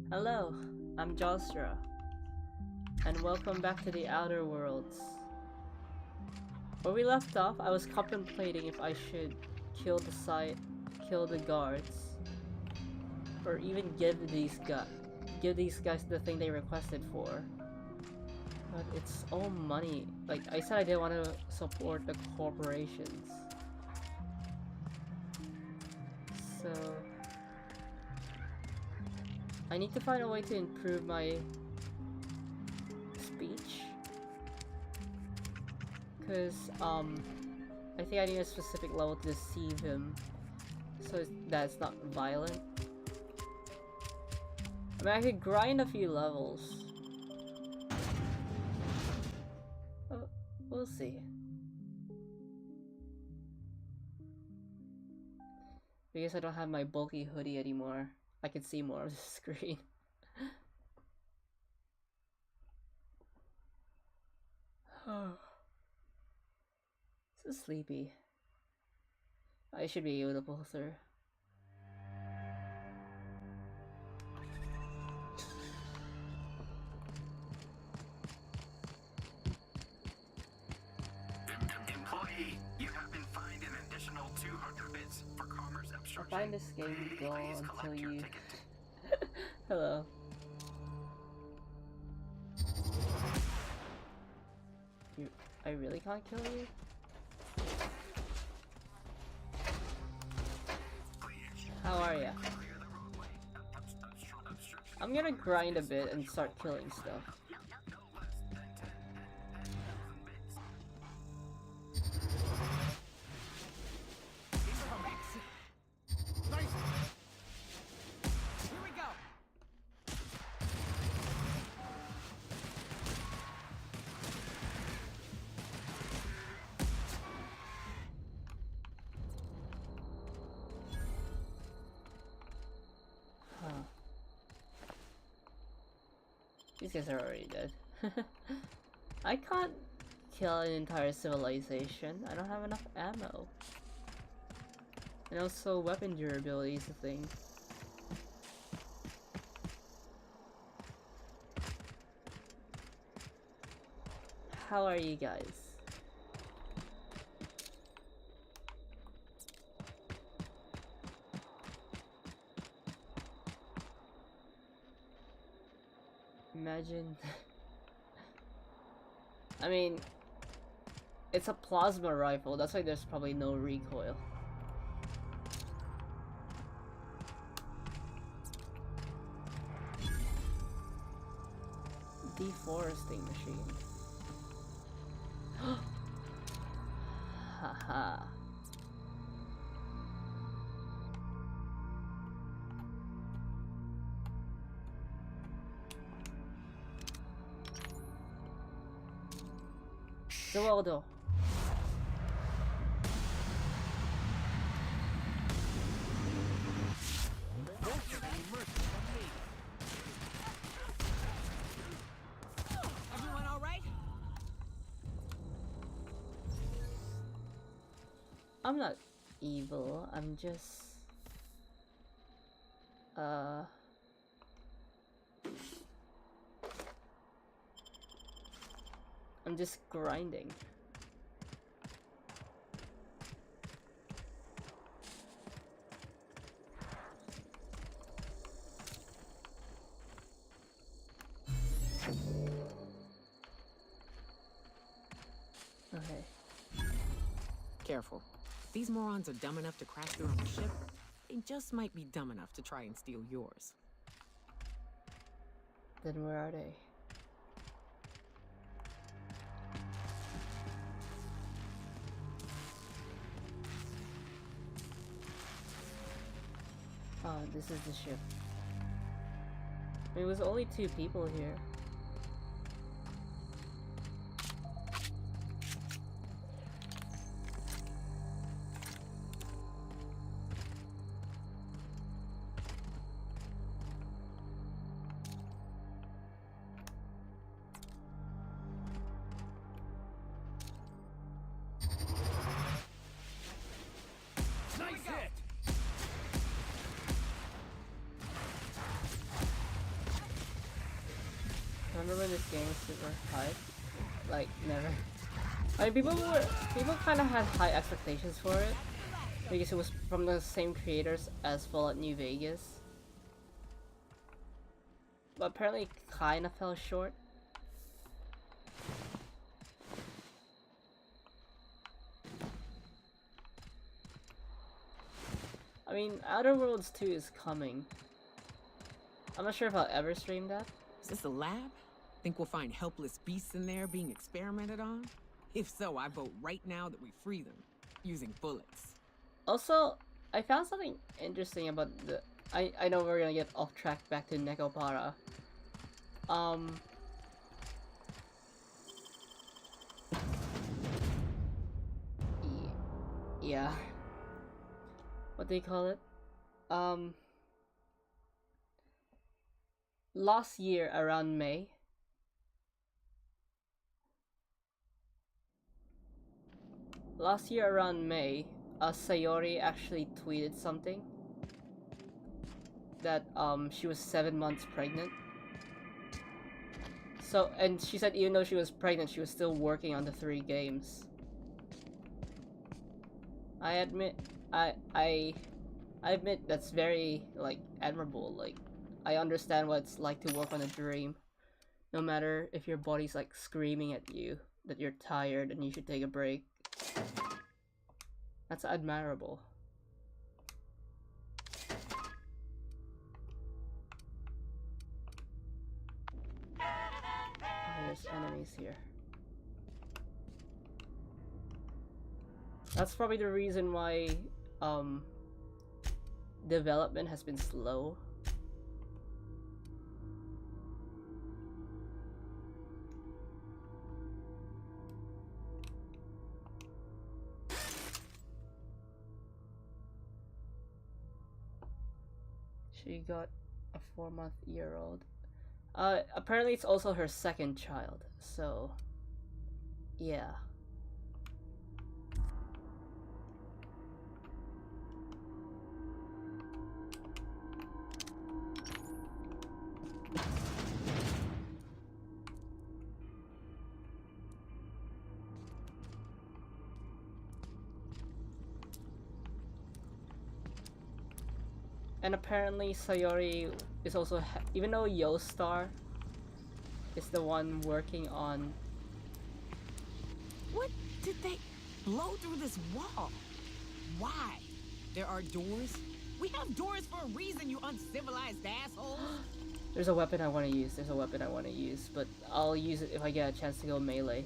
Hello, I'm Jostra, and welcome back to the Outer Worlds. Where we left off, I was contemplating if I should kill the guards, or even give these guys the thing they requested for. But it's all money. Like I said, I didn't want to support the corporations. So I need to find a way to improve my speech, because I think I need a specific level to deceive him so that it's not violent. I mean, I could grind a few levels. We'll see. Because I don't have my bulky hoodie anymore, I can see more of the screen. So sleepy. I should be able to pull through. Employee, you have been fined an additional 200 bits for commerce obstruction. I find this game dull until you... Hello. I really can't kill you? How are ya? I'm gonna grind a bit and start killing stuff. These guys are already dead. I can't kill an entire civilization. I don't have enough ammo. And also weapon durability is a thing. How are you guys? Imagine. I mean, it's a plasma rifle, that's why there's probably no recoil. Deforesting machine. Haha. Waldo. Everyone all right? I'm not evil, I'm just... I'm just grinding. Okay. Careful. If these morons are dumb enough to crash through on the ship, they just might be dumb enough to try and steal yours. Then where are they? Oh, this is the ship. There was only 2 people here. Nice hit! remember when this game was super hyped? Like, never. I mean, people kind of had high expectations for it because it was from the same creators as Fallout New Vegas, but apparently it kind of fell short. I mean, Outer Worlds 2 is coming. I'm not sure if I'll ever stream that. Is this a lab? Think we'll find helpless beasts in there being experimented on? If so, I vote right now that we free them, using bullets. Also, I found something interesting about the... I know we're gonna get off track back to Nekopara. Yeah. What do you call it? Last year around May, Sayori actually tweeted something that she was 7 months pregnant. So, and she said even though she was pregnant, she was still working on the 3 games. I admit that's very, like, admirable. Like, I understand what it's like to work on a dream, no matter if your body's like screaming at you that you're tired and you should take a break. That's admirable. Oh, there's enemies here. That's probably the reason why development has been slow. She got a 4-month-old. Apparently it's also her 2nd child, so yeah. And apparently Sayori is also, even though Yostar is the one working on... What did they blow through this wall? Why? There are doors? We have doors for a reason, you uncivilized assholes! There's a weapon I want to use, but I'll use it if I get a chance to go melee.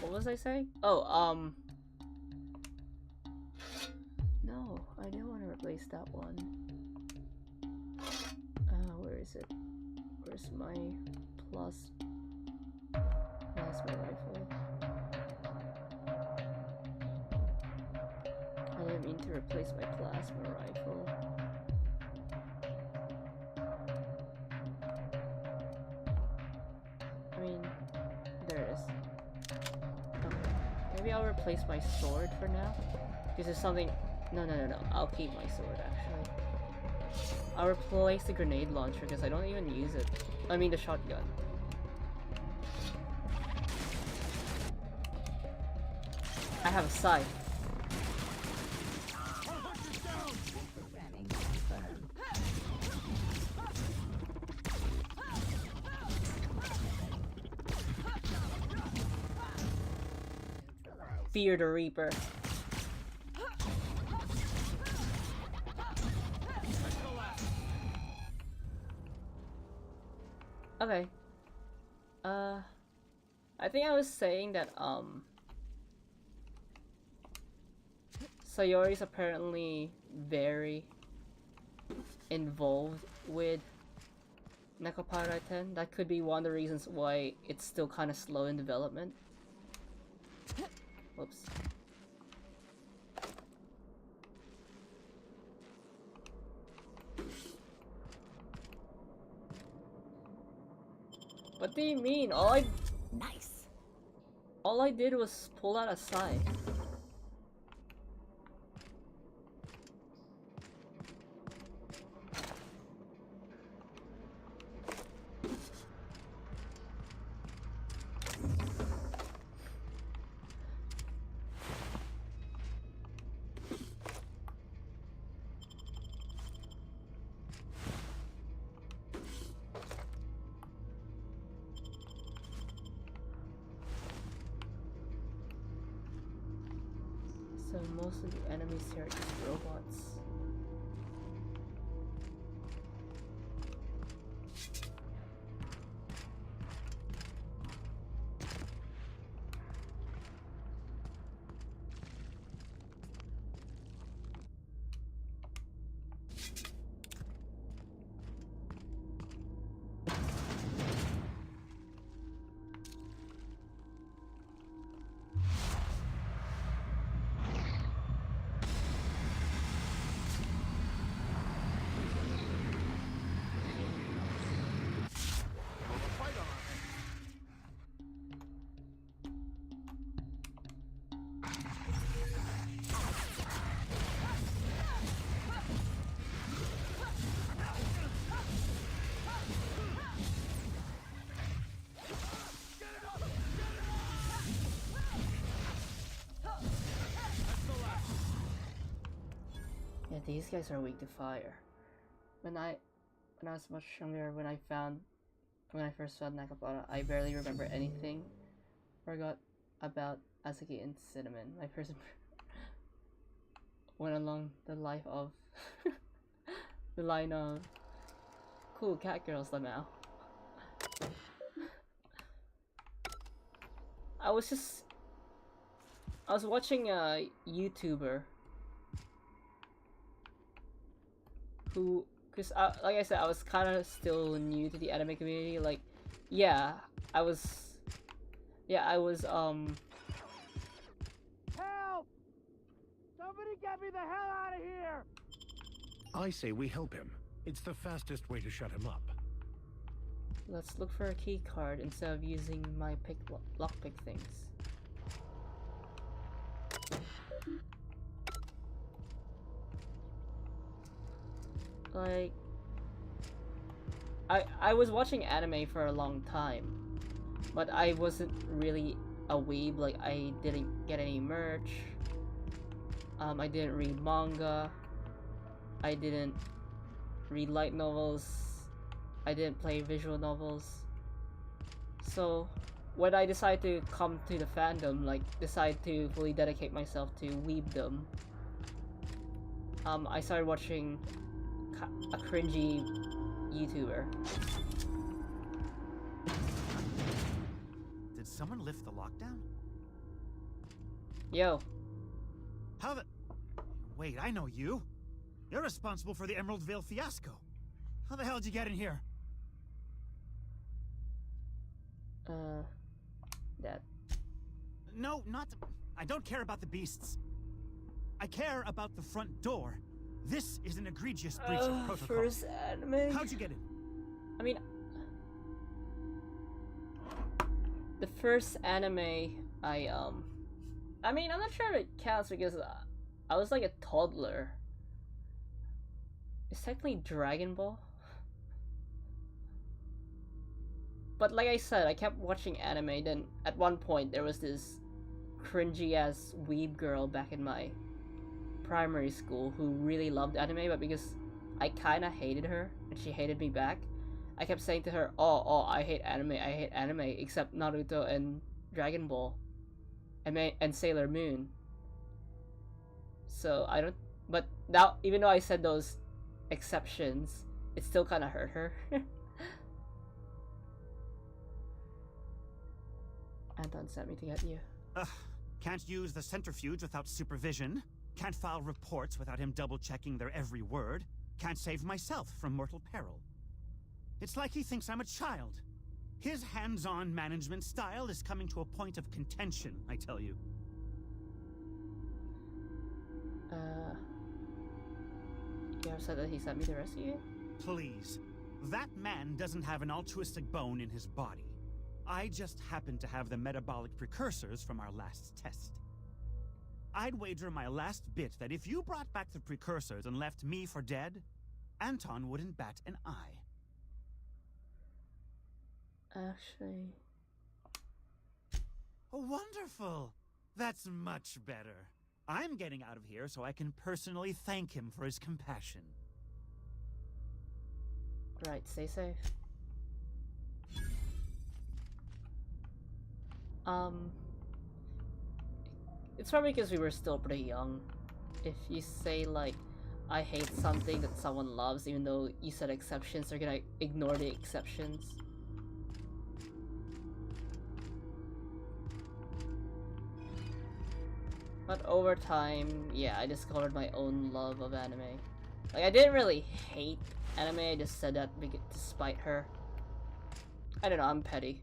What was I saying? Oh, no, I don't want to replace that one. Where is it? Where's my plasma rifle? I didn't mean to replace my plasma rifle. I mean, there it is. Maybe I'll replace my sword for now. Because it's something... No. I'll keep my sword, actually. I'll replace the grenade launcher because I don't even use it. I mean the shotgun. I have a scythe. Fear the Reaper. Okay. I think I was saying that, Sayori's apparently very involved with Nekopara 10. That could be one of the reasons why it's still kind of slow in development. Whoops. What do you mean? Nice. All I did was pull out a scythe. So most of the enemies here are just robots. Yeah, these guys are weak to fire. When I was much younger, when I first found Nakabara, I barely remember anything. Forgot about Azuki and Cinnamon. My first went along the life of the line of cool cat girls somehow. I was watching a YouTuber who, like I said, I was kind of still new to the anime community. Like, I was, Help! Somebody get me the hell out of here! I say we help him. It's the fastest way to shut him up. let's look for a key card instead of using my lockpick things. Like, I was watching anime for a long time, but I wasn't really a weeb. Like, I didn't get any merch. I didn't read manga. I didn't read light novels. I didn't play visual novels. So when I decided to come to the fandom, like decide to fully dedicate myself to weebdom, I started watching a cringy YouTuber. Did someone lift the lockdown? Yo. How the... Wait, I know you. You're responsible for the Emerald Vale fiasco. How the hell did you get in here? That. No, not... I don't care about the beasts. I care about the front door. This is an egregious breach of protocol. First anime. How'd you get in? I mean, the first anime I mean, I'm not sure if it counts because I was like a toddler. It's technically Dragon Ball. But like I said, I kept watching anime, then at one point there was this cringy ass weeb girl back in my primary school who really loved anime, but because I kinda hated her and she hated me back, I kept saying to her, oh, I hate anime, except Naruto and Dragon Ball and Sailor Moon. So I don't, but now, even though I said those exceptions, it still kinda hurt her. Anton sent me to get you. Can't use the centrifuge without supervision. Can't file reports without him double-checking their every word. Can't save myself from mortal peril. It's like he thinks I'm a child. His hands-on management style is coming to a point of contention, I tell you. You ever said that he sent me to rescue you? Please. That man doesn't have an altruistic bone in his body. I just happen to have the metabolic precursors from our last test. I'd wager my last bit that if you brought back the precursors and left me for dead, Anton wouldn't bat an eye. Actually... Oh, wonderful! That's much better. I'm getting out of here so I can personally thank him for his compassion. Right, stay safe. It's probably because we were still pretty young. If you say, like, I hate something that someone loves, even though you said exceptions, they're gonna ignore the exceptions. But over time, yeah, I discovered my own love of anime. Like, I didn't really hate anime, I just said that to spite her. I don't know, I'm petty.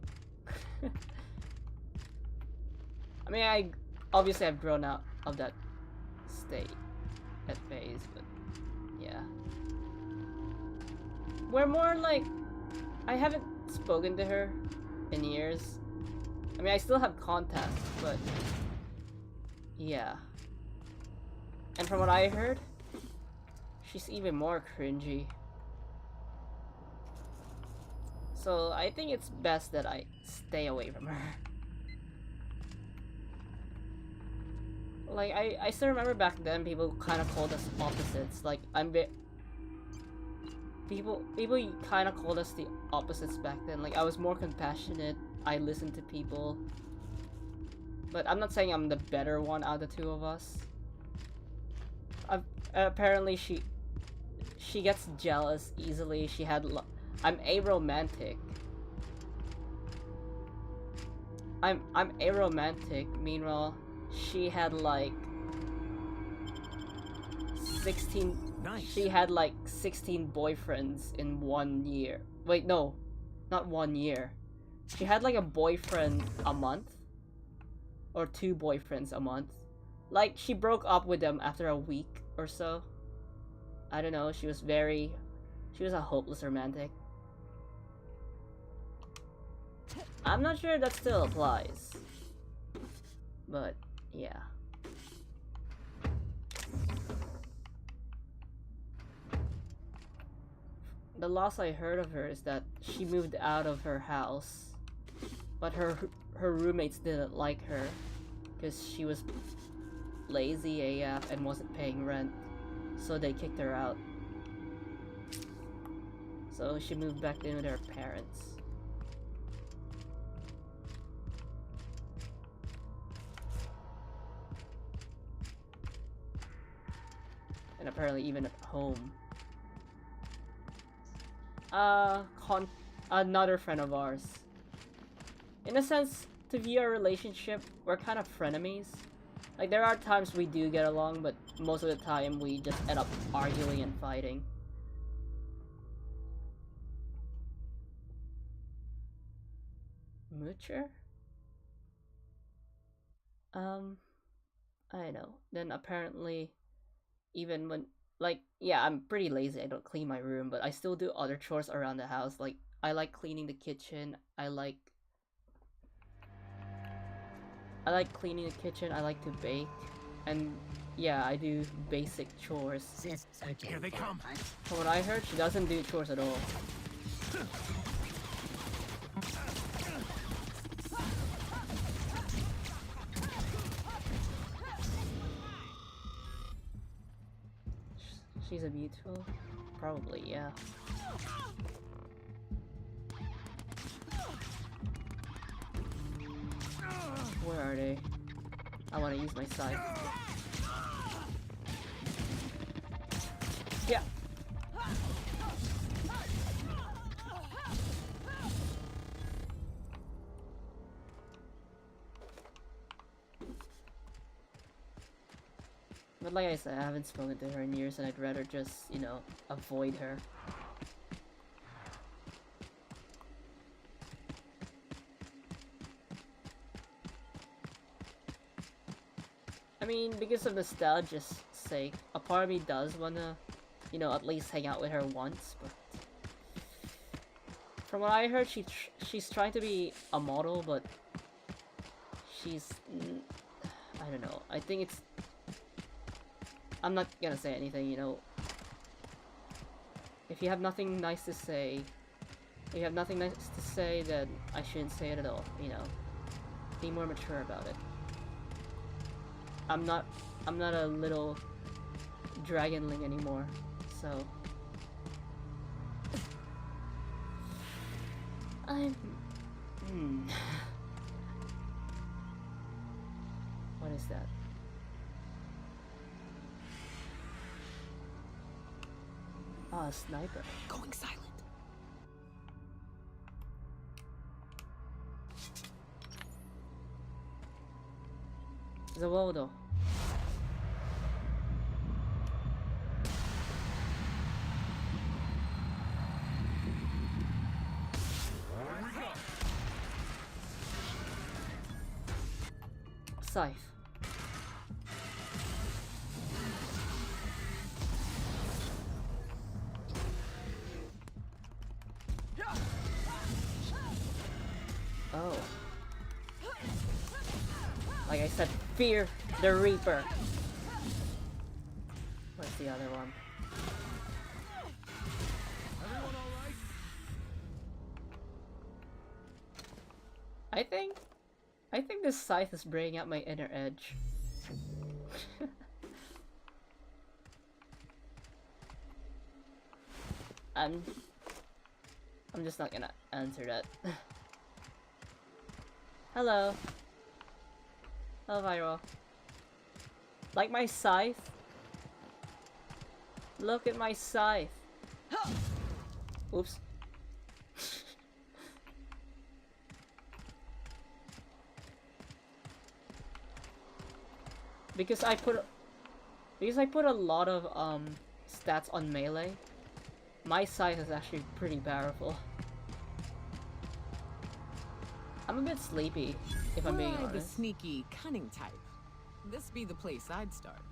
I mean, obviously I've grown out of that state, that phase, but yeah. We're more like, I haven't spoken to her in years. I mean, I still have contact, but yeah. And from what I heard, she's even more cringy. So I think it's best that I stay away from her. Like, I still remember back then people kind of called us opposites. Like, people kind of called us the opposites back then. Like, I was more compassionate, I listened to people. But I'm not saying I'm the better one out of the two of us. Apparently she gets jealous easily. I'm aromantic. I'm aromantic, meanwhile she had like 16 Nice. She had like 16 boyfriends in 1 year. Wait, no. Not 1 year. She had like a boyfriend a month or 2 boyfriends a month. Like, she broke up with them after a week or so. I don't know, she was a hopeless romantic. I'm not sure that still applies. But yeah. The last I heard of her is that she moved out of her house, but her roommates didn't like her because she was lazy AF and wasn't paying rent, so they kicked her out. So she moved back in with her parents. And apparently even at home. Another friend of ours. In a sense, to view our relationship, we're kind of frenemies. Like, there are times we do get along, but most of the time we just end up arguing and fighting. Moocher? I don't know. Then apparently, even when, like, yeah, I'm pretty lazy, I don't clean my room, but I still do other chores around the house. Like, I like cleaning the kitchen, I like cleaning the kitchen, I like to bake, and yeah, I do basic chores. Here they come. From what I heard, she doesn't do chores at all. She's a beautiful? Probably, yeah. Where are they? I want to use my scythe. Yeah. But like I said, I haven't spoken to her in years and I'd rather just, you know, avoid her. I mean, because of nostalgia's sake, a part of me does wanna, you know, at least hang out with her once, but From what I heard, she's trying to be a model, but she's I don't know. I think it's. I'm not gonna say anything, you know. If you have nothing nice to say, then I shouldn't say it at all, you know. Be more mature about it. I'm not a little dragonling anymore, so I'm What is that? Ah, a sniper. Going silent. Zawodo. Scythe. Oh. Like I said, fear the Reaper. Where's the other one? Everyone all right? I think this scythe is bringing out my inner edge. I'm just not gonna answer that. Hello. Hello, Viral. Like my scythe? Look at my scythe. Oops. Because I put a lot of stats on melee. My scythe is actually pretty powerful. I'm a bit sleepy, if I'm being Were I the honest. sneaky, cunning type, this be the place I'd start.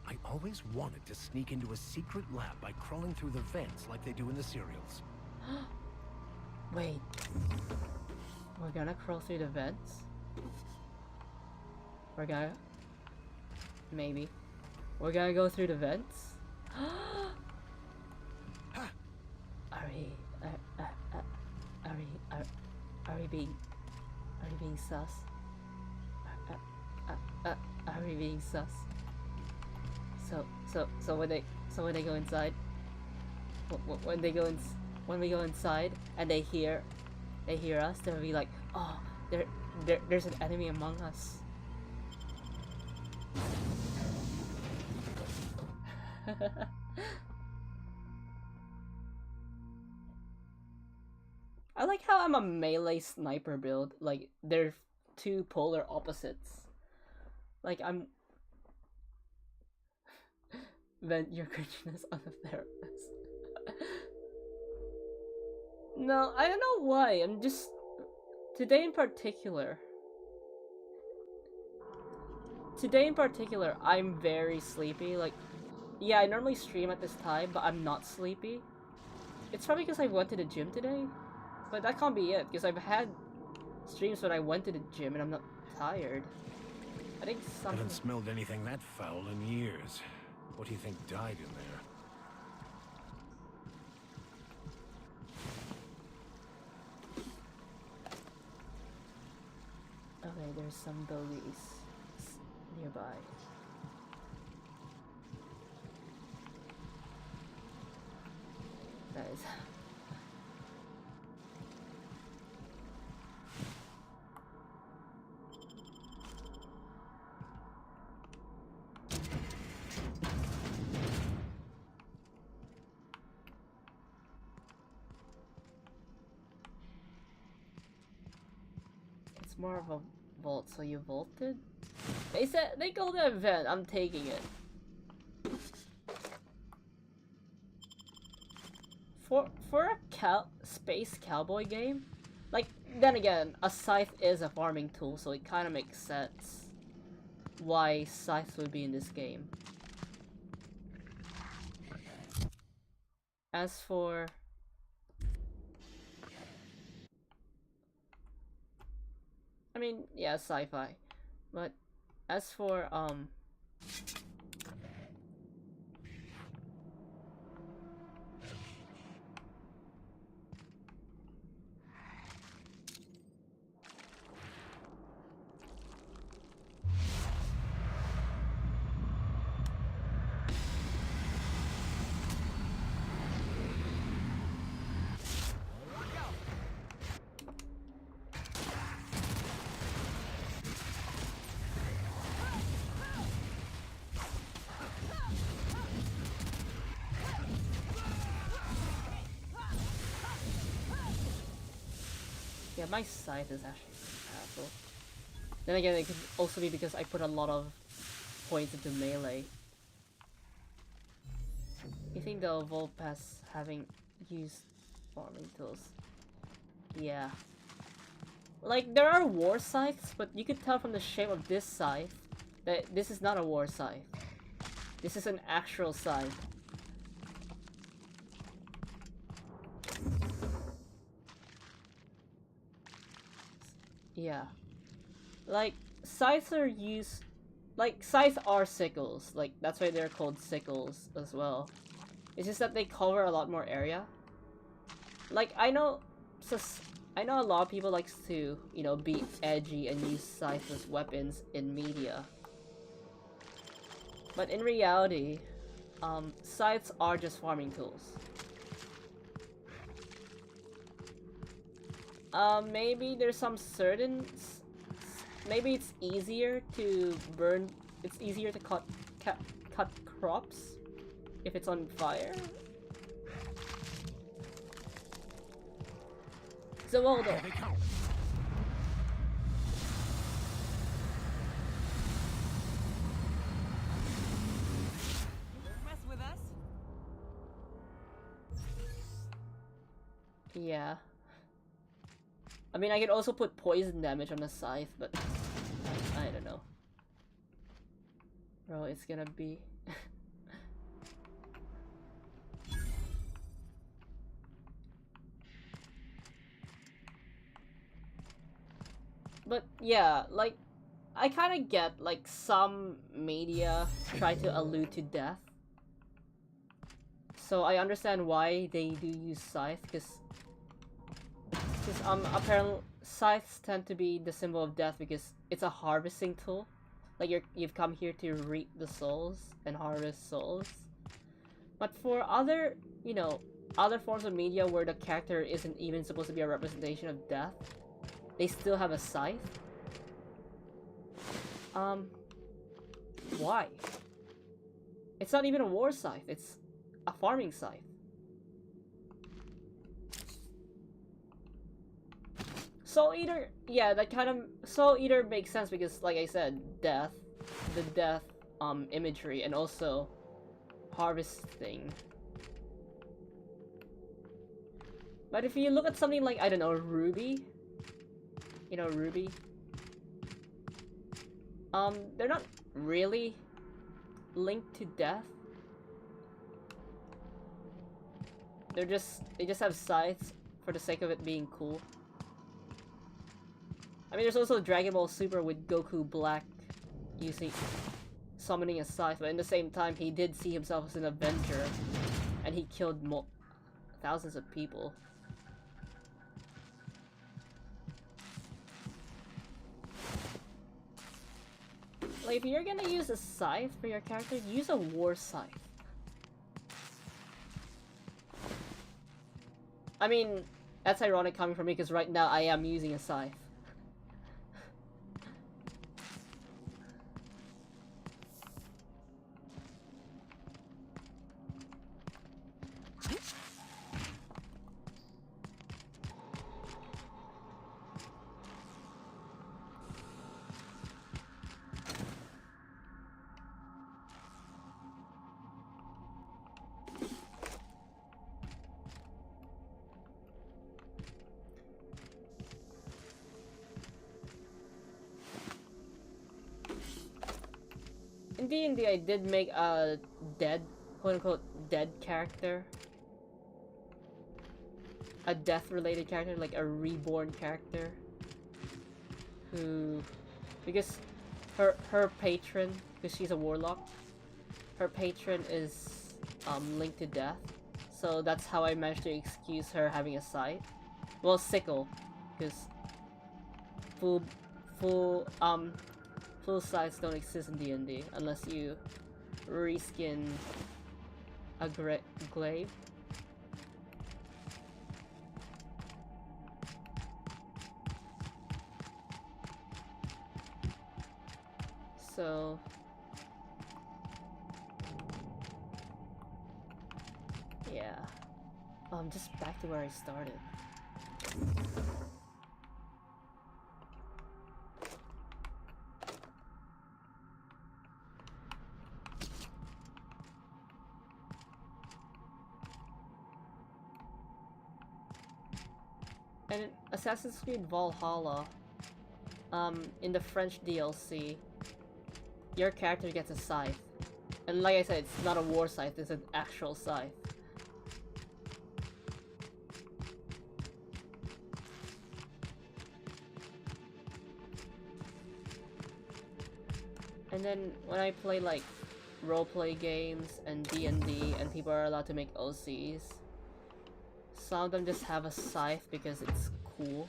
I always wanted to sneak into a secret lab by crawling through the vents like they do in the serials. Wait. We're gonna crawl through the vents? We're gonna... Maybe. We're gonna go through the vents? Are we being sus? Are we being sus? So when they go inside, when we go inside and they hear us, they'll be like, oh, there's an enemy among us. I like how I'm a melee sniper build. Like, they're two polar opposites. Like, I'm... Vent your cringiness on the therapist. No, I don't know why. I'm just... Today in particular, I'm very sleepy. Like, yeah, I normally stream at this time, but I'm not sleepy. It's probably because I went to the gym today. But that can't be it, because I've had streams when I went to the gym and I'm not tired. I think something... Haven't smelled anything that foul in years. What do you think died in there? Okay, there's some bogies nearby. That is... more of a vault, so you vaulted? They said they called it an event. I'm taking it. For a space cowboy game, like, then again, a scythe is a farming tool, so it kind of makes sense why scythes would be in this game. As for I mean, yeah, sci-fi. But as for yeah, my scythe is actually powerful. Then again, it could also be because I put a lot of points into melee. You think they'll evolve past having used farming tools? Yeah. Like, there are war scythes, but you could tell from the shape of this scythe that this is not a war scythe. This is an actual scythe. Yeah. Like, scythes are used... Like, scythes are sickles. Like, that's why they're called sickles as well. It's just that they cover a lot more area. Like, I know a lot of people likes to, you know, be edgy and use scythes as weapons in media. But in reality, scythes are just farming tools. Maybe there's some certain... Maybe it's easier to burn... It's easier to cut crops if it's on fire. So well though. Don't mess with us. Yeah. I mean, I could also put poison damage on the scythe, but I don't know. Bro, it's gonna be... But yeah, like, I kinda get, like, some media try to allude to death. So I understand why they do use scythe, because apparently scythes tend to be the symbol of death because it's a harvesting tool. Like, you've come here to reap the souls and harvest souls. But for other, you know, other forms of media where the character isn't even supposed to be a representation of death, they still have a scythe? Why? It's not even a war scythe, it's a farming scythe. Soul Eater, yeah, that kind of... Soul Eater makes sense because, like I said, death, the death, imagery, and also harvesting. But if you look at something like, I don't know, Ruby, you know, Ruby, they're not really linked to death. They just have scythes for the sake of it being cool. I mean, there's also Dragon Ball Super with Goku Black summoning a scythe, but in the same time, he did see himself as an Avenger, and he killed thousands of people. Like, if you're gonna use a scythe for your character, use a war scythe. I mean, that's ironic coming from me, because right now I am using a scythe. In D&D, I did make a dead, quote-unquote, dead character. A death-related character, like a reborn character. who, because her patron, because she's a warlock, her patron is linked to death, so that's how I managed to excuse her having a scythe. Well, sickle, because full scythes don't exist in D&D unless you reskin a glaive. So yeah, just back to where I started. And in Assassin's Creed Valhalla, in the French DLC, your character gets a scythe. And like I said, it's not a war scythe, it's an actual scythe. And then when I play like roleplay games and D&D and people are allowed to make OCs, some of them just have a scythe because it's cool.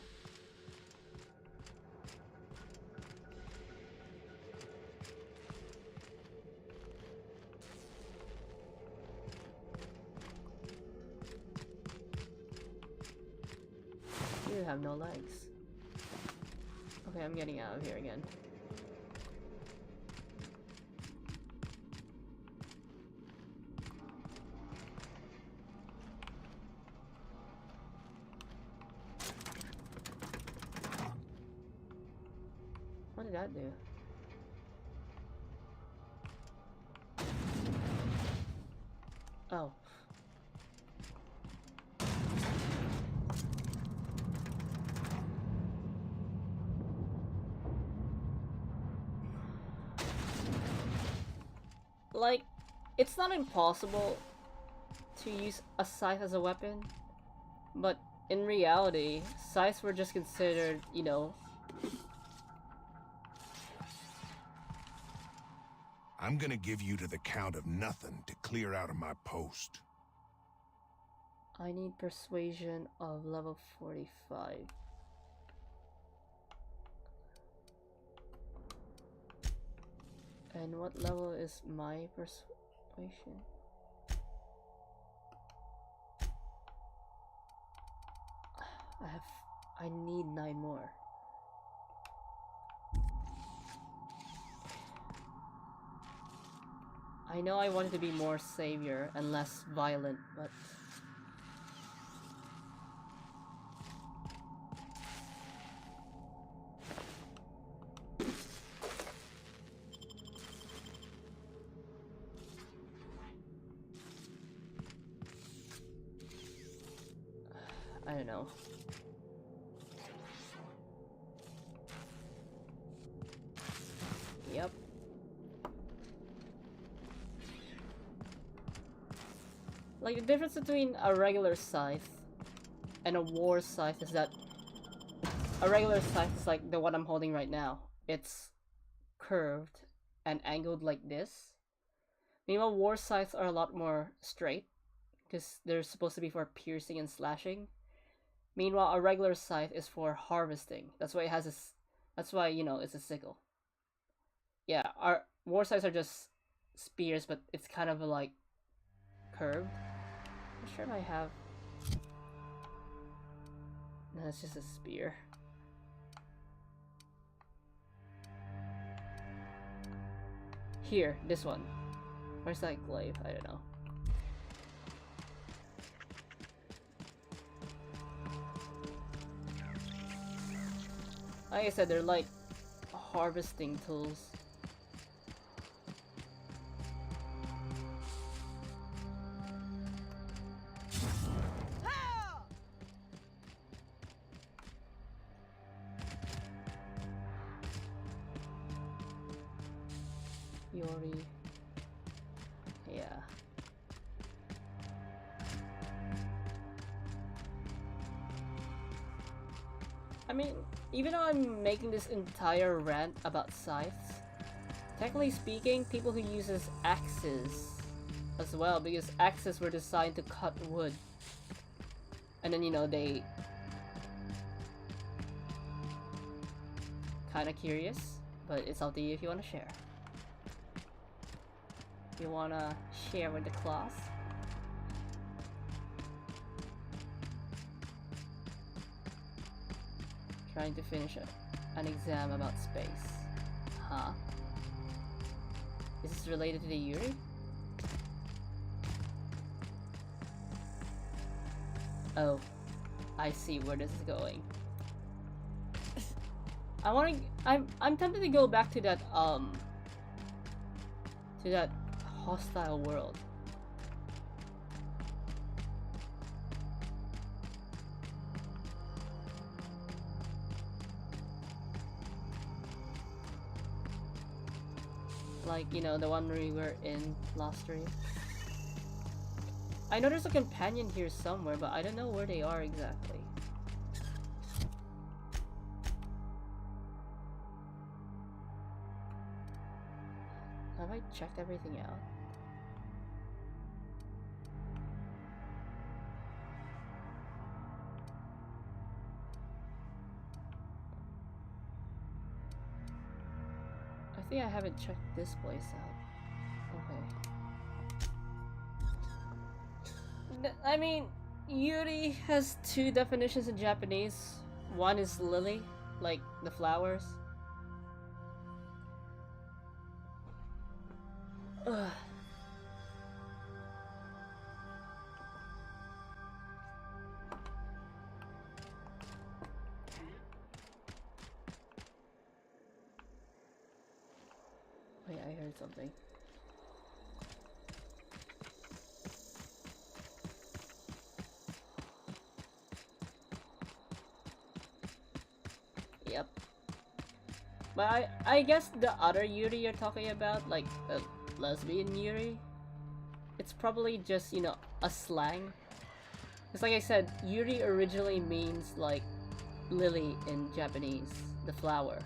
You have no legs. Okay, I'm getting out of here again. What did that do? Oh. Like, it's not impossible to use a scythe as a weapon, but in reality, scythes were just considered, you know... I'm gonna give you to the count of nothing to clear out of my post. I need persuasion of level 45. And what level is my persuasion? I need 9 more. I know I wanted to be more savior and less violent, but... I don't know. Yep. Like, the difference between a regular scythe and a war scythe is that a regular scythe is like the one I'm holding right now. It's curved and angled like this. Meanwhile, war scythes are a lot more straight because they're supposed to be for piercing and slashing. Meanwhile, a regular scythe is for harvesting. That's why it has this. That's why, you know, it's a sickle. Yeah, our war scythes are just spears, but it's kind of like curved. I'm not sure if I have. No, it's just a spear. Here, this one. Where's that glaive? I don't know. Like I said, they're like harvesting tools. Yori. Yeah. I mean, even though I'm making this entire rant about scythes, technically speaking, people who uses axes as well, because axes were designed to cut wood. And then, you know, they... Kinda curious, but it's up to you if you want to share. You wanna share with the class? Trying to finish an exam about space. Huh? Is this related to the Yuri? Oh, I see where this is going. I'm tempted to go back to that hostile world. Like, you know, the one we were in last stream. I know there's a companion here somewhere, but I don't know where they are exactly. Have I checked everything out? I think I haven't checked this place out. Okay. I mean, Yuri has two definitions in Japanese. One is lily, like the flowers. Ugh. Wait, I heard something. Yep. But I guess the other Yuri you're talking about, like the lesbian Yuri, it's probably just, you know, a slang. Because like I said, Yuri originally means like lily in Japanese, the flower.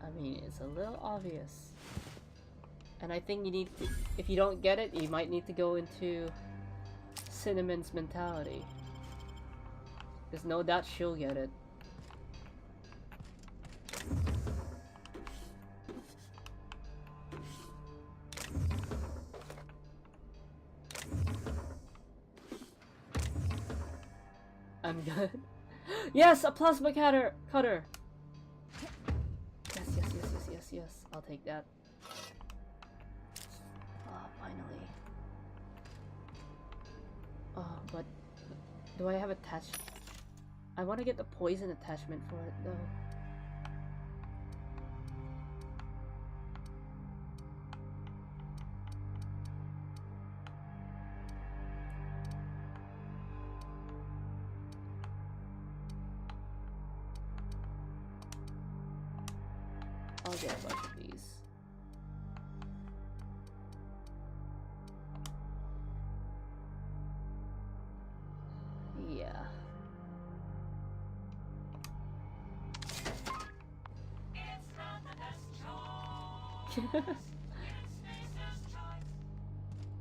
I mean, it's a little obvious. And I think you need to, if you don't get it, you might need to go into Cinnamon's mentality. Because no doubt she'll get it. I'm good. Yes, a plasma cutter! Yes, I'll take that. Oh, finally. Oh, but do I have attached? I want to get the poison attachment for it though. I'll get a bunch of these. Yeah.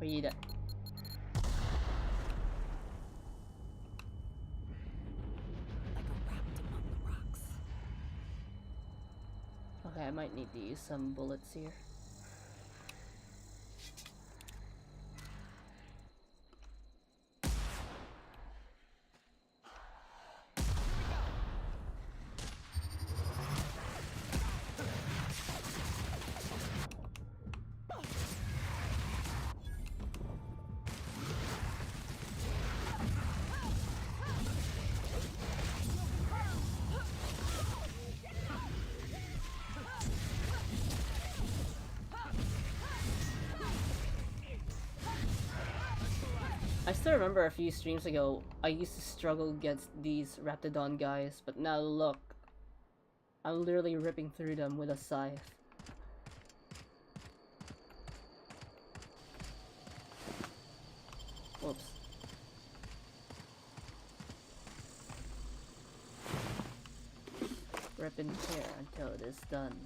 Are you done? Okay, I might need to use some bullets here. I still remember a few streams ago, I used to struggle against these Raptidon guys, but now look. I'm literally ripping through them with a scythe. Whoops. Rip and tear until it is done.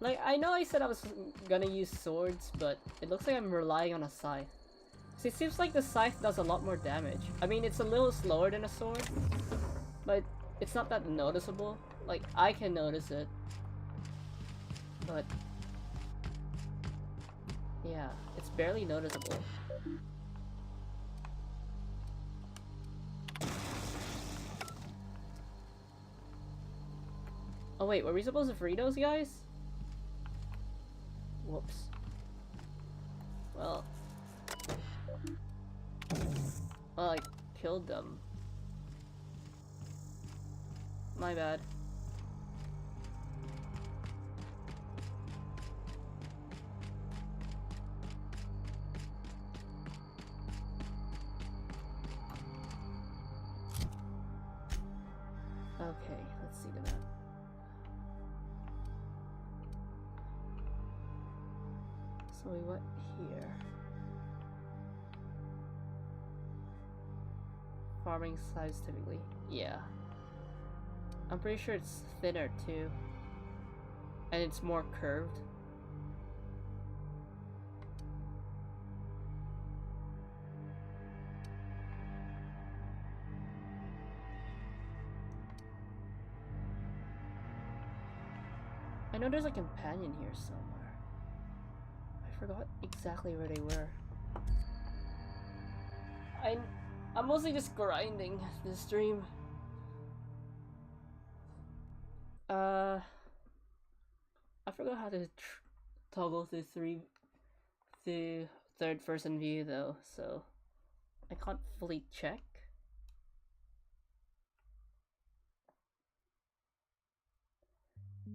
Like, I know I said I was gonna use swords, but it looks like I'm relying on a scythe. So it seems like the scythe does a lot more damage. I mean, it's a little slower than a sword, but it's not that noticeable. Like, I can notice it. But yeah, it's barely noticeable. Oh wait, were we supposed to free those guys? Whoops. Well, I killed them. My bad. Okay, let's see the map. So we went here. Farming size typically. Yeah. I'm pretty sure it's thinner too. And it's more curved. I know there's a companion here somewhere. I forgot exactly where they were. I'm mostly just grinding this stream. I forgot how to toggle the third person view though, so I can't fully check.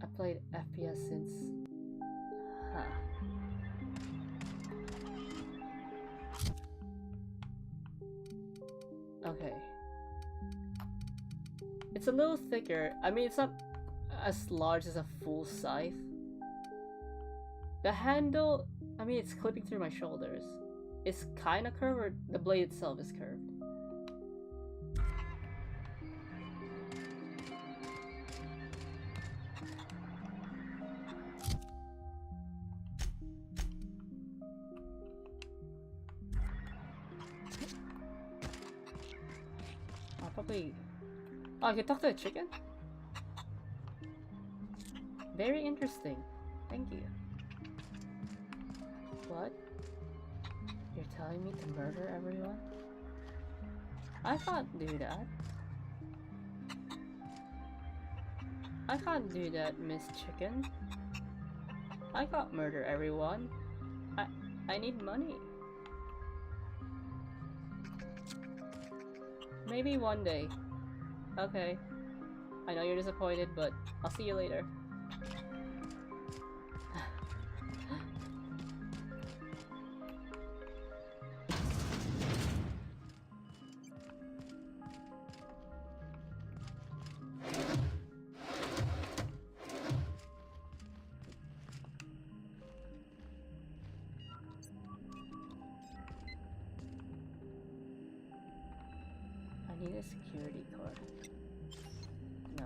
I played FPS since... Huh. Okay. It's a little thicker. I mean, it's not as large as a full scythe. The handle, I mean, it's clipping through my shoulders. It's kind of curved, or the blade itself is curved. I'll probably... Oh, I can talk to a chicken? Very interesting. Thank you. What? You're telling me to murder everyone? I can't do that. I can't do that, Miss Chicken. I can't murder everyone. I need money. Maybe one day. Okay. I know you're disappointed, but I'll see you later. I need a security card. No.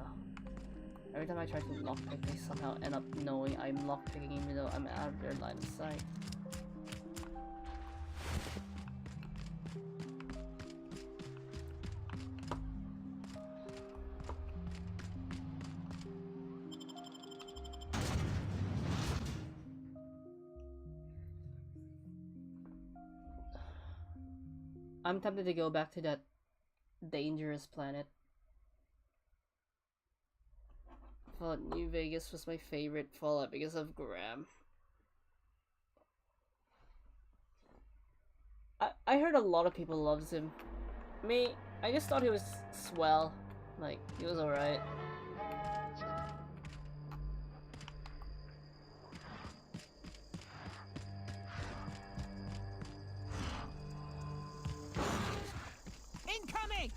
Every time I try to lockpick, they somehow end up knowing I'm lockpicking even though I'm out of their line of sight. I'm tempted to go back to that dangerous planet. Fallout New Vegas was my favorite Fallout because of Graham. I heard a lot of people loves him. Me, I just thought he was swell. Like, he was alright. Incoming!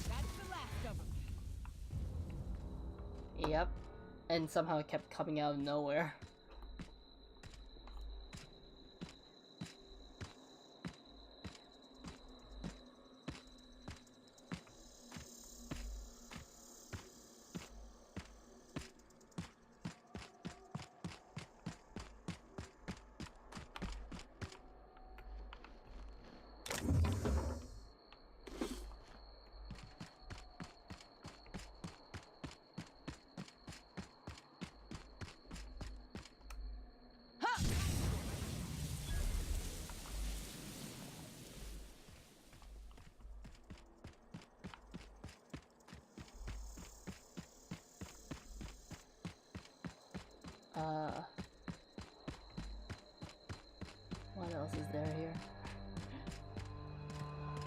That's the last of them. Yep. And somehow it kept coming out of nowhere. What else is there here?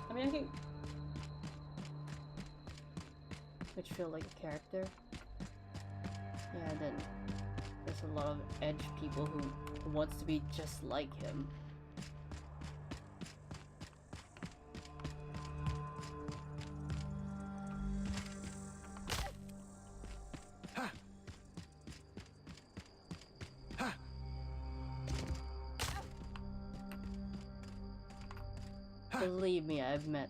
I mean, I can... Which feel like a character. Yeah, then there's a lot of edge people who wants to be just like him. Believe me, I've met.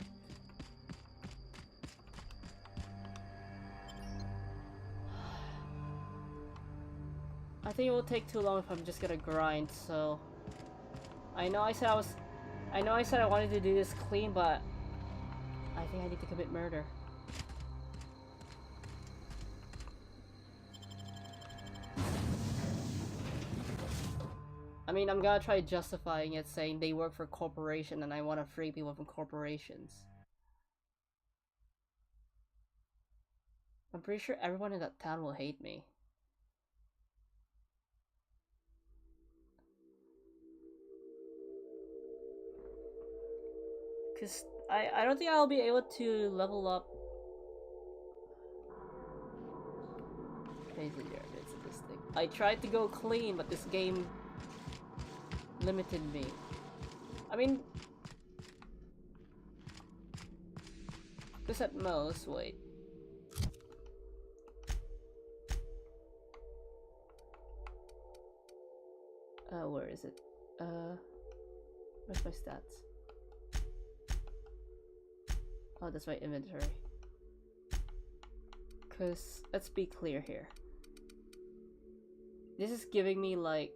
I think it will take too long if I'm just gonna grind, so... I know I said I wanted to do this clean, but... I think I need to commit murder. I mean, I'm gonna try justifying it, saying they work for a corporation and I want to free people from corporations. I'm pretty sure everyone in that town will hate me. Cause I don't think I'll be able to level up crazy bits of this thing. I tried to go clean, but this game limited me. I mean, this at most, wait. Where is it? Where's my stats? Oh, that's my inventory. Cause, let's be clear here. This is giving me like...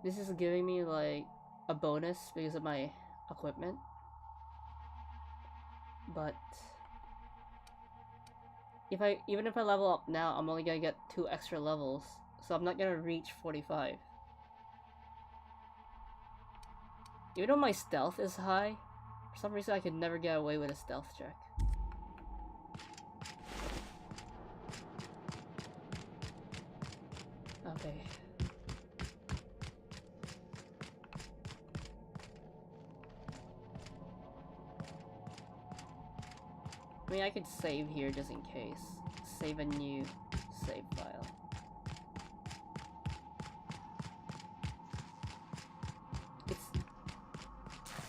This is giving me like a bonus because of my equipment. But... even if I level up now, I'm only gonna get 2 extra levels. So I'm not gonna reach 45. Even though my stealth is high, for some reason I could never get away with a stealth check. Okay. I mean, I could save here just in case. Save a new save file.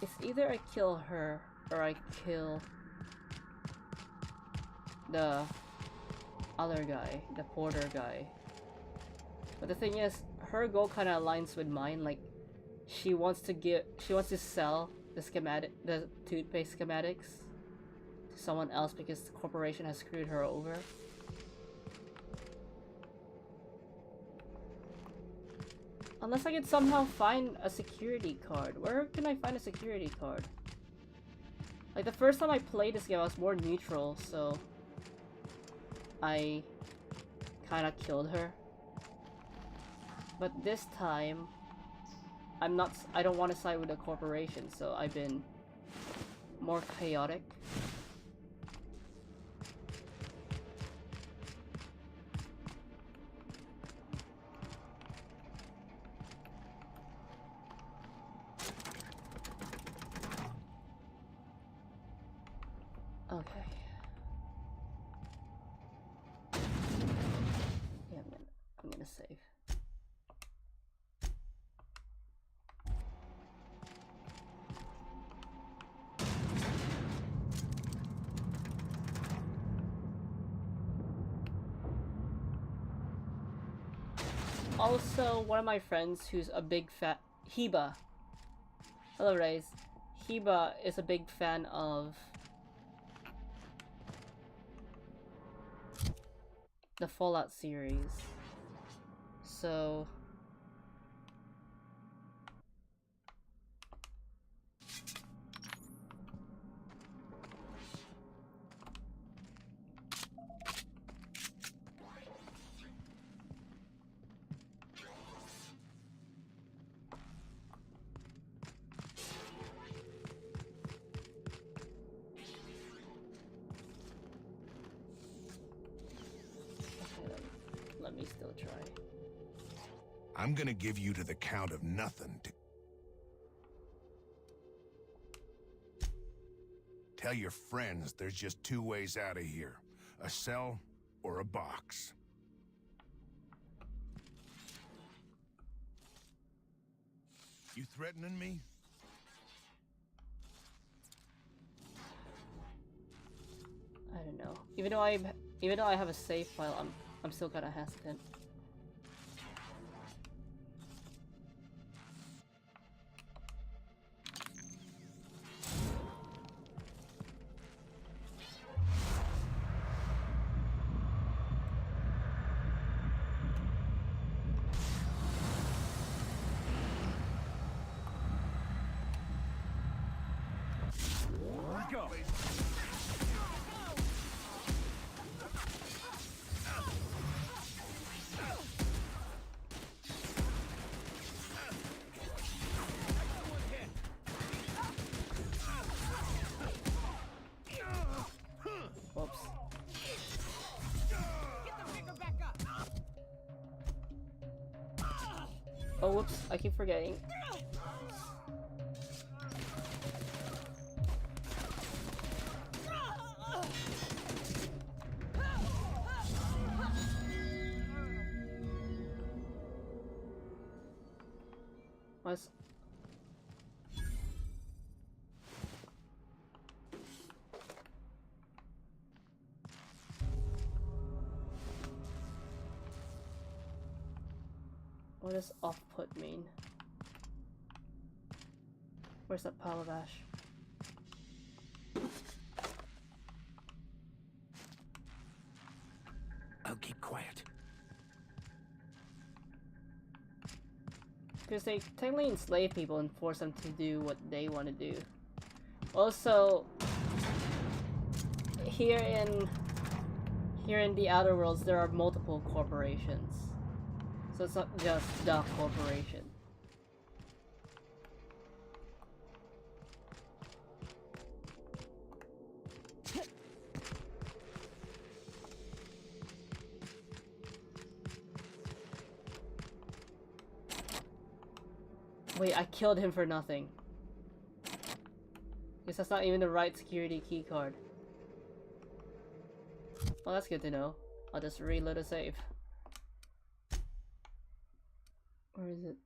It's either I kill her or I kill the other guy, the porter guy. But the thing is, her goal kind of aligns with mine. Like, she wants to sell the toothpaste schematics to someone else because the corporation has screwed her over. Unless I can somehow find a security card. Where can I find a security card? Like, the first time I played this game, I was more neutral, so I kind of killed her. But this time, I don't want to side with a corporation, so I've been more chaotic. Okay. Yeah, I'm gonna save. Also, one of my friends who's a big fat Heba. Hello, Rays. Heba is a big fan of the Fallout series. So let me still try. I'm gonna give you to the count of nothing to... Tell your friends there's just two ways out of here. A cell or a box. You threatening me? I don't know. Even though I have a save file, I'm still kind of hesitant. Go. Whoops. Oh, whoops. I keep forgetting. What's... What does off-put mean? Where's that pile of ash? I'll keep quiet. Because they technically enslave people and force them to do what they want to do. Also, here in the Outer Worlds, there are multiple corporations. So it's not just the corporation. Wait, I killed him for nothing. Guess that's not even the right security keycard. Well, that's good to know. I'll just reload a save. Where is it?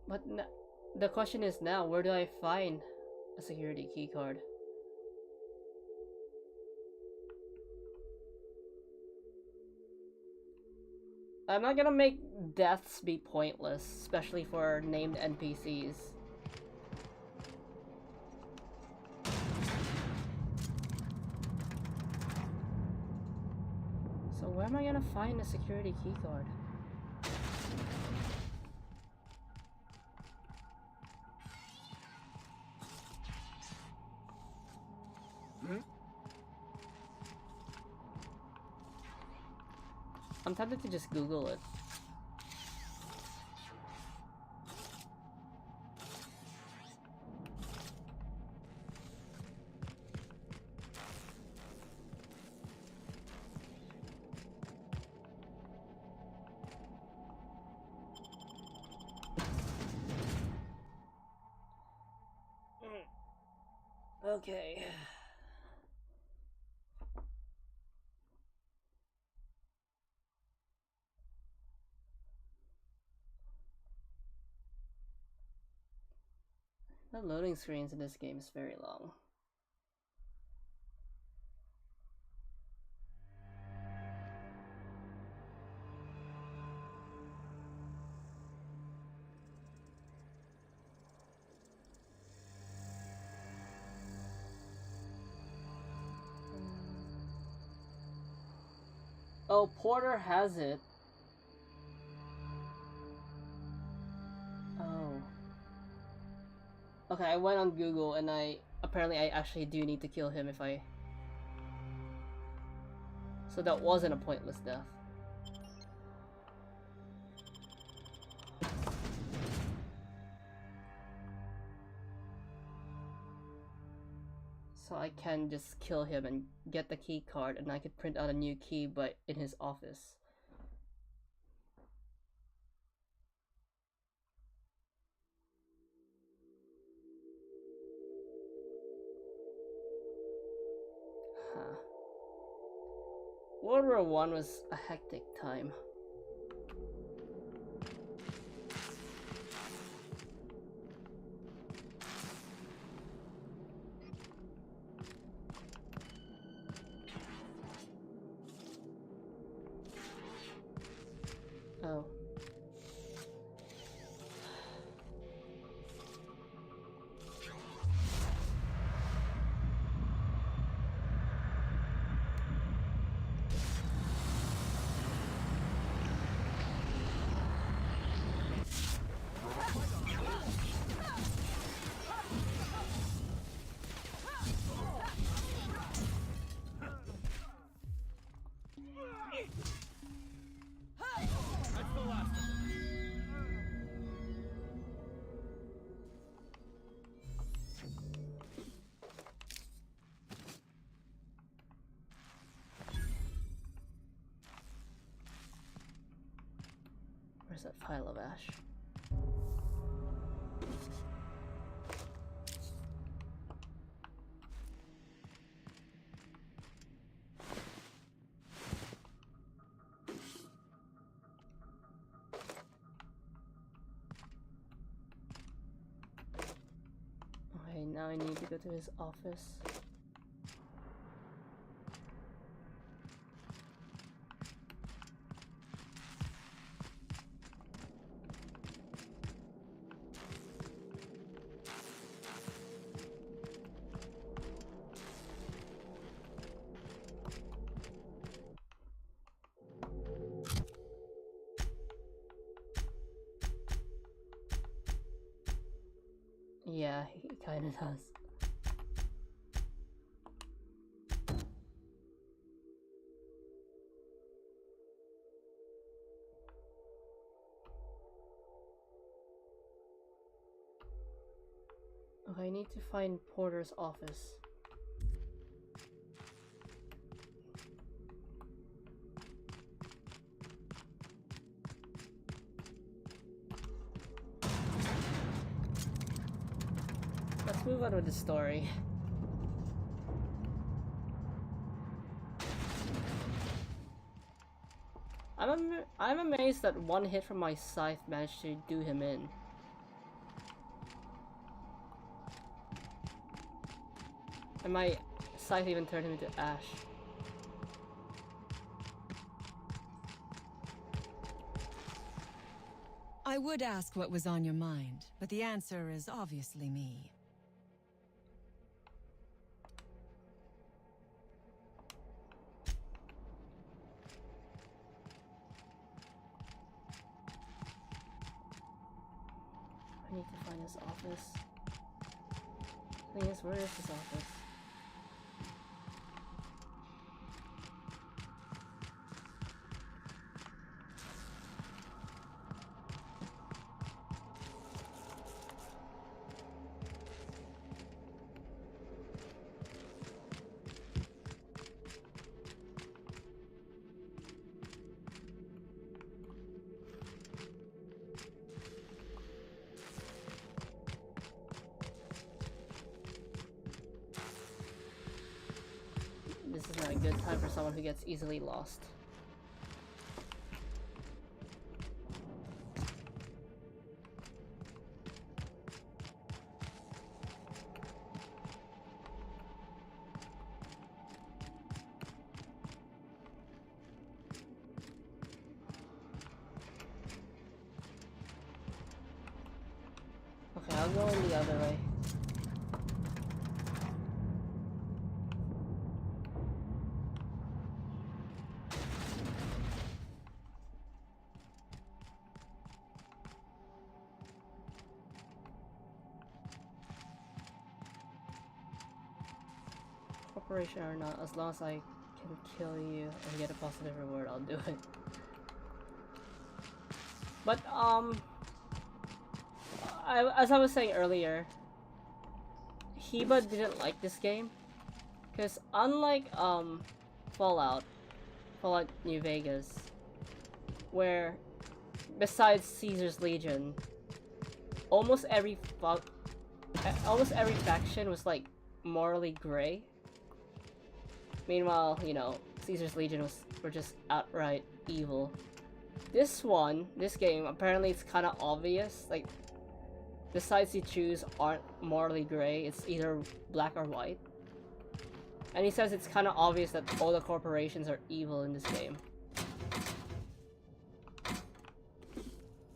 But the question is now, where do I find a security keycard? I'm not gonna make deaths be pointless, especially for named NPCs. So where am I gonna find a security keycard? I'm tempted to just Google it. Okay. The loading screens in this game is very long. Oh, Porter has it. Oh. Okay, I went on Google and apparently I actually do need to kill him if I... So that wasn't a pointless death. So I can just kill him and get the key card, and I could print out a new key but in his office. Huh. World War I was a hectic time. Oh. Where's that pile of ash? Okay, now I need to go to his office. Yeah, he kinda does. Okay, I need to find Porter's office. Let's move on with the story. I'm amazed that one hit from my scythe managed to do him in. And my scythe even turned him into ash. I would ask what was on your mind, but the answer is obviously me. I need to find his office. Thing is, where is his office? time for someone who gets easily lost. Okay, I'll go in the other way. Corporation or not, as long as I can kill you and get a positive reward, I'll do it. But as I was saying earlier, Heba didn't like this game because unlike Fallout New Vegas, where besides Caesar's Legion, almost every faction was like morally gray. Meanwhile, you know, Caesar's Legion were just outright evil. This game, apparently it's kind of obvious. Like, the sides you choose aren't morally gray. It's either black or white. And he says it's kind of obvious that all the corporations are evil in this game.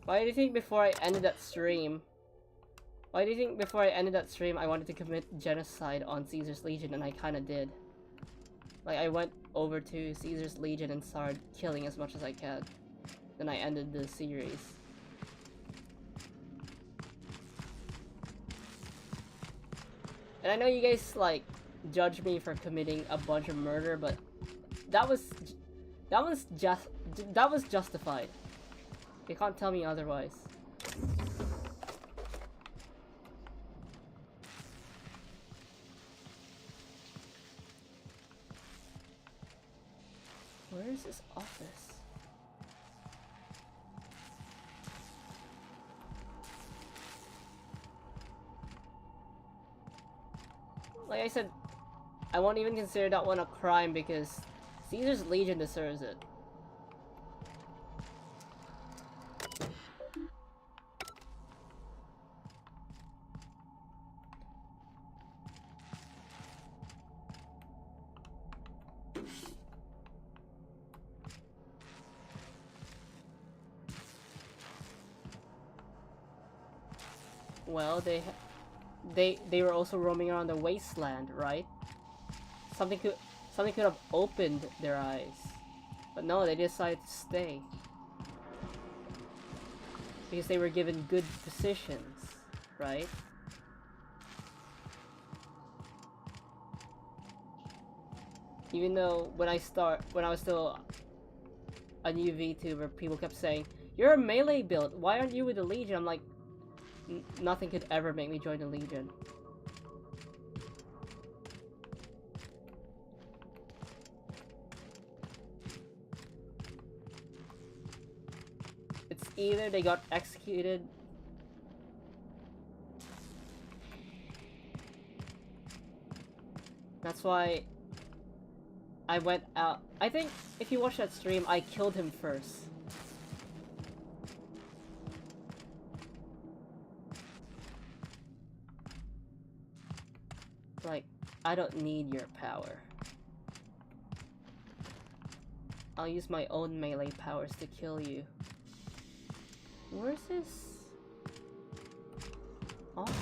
Why do you think before I ended that stream, I wanted to commit genocide on Caesar's Legion, and I kind of did. Like, I went over to Caesar's Legion and started killing as much as I can. Then I ended the series. And I know you guys, like, judge me for committing a bunch of murder, but that was justified. You can't tell me otherwise. Where is this office? Like I said, I won't even consider that one a crime because Caesar's Legion deserves it. Well, they were also roaming around the wasteland, right? Something could have opened their eyes. But no, they decided to stay. Because they were given good positions, right? Even though when I was still a new VTuber, people kept saying, "You're a melee build, why aren't you with the Legion?" I'm like, nothing could ever make me join the Legion. It's either they got executed That's why I went out. I think if you watch that stream, I killed him first. Like, I don't need your power. I'll use my own melee powers to kill you. Where's this office?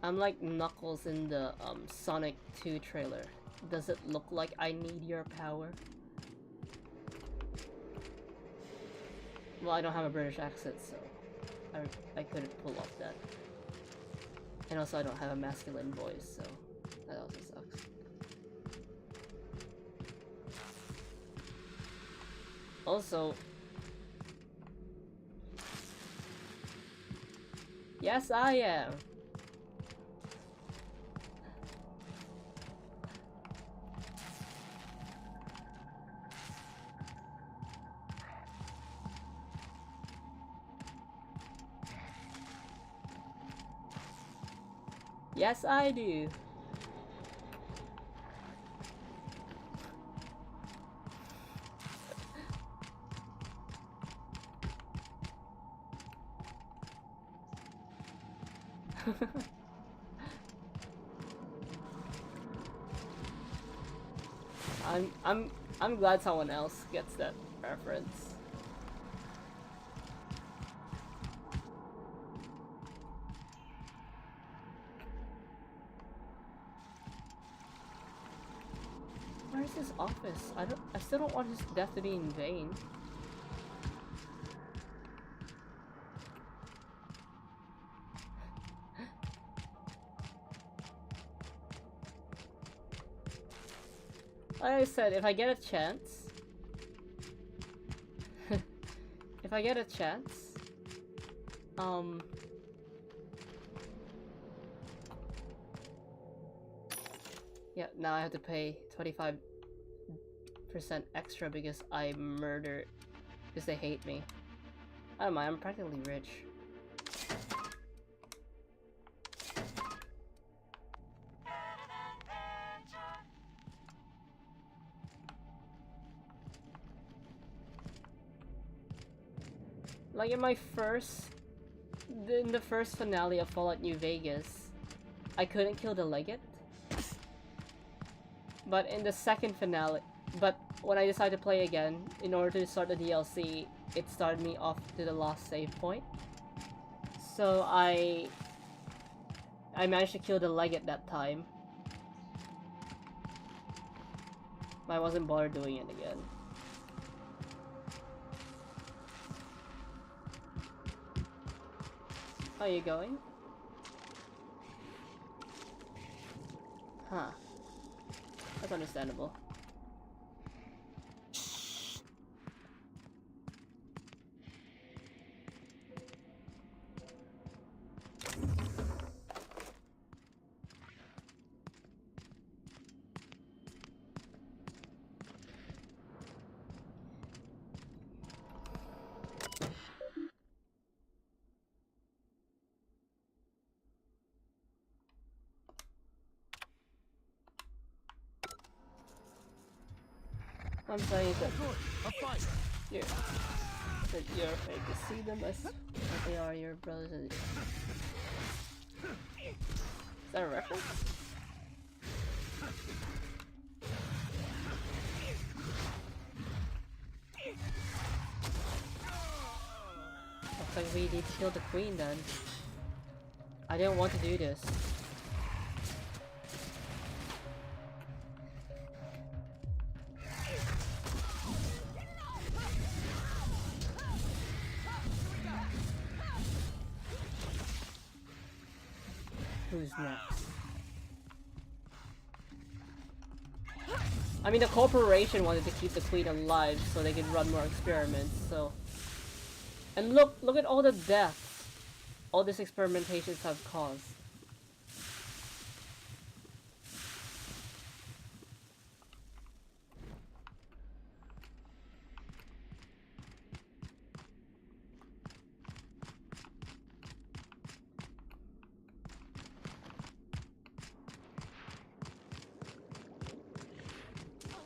I'm like Knuckles in the Sonic 2 trailer. Does it look like I need your power? Well, I don't have a British accent, so I couldn't pull off that. And also I don't have a masculine voice, so that also sucks. Also, yes, I am. Yes, I do. I'm glad someone else gets that reference. Where is his office? I still don't want his death to be in vain. Like I said, if I get a chance, if I get a chance, yeah, now I have to pay 25% extra because I murdered, because they hate me. I don't mind, I'm practically rich. Like in my in the first finale of Fallout New Vegas, I couldn't kill the Legate. But in the second finale, but when I decided to play again, in order to start the DLC, it started me off to the lost save point. So I managed to kill the Legate that time. But I wasn't bothered doing it again. How are you going? Huh. That's understandable. I'm saying that you're afraid to see them as what they are, your brothers and... Is that a reference? Looks like we need to kill the queen then. I didn't want to do this. Who's next? I mean, the corporation wanted to keep the queen alive so they could run more experiments, so... And look at all the deaths all these experimentations have caused.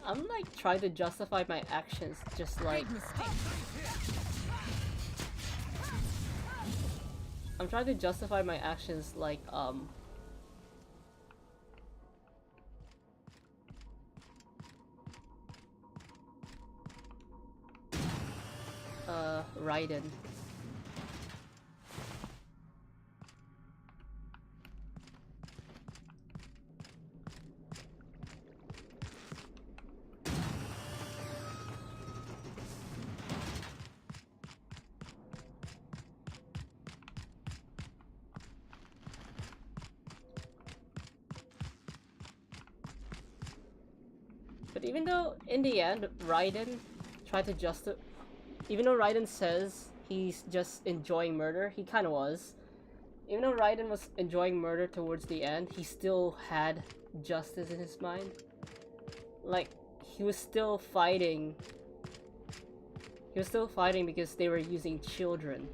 I'm like trying to justify my actions, just like... I'm trying to justify my actions like, Raiden. But even though, in the end, Raiden tried to even though Raiden says he's just enjoying murder, he kinda was. Even though Raiden was enjoying murder towards the end, he still had justice in his mind. Like, he was still fighting. He was still fighting because they were using children.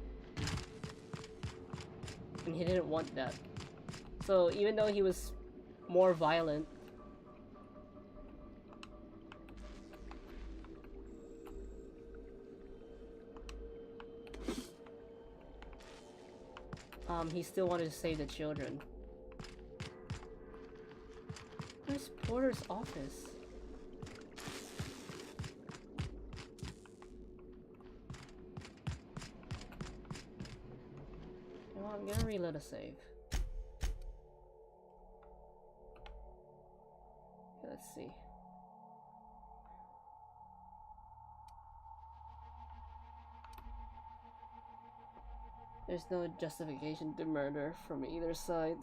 And he didn't want that. So even though he was more violent, he still wanted to save the children. Where's Porter's office? You know what, I'm gonna reload a save. Okay, let's see. There's no justification to murder from either side.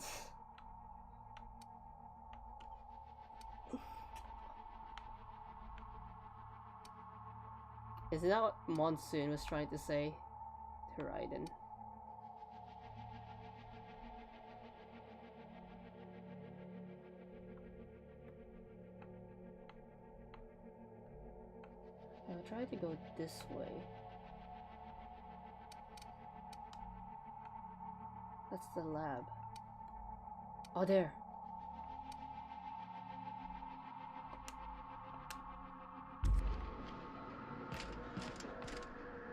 Isn't that what Monsoon was trying to say to Raiden? I'll try to go this way. That's the lab. Oh, there.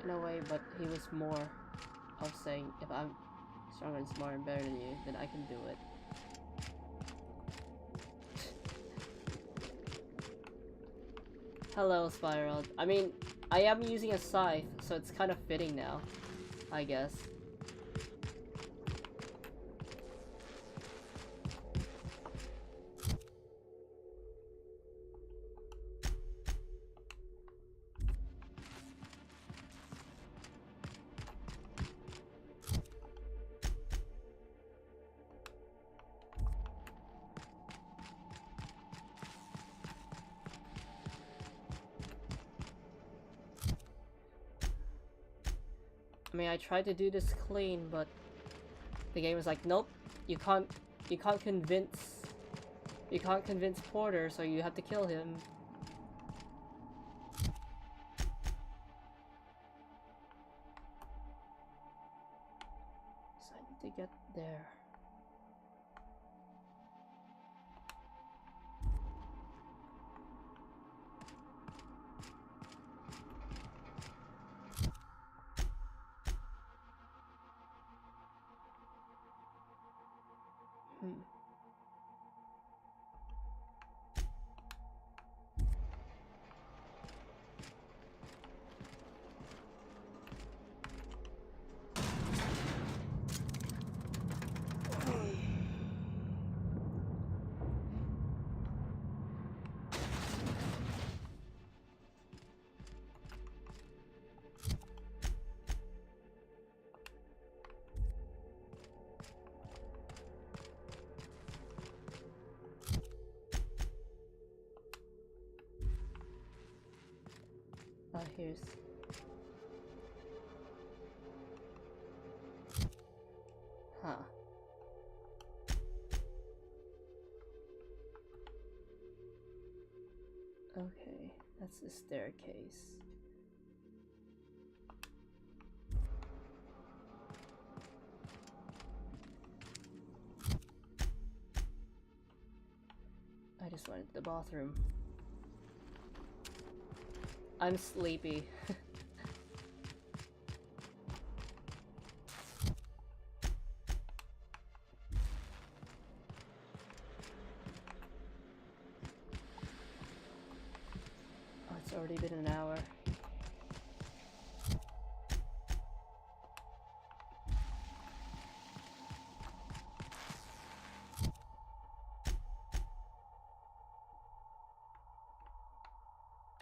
In a way, but he was more of saying, if I'm stronger and smarter and better than you, then I can do it. Hello, Spiral. I mean, I am using a scythe, so it's kind of fitting now, I guess. I mean, I tried to do this clean, but the game was like, nope, you can't convince Porter, so you have to kill him. So I need to get there. Oh, here's... Huh. Okay, that's the staircase. I just went to the bathroom. I'm sleepy. Oh, it's already been an hour.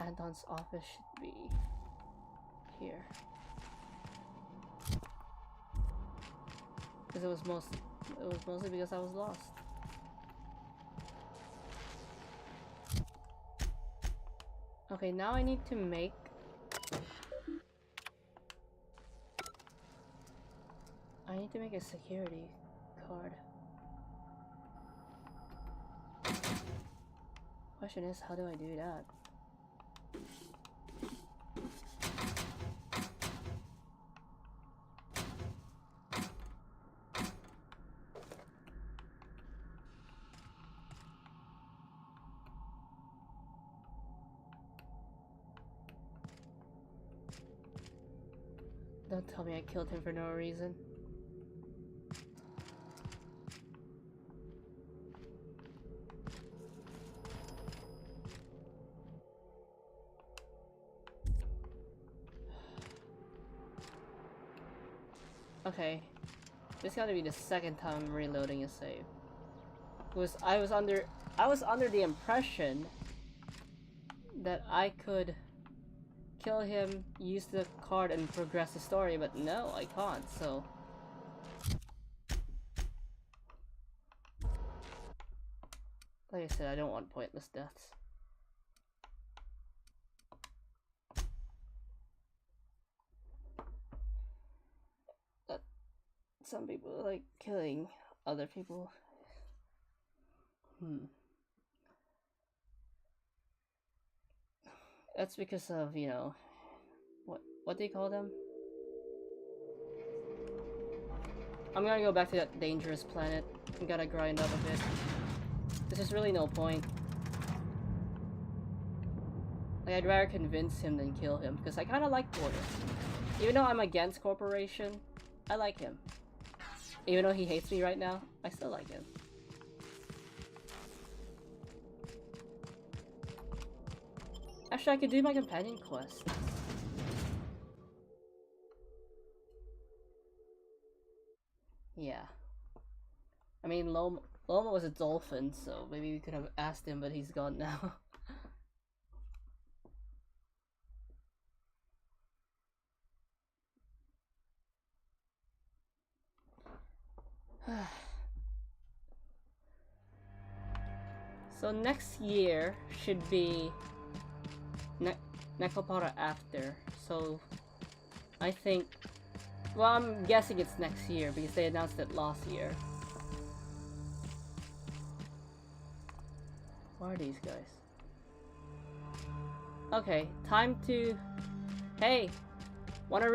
Anton's office should be here. Because it was mostly because I was lost. Okay, now I need to make a security card. Question is, how do I do that? Don't tell me I killed him for no reason. Okay. This gotta be the second time I'm reloading a save. Because I was under the impression that I could kill him, use the card, and progress the story, but no, I can't, so... Like I said, I don't want pointless deaths. But some people like killing other people. That's because of, you know, what do you call them? I'm gonna go back to that dangerous planet. I'm gonna grind up a bit. There's just really no point. Like, I'd rather convince him than kill him, because I kinda like Porter. Even though I'm against Corporation, I like him. Even though he hates me right now, I still like him. Actually, I could do my companion quest. Yeah. I mean, Loma was a dolphin, so maybe we could have asked him, but he's gone now. So next year should be Necopara after, so I think, well, I'm guessing it's next year because they announced it last year. What are these guys? Okay, time to... Hey! Wanna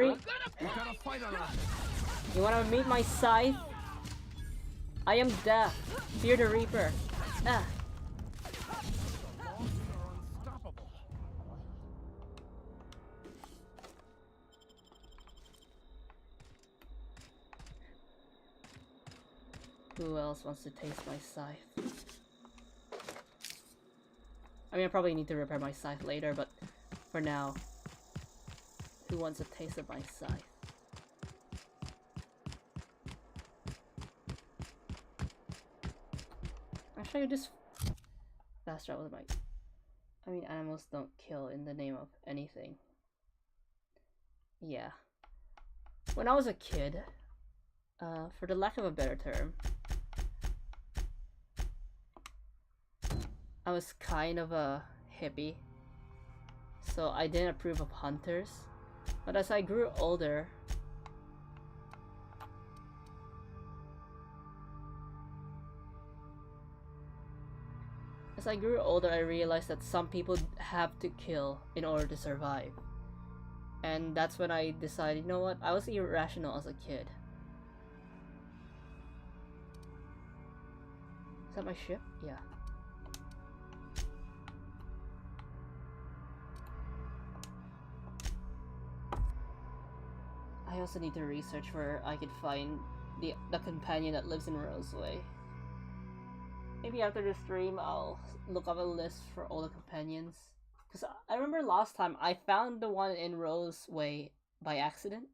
You wanna meet my scythe? I am Death. Fear the Reaper. Ah! Who else wants to taste my scythe? I mean, I probably need to repair my scythe later, but for now, who wants a taste of my scythe? Actually, I could just fast travel with my... I mean, animals don't kill in the name of anything. Yeah. When I was a kid, for the lack of a better term, I was kind of a hippie, so I didn't approve of hunters. But as I grew older, I realized that some people have to kill in order to survive. And that's when I decided, you know what, I was irrational as a kid. Is that my ship? Yeah. I also need to research where I could find the companion that lives in Roseway. Maybe after the stream, I'll look up a list for all the companions. Because I remember last time I found the one in Roseway by accident.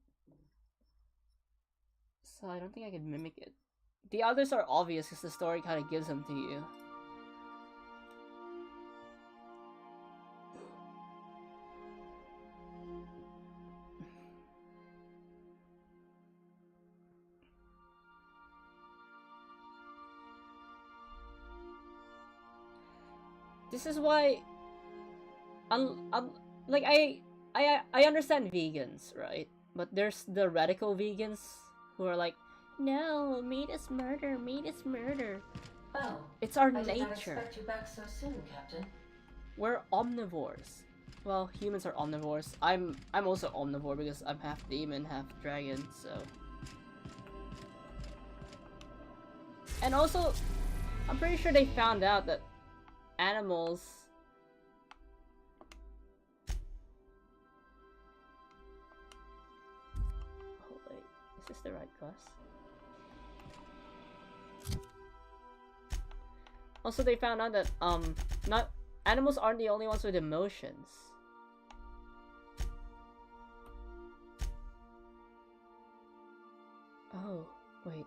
So I don't think I can mimic it. The others are obvious because the story kind of gives them to you. This is why, like I understand vegans, right? But there's the radical vegans who are like, no, meat is murder, meat is murder. Well, It's our I did not nature. expect you back so soon, Captain. We're omnivores. Well, humans are omnivores. I'm also omnivore because I'm half demon, half dragon, so. And also, I'm pretty sure they found out that animals this the right quest? Also, they found out that not animals aren't the only ones with emotions. Oh, wait.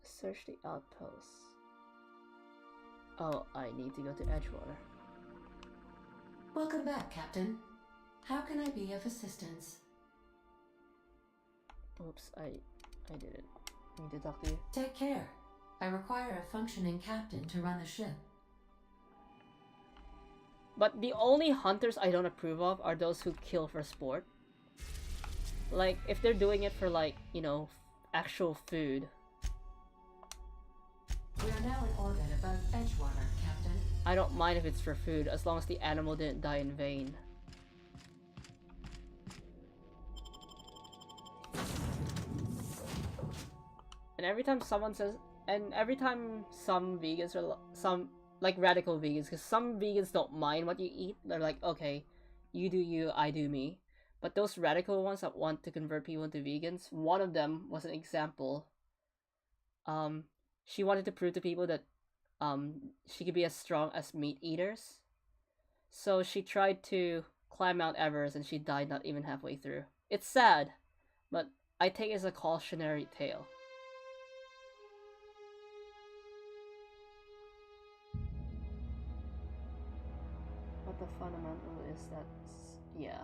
Search the outposts. Oh, I need to go to Edgewater. Welcome back, Captain. How can I be of assistance? Oops, I didn't need to talk to you. Take care. I require a functioning captain to run the ship. But the only hunters I don't approve of are those who kill for sport. Like, if they're doing it for, like, you know, actual food. We are now in orbit above Edgewater, Captain. I don't mind if it's for food, as long as the animal didn't die in vain. And every time someone says, and every time some vegans or some, like, radical vegans, because some vegans don't mind what you eat, they're like, okay, you do you, I do me. But those radical ones that want to convert people into vegans, one of them was an example. She wanted to prove to people that she could be as strong as meat eaters. So she tried to climb Mount Everest and she died not even halfway through. It's sad, but I take it as a cautionary tale. But the fundamental is that, yeah.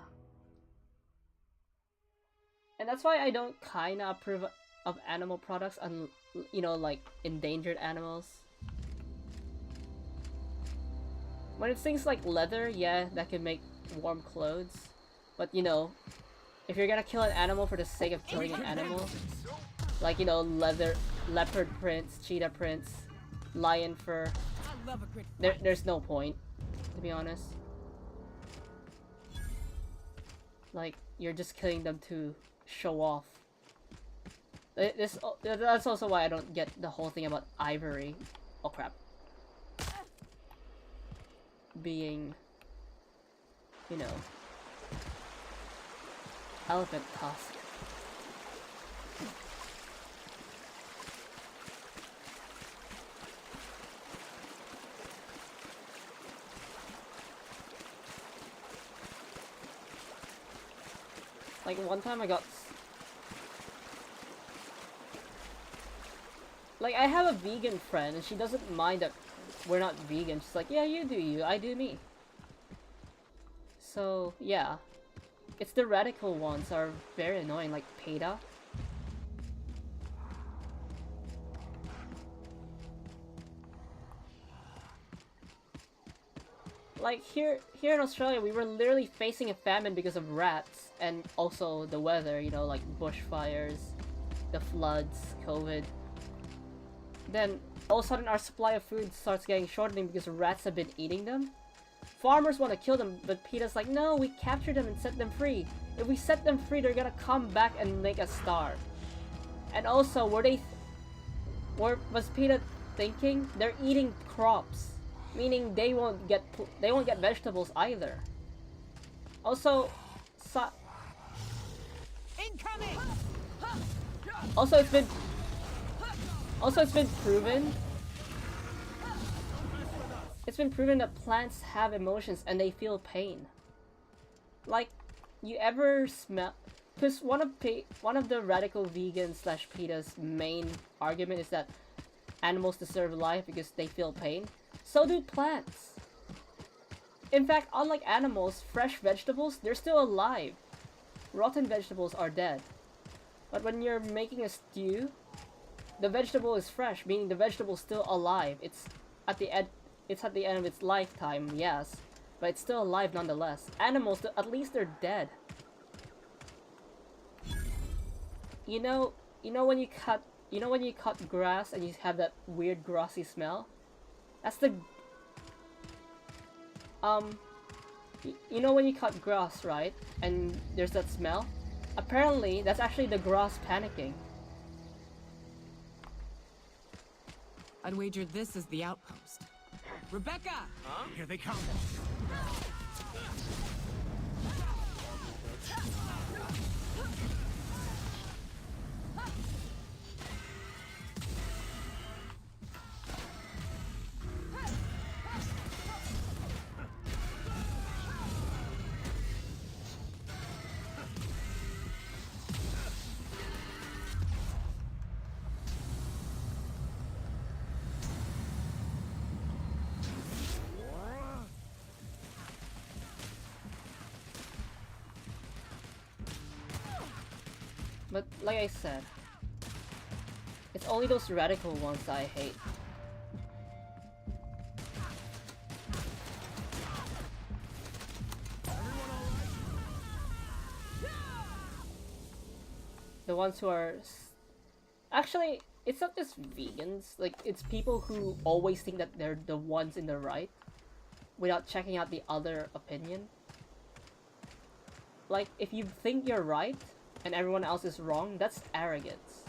And that's why I don't kinda approve of animal products, you know, like endangered animals. When it's things like leather, yeah, that can make warm clothes. But, you know, if you're gonna kill an animal for the sake of killing an animal, like, you know, leopard prints, cheetah prints, lion fur, there's no point, to be honest. Like, you're just killing them to show off. That's also why I don't get the whole thing about ivory. Oh crap. Being, you know, elephant tusk. Like, one time I got... Like, I have a vegan friend, and she doesn't mind that we're not vegan. She's like, yeah, you do you, I do me. So, yeah. It's the radical ones that are very annoying, like PETA. Like, here in Australia, we were literally facing a famine because of rats, and also the weather, you know, like bushfires, the floods, COVID. Then, all of a sudden, our supply of food starts getting shortening because rats have been eating them. Farmers want to kill them, but PETA's like, no, we captured them and set them free. If we set them free, they're gonna come back and make us starve. And also, was PETA thinking? They're eating crops. Meaning they won't get vegetables either. Also, Incoming! Also it's been proven. It's been proven that plants have emotions and they feel pain. Like, you ever smell? Because one of the radical vegan / PETA's main argument is that animals deserve life because they feel pain. So do plants. In fact, unlike animals, fresh vegetables, they're still alive. Rotten vegetables are dead. But when you're making a stew, the vegetable is fresh, meaning the vegetable is still alive. It's at the end of its lifetime, yes, but it's still alive nonetheless. Animals, at least they're dead. You know when you cut grass and you have that weird grassy smell? That's the... You know when you cut grass, right? And there's that smell? Apparently, that's actually the grass panicking. I'd wager this is the outpost. Rebecca! Here they come. like I said, it's only those radical ones I hate. The ones who are... Actually, it's not just vegans, like, it's people who always think that they're the ones in the right without checking out the other opinion. Like, if you think you're right and everyone else is wrong, that's arrogance.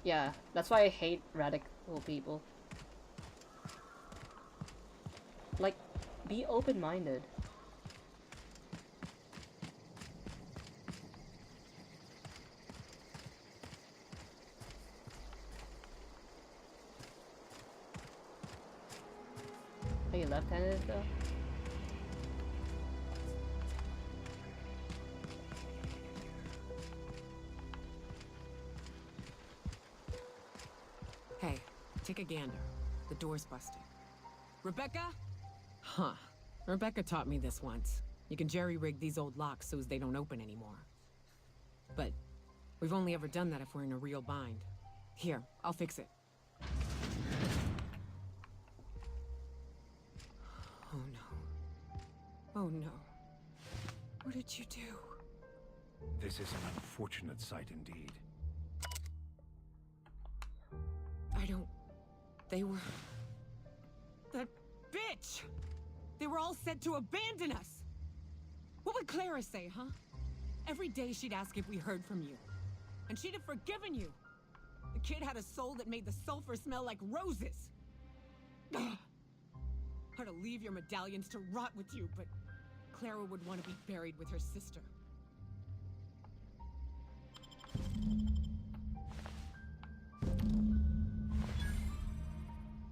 Yeah, that's why I hate radical people. Like, be open-minded. Are you left-handed though? Hey, take a gander. The door's busted. Rebecca? Huh. Rebecca taught me this once. You can jerry-rig these old locks so as they don't open anymore. But we've only ever done that if we're in a real bind. Here, I'll fix it. Oh no. Oh no. What did you do? This is an unfortunate sight indeed. I don't... They were... That bitch! They were all set to abandon us! What would Clara say, huh? Every day she'd ask if we heard from you. And she'd have forgiven you. The kid had a soul that made the sulfur smell like roses. Ugh. Or to leave your medallions to rot with you, but Clara would want to be buried with her sister.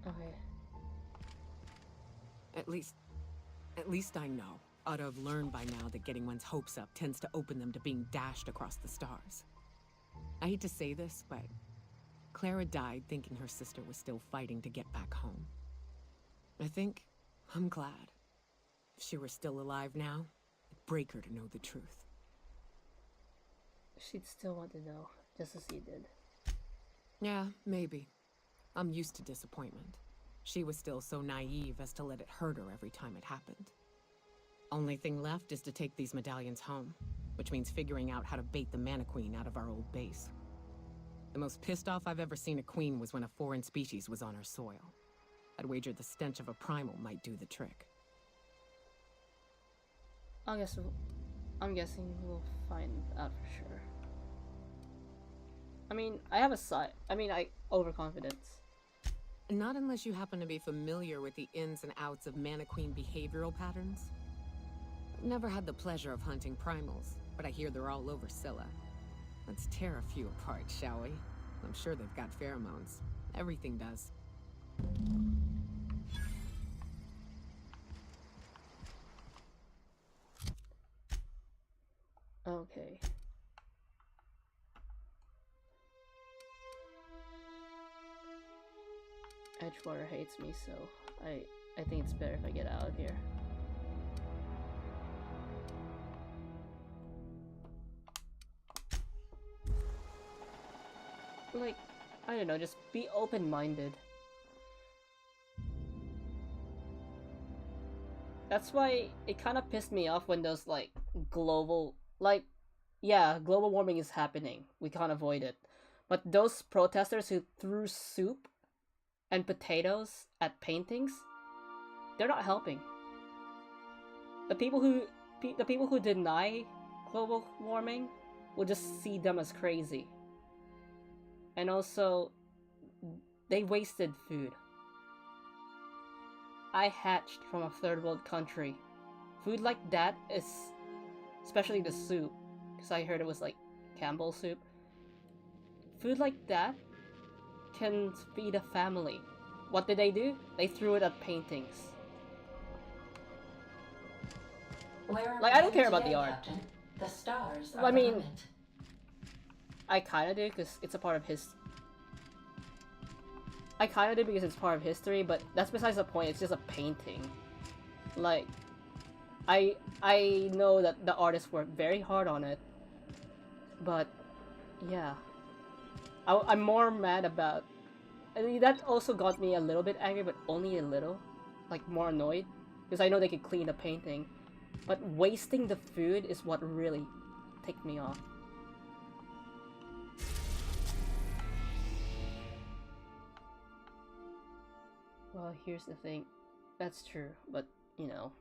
Okay. At least I know. Ought to have learned by now that getting one's hopes up tends to open them to being dashed across the stars. I hate to say this, but Clara died thinking her sister was still fighting to get back home. I think I'm glad. If she were still alive now, it'd break her to know the truth. She'd still want to know, just as you did. Yeah, maybe. I'm used to disappointment. She was still so naive as to let it hurt her every time it happened. Only thing left is to take these medallions home, which means figuring out how to bait the Mana Queen out of our old base. The most pissed off I've ever seen a queen was when a foreign species was on her soil. I'd wager the stench of a primal might do the trick. I'm guessing we'll find out for sure. I mean, overconfidence. Not unless you happen to be familiar with the ins and outs of Mana Queen behavioral patterns. I've never had the pleasure of hunting primals, but I hear they're all over Scylla. Let's tear a few apart, shall we? I'm sure they've got pheromones. Everything does. Okay. Edgewater hates me, so I think it's better if I get out of here. Like, I don't know, just be open-minded. That's why it kind of pissed me off when those, like, global warming is happening. We can't avoid it. But those protesters who threw soup and potatoes at paintings, they're not helping. The people who deny global warming will just see them as crazy. And also, they wasted food. I hatched from a third world country. Food like that is, especially the soup, because I heard it was like Campbell soup. Food like that can feed a family. What did they do? They threw it at paintings. Like, I don't care about the art. Captain. The stars Well, are I mean, the limit. I kinda do because it's a part of I kinda do because it's part of history, but that's besides the point. It's just a painting. Like, I know that the artists worked very hard on it, but yeah, I'm more mad about. I mean, that also got me a little bit angry, but only a little, like more annoyed, because I know they could clean the painting, but wasting the food is what really ticked me off. Well, here's the thing. That's true, but, you know.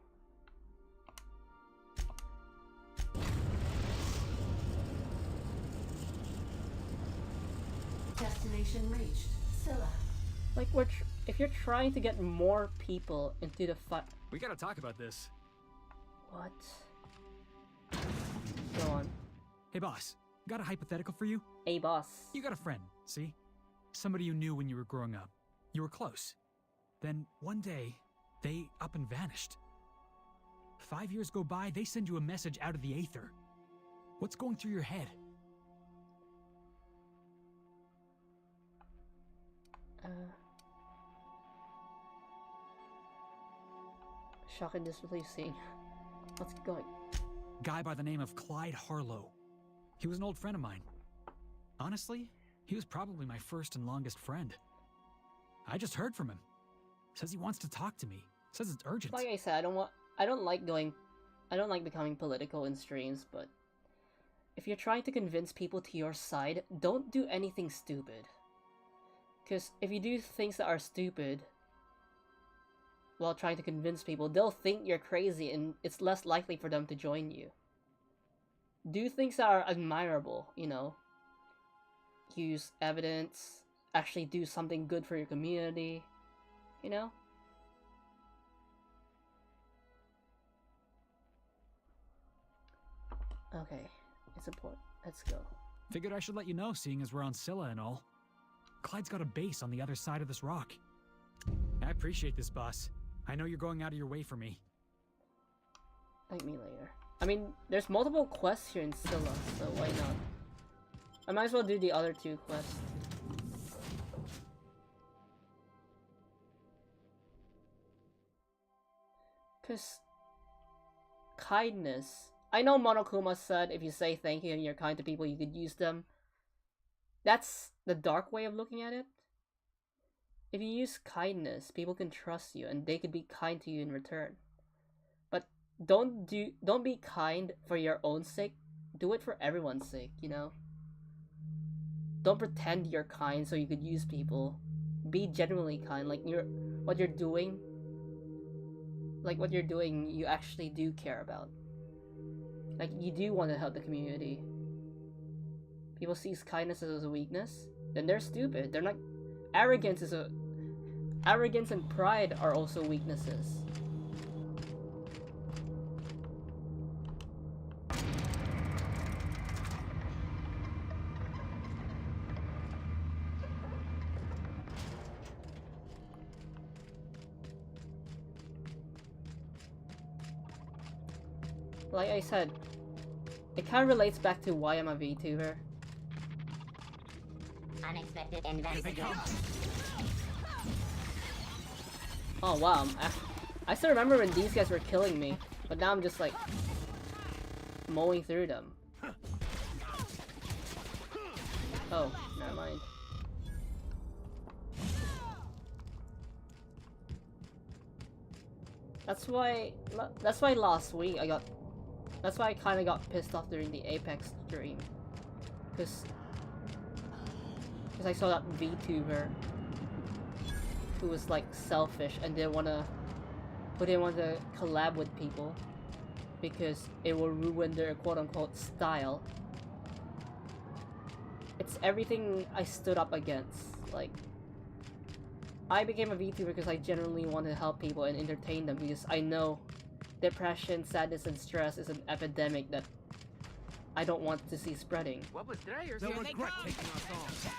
Destination reached. Scylla. Like, if you're trying to get more people into the fight... We gotta talk about this. What? Go on. Hey boss, got a hypothetical for you? Hey boss. You got a friend, see? Somebody you knew when you were growing up. You were close. Then, one day, they up and vanished. 5 years go by, they send you a message out of the aether. What's going through your head? Shock and disbelief scene. Let's keep going. Guy by the name of Clyde Harlow. He was an old friend of mine. Honestly, he was probably my first and longest friend. I just heard from him. Says he wants to talk to me. Says it's urgent. Like I said, I don't like becoming political in streams, but if you're trying to convince people to your side, don't do anything stupid. Because if you do things that are stupid while trying to convince people, they'll think you're crazy and it's less likely for them to join you. Do things that are admirable, you know. Use evidence, actually do something good for your community, you know? Okay, it's important. Let's go. Figured I should let you know, seeing as we're on Scylla and all. Clyde's got a base on the other side of this rock. I appreciate this, boss. I know you're going out of your way for me. Thank me later. I mean, there's multiple quests here in Scylla, so why not? I might as well do the other two quests. Cause kindness. I know Monokuma said if you say thank you and you're kind to people, you could use them. That's the dark way of looking at it. If you use kindness, people can trust you and they could be kind to you in return. But don't be kind for your own sake. Do it for everyone's sake, you know? Don't pretend you're kind so you could use people. Be genuinely kind, like what you're doing, you actually do care about. Like, you do want to help the community. People see kindness as a weakness, then they're stupid. They're not. Arrogance and pride are also weaknesses. Like I said, it kind of relates back to why I'm a VTuber. Unexpected investigation. Oh wow, I still remember when these guys were killing me, but now I'm just like mowing through them. Oh, never mind. That's why last week that's why I kind of got pissed off during the Apex stream, because I saw that VTuber who was like selfish and didn't want to collab with people because it will ruin their quote-unquote style. It's everything I stood up against. Like, I became a VTuber because I genuinely want to help people and entertain them, because I know depression, sadness, and stress is an epidemic that I don't want to see spreading. What was Dreyer's? They'll regret taking us on.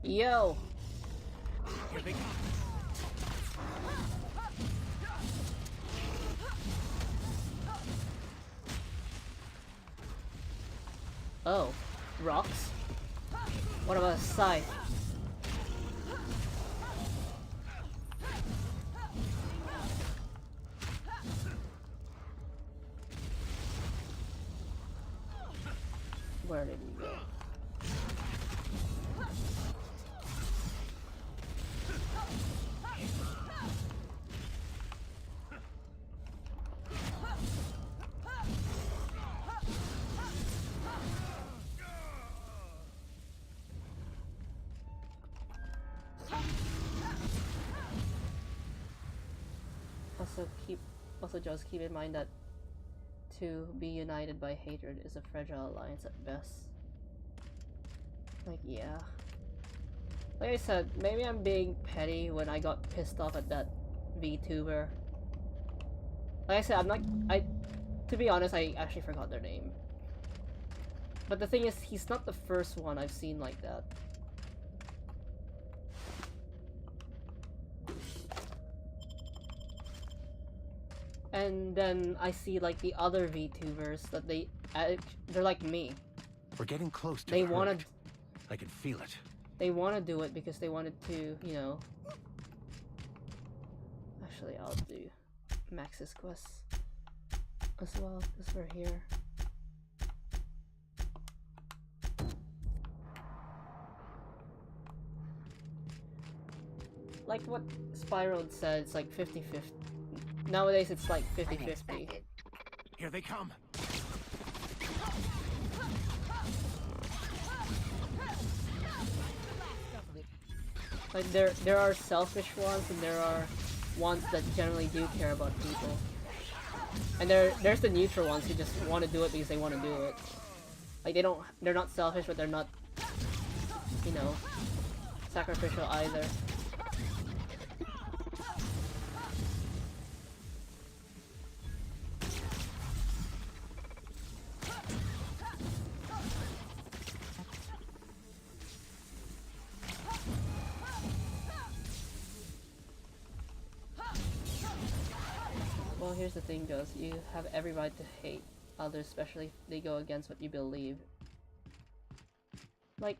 Yo, they come. Oh, rocks? What about a scythe? Where did he go? Also just keep in mind that to be united by hatred is a fragile alliance at best. Like, yeah. Like I said, maybe I'm being petty when I got pissed off at that VTuber. Like I said, to be honest, I actually forgot their name. But the thing is, he's not the first one I've seen like that. And then I see like the other VTubers that they're like me. We're getting close to They the wanna herd. I can feel it. They wanna do it because they wanted to, you know. Actually, I'll do Max's quests as well because we're here. Like what Spyro said, it's like 50-50. Nowadays it's like 50-50. Here they come. Like there are selfish ones and there are ones that generally do care about people. And there's the neutral ones who just want to do it because they want to do it. Like they're not selfish, but they're not, you know, sacrificial either. Well, here's the thing, Joss. You have every right to hate others, especially if they go against what you believe. Like,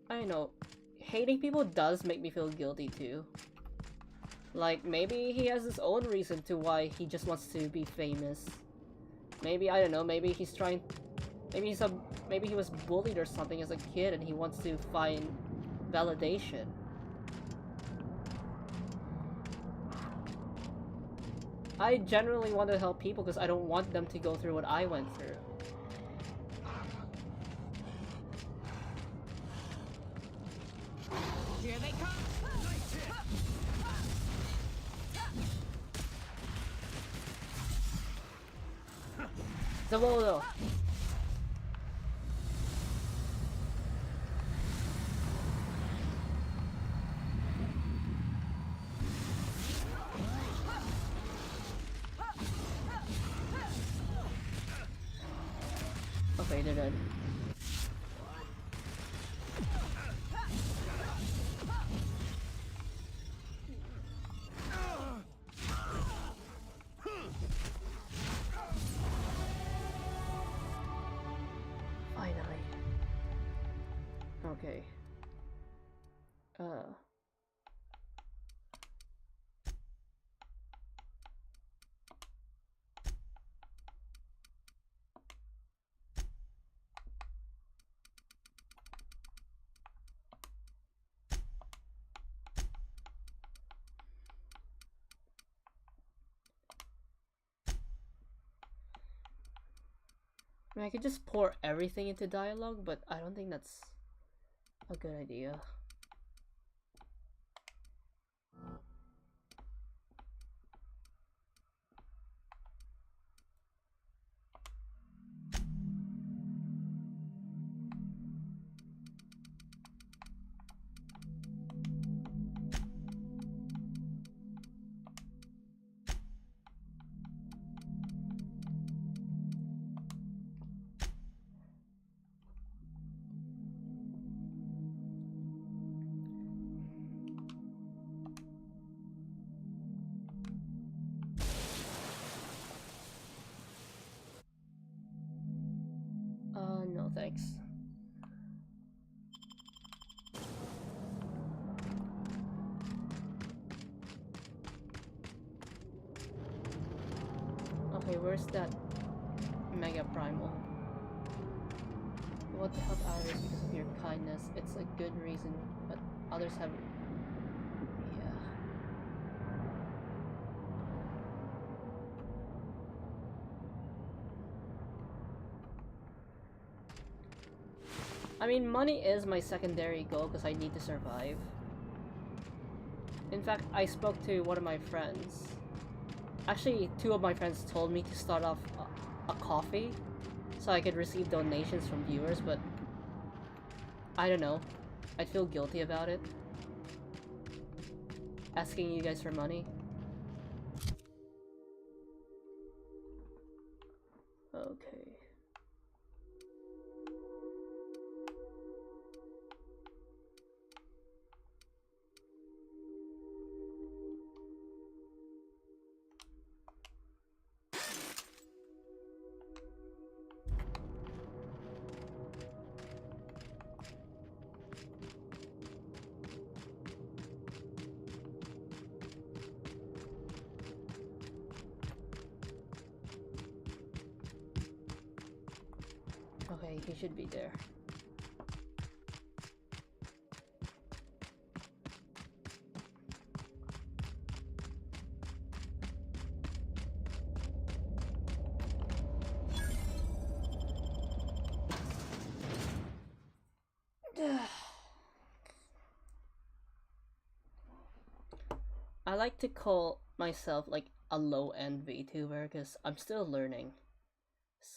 I don't know. Hating people does make me feel guilty too. Like, maybe he has his own reason to why he just wants to be famous. Maybe, I don't know, maybe he's trying... Maybe he was bullied or something as a kid and he wants to find validation. I generally want to help people because I don't want them to go through what I went through. Here they come! Zavoldo! Okay, they're dead. Finally. Okay. I mean, I could just pour everything into dialogue, but I don't think that's a good idea. Okay, where's that Mega Primal? What to help others because of your kindness. It's a good reason, but others have... Yeah. I mean, money is my secondary goal because I need to survive. In fact, I spoke to one of my friends. Actually, two of my friends told me to start off a coffee so I could receive donations from viewers, but I don't know. I'd feel guilty about it. Asking you guys for money. Okay. Okay, he should be there. I like to call myself like a low-end VTuber because I'm still learning.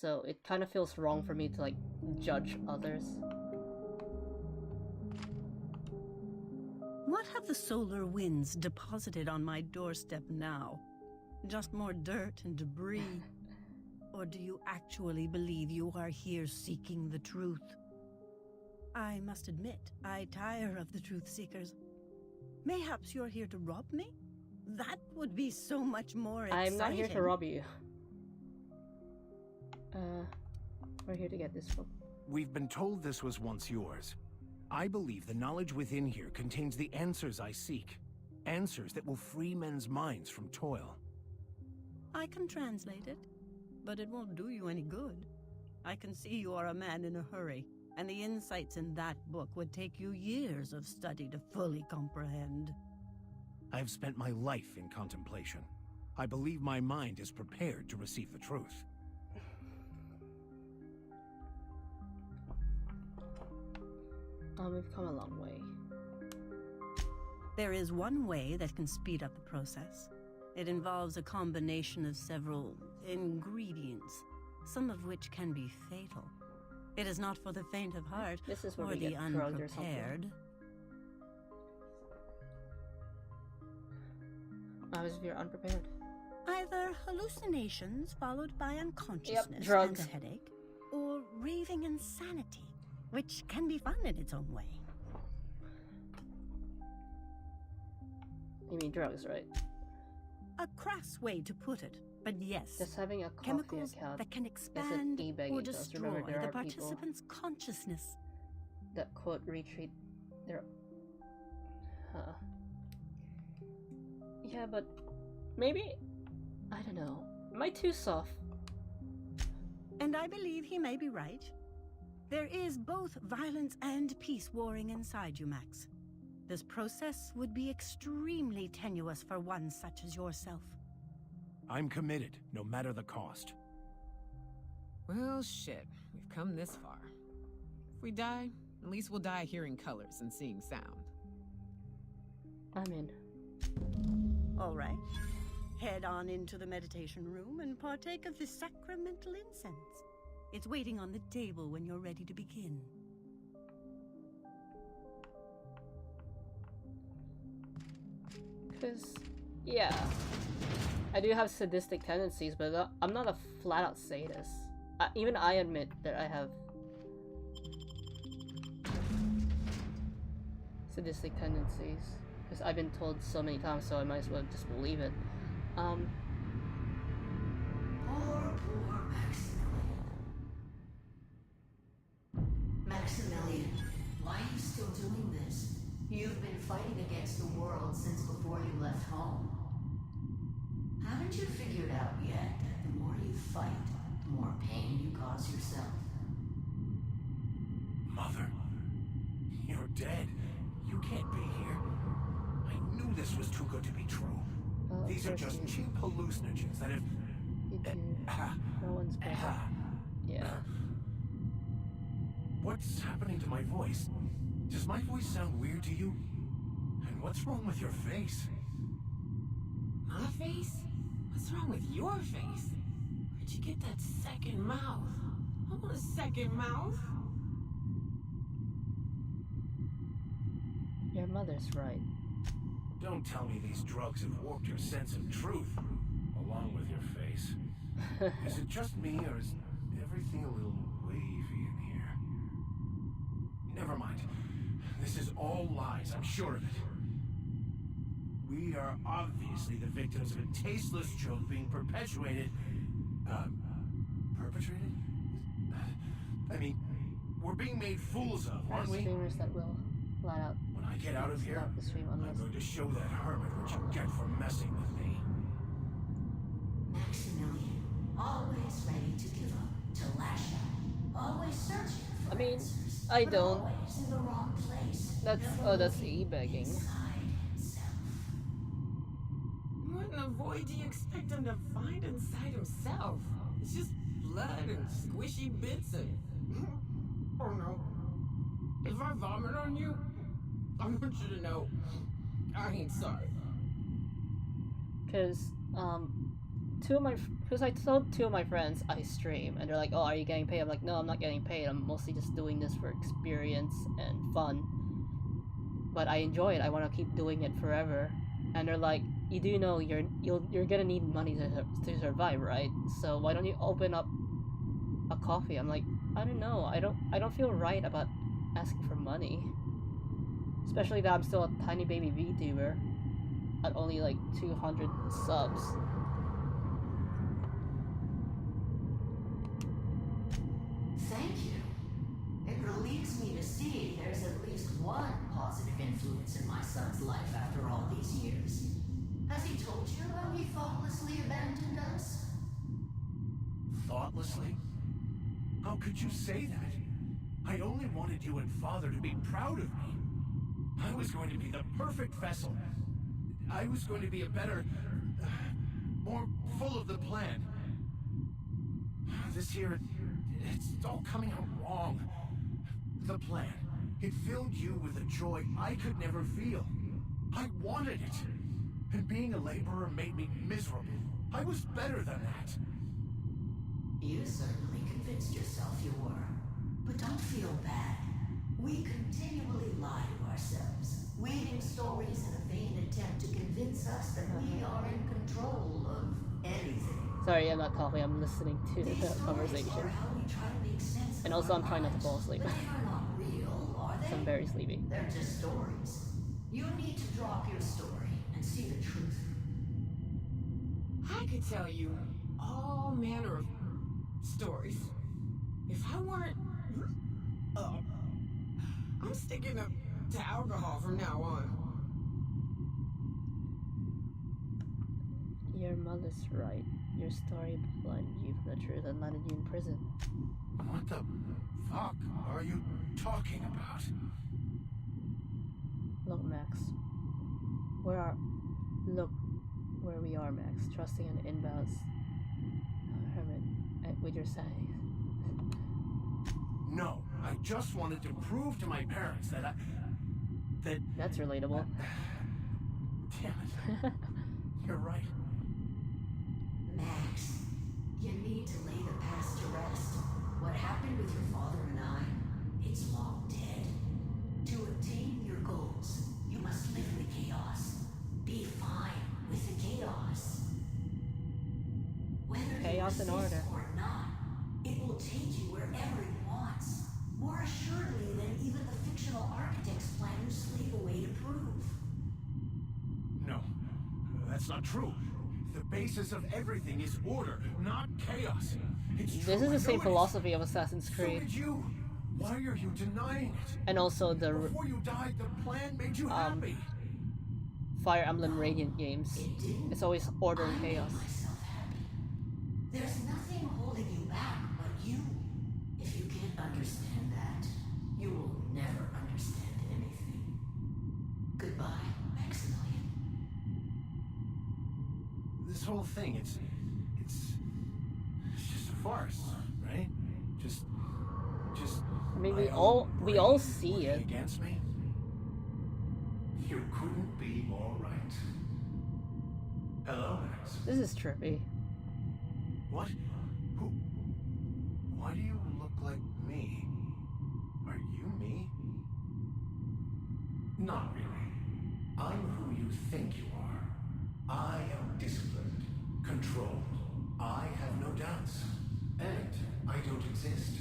So it kind of feels wrong for me to like judge others. What have the solar winds deposited on my doorstep now? Just more dirt and debris? Or do you actually believe you are here seeking the truth? I must admit, I tire of the truth seekers. Mayhaps you're here to rob me? That would be so much more exciting. I'm not here to rob you. We're here to get this book. We've been told this was once yours. I believe the knowledge within here contains the answers I seek. Answers that will free men's minds from toil. I can translate it, but it won't do you any good. I can see you are a man in a hurry, and the insights in that book would take you years of study to fully comprehend. I've spent my life in contemplation. I believe my mind is prepared to receive the truth. We've come a long way. There is one way that can speed up the process. It involves a combination of several ingredients, some of which can be fatal. It is not for the faint of heart This is where or we the get drugged or something. unprepared. I was very unprepared. Either hallucinations followed by unconsciousness and drugs. a headache, or raving insanity, which can be fun in its own way. You mean drugs, right? A crass way to put it, but yes. Just having a coffee Chemicals account that can isn't expand e-begging. or Just destroy remember there the are people participant's consciousness. that quote retreat their... Huh. Yeah, but maybe... I don't know. Am I too soft? And I believe he may be right. There is both violence and peace warring inside you, Max. This process would be extremely tenuous for one such as yourself. I'm committed, no matter the cost. Well, shit. We've come this far. If we die, at least we'll die hearing colors and seeing sound. I'm in. All right. Head on into the meditation room and partake of the sacramental incense. It's waiting on the table when you're ready to begin. Because, yeah. I do have sadistic tendencies, but I'm not a flat-out sadist. Even I admit that I have sadistic tendencies. Because I've been told so many times, so I might as well just believe it. Poor Maximilian. Maximilian, why are you still doing this? You've been fighting against the world since before you left home. Haven't you figured out yet that the more you fight, the more pain you cause yourself. Mother, you're dead. You can't be here. I knew this was too good to be true. These are just cheap hallucinogens that have... You do. No one's better. Yeah. What's happening to my voice? Does my voice sound weird to you? And what's wrong with your face? My face? What's wrong with your face? Where'd you get that second mouth? I want a second mouth. Your mother's right. Don't tell me these drugs have warped your sense of truth, along with your face. Is it just me, or is everything a little wavy in here? Never mind. This is all lies, I'm sure of it. We are obviously the victims of a tasteless joke being perpetuated... perpetrated? I mean, we're being made fools of, aren't we? Streamers that will flat out When I get out of here, stop the stream I'm unless... going to show that hermit what you get for messing with me. Maximilian, always ready to give up, to lash out, always searching for I mean, answers, I but don't. always in the wrong place. That's e-begging. Inside himself. What in the void do you expect him to find inside himself? It's just blood and squishy bits and... Oh no. If I vomit on you, I want you to know I ain't sorry. Because I told two of my friends I stream, and they're like, "Oh, are you getting paid?" I'm like, "No, I'm not getting paid. I'm mostly just doing this for experience and fun. But I enjoy it. I want to keep doing it forever." And they're like, "You do know you're gonna need money to survive, right? So why don't you open up a coffee?" I'm like, I don't know. I don't feel right about asking for money, especially that I'm still a tiny baby VTuber at only like 200 subs. Thank you. It relieves me to see there's at least one positive influence in my son's life after all these years. Has he told you how he thoughtlessly abandoned us? Thoughtlessly? How could you say that? I only wanted you and Father to be proud of me. I was going to be the perfect vessel. I was going to be a better... more full of the plan. This here, it's all coming out wrong. The plan. It filled you with a joy I could never feel. I wanted it. And being a laborer made me miserable. I was better than that. You certainly convinced yourself you were. But don't feel bad. We continually lie to ourselves, weaving stories in a vain attempt to convince us that we are in control of anything. Sorry, I'm not talking. I'm listening to the conversation. How we try to make sense And also, I'm trying not to fall asleep. But they are not real, are they? I'm very sleepy. They're just stories. You need to drop your story and see the truth. I could tell you all manner of stories. If I weren't... I'm sticking to alcohol from now on. Your mother's right. Your story blinded you from the truth and landed you in prison. What the fuck are you talking about? Look, Max. Look where we are, Max. Trusting an inbounds hermit with your sanity. No, I just wanted to prove to my parents that That's relatable. Damn it. You're right. Max, you need to lay the past to rest. What happened with your father and I, it's long dead. To attain your goals, you must live in the chaos. Be fine with the chaos. Whether Chaos you and resist order. or not, it will take you wherever it wants. More assuredly than even the fictional architect's planners slave away to prove. No, that's not true. The basis of everything is order, not chaos. It's true. This is I the same know it philosophy of Assassin's So Creed. did you. Why are you denying it? And also the Before you died, the plan made you happy. Fire Emblem Radiant games. It's always order and chaos. Myself happy. There's nothing holding you back but you. If you can't understand that, you will never understand anything. Goodbye, Maximilian. This whole thing, it's just a farce, right? Just I mean, my we own all brain see working it. against me. You couldn't be more right. Hello, Max. This is trippy. What? Who? Why do you look like me? Are you me? Not really. I'm who you think you are. I am disciplined, controlled. I have no doubts. And I don't exist.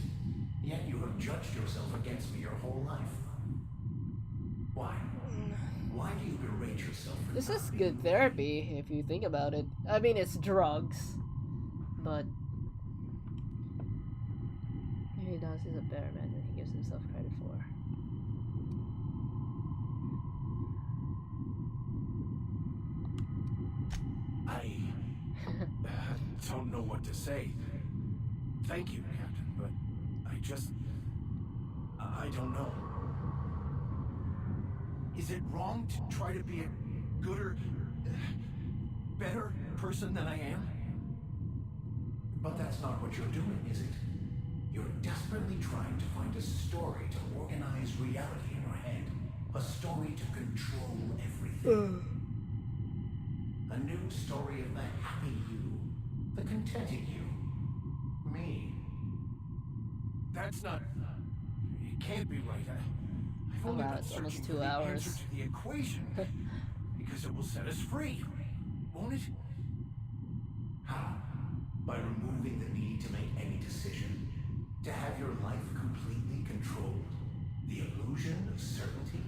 Yet you have judged yourself against me your whole life. Why? Why do you berate yourself for This not is being good therapy if you think about it. I mean, it's drugs, but maybe Dawes is a better man than he gives himself credit for. I don't know what to say. Thank you, Captain, but I don't know. Is it wrong to try to be a gooder, better person than I am? But that's not what you're doing, is it? You're desperately trying to find a story to organize reality in your head. A story to control everything. A new story of the happy you, the contented you. Me. That's not... It can't be right. I've Oh only wow, been it's searching almost for 2 the hours. answer to the equation. Because it will set us free. Won't it? How? By removing the need to make any decision. To have your life completely controlled. The illusion of certainty.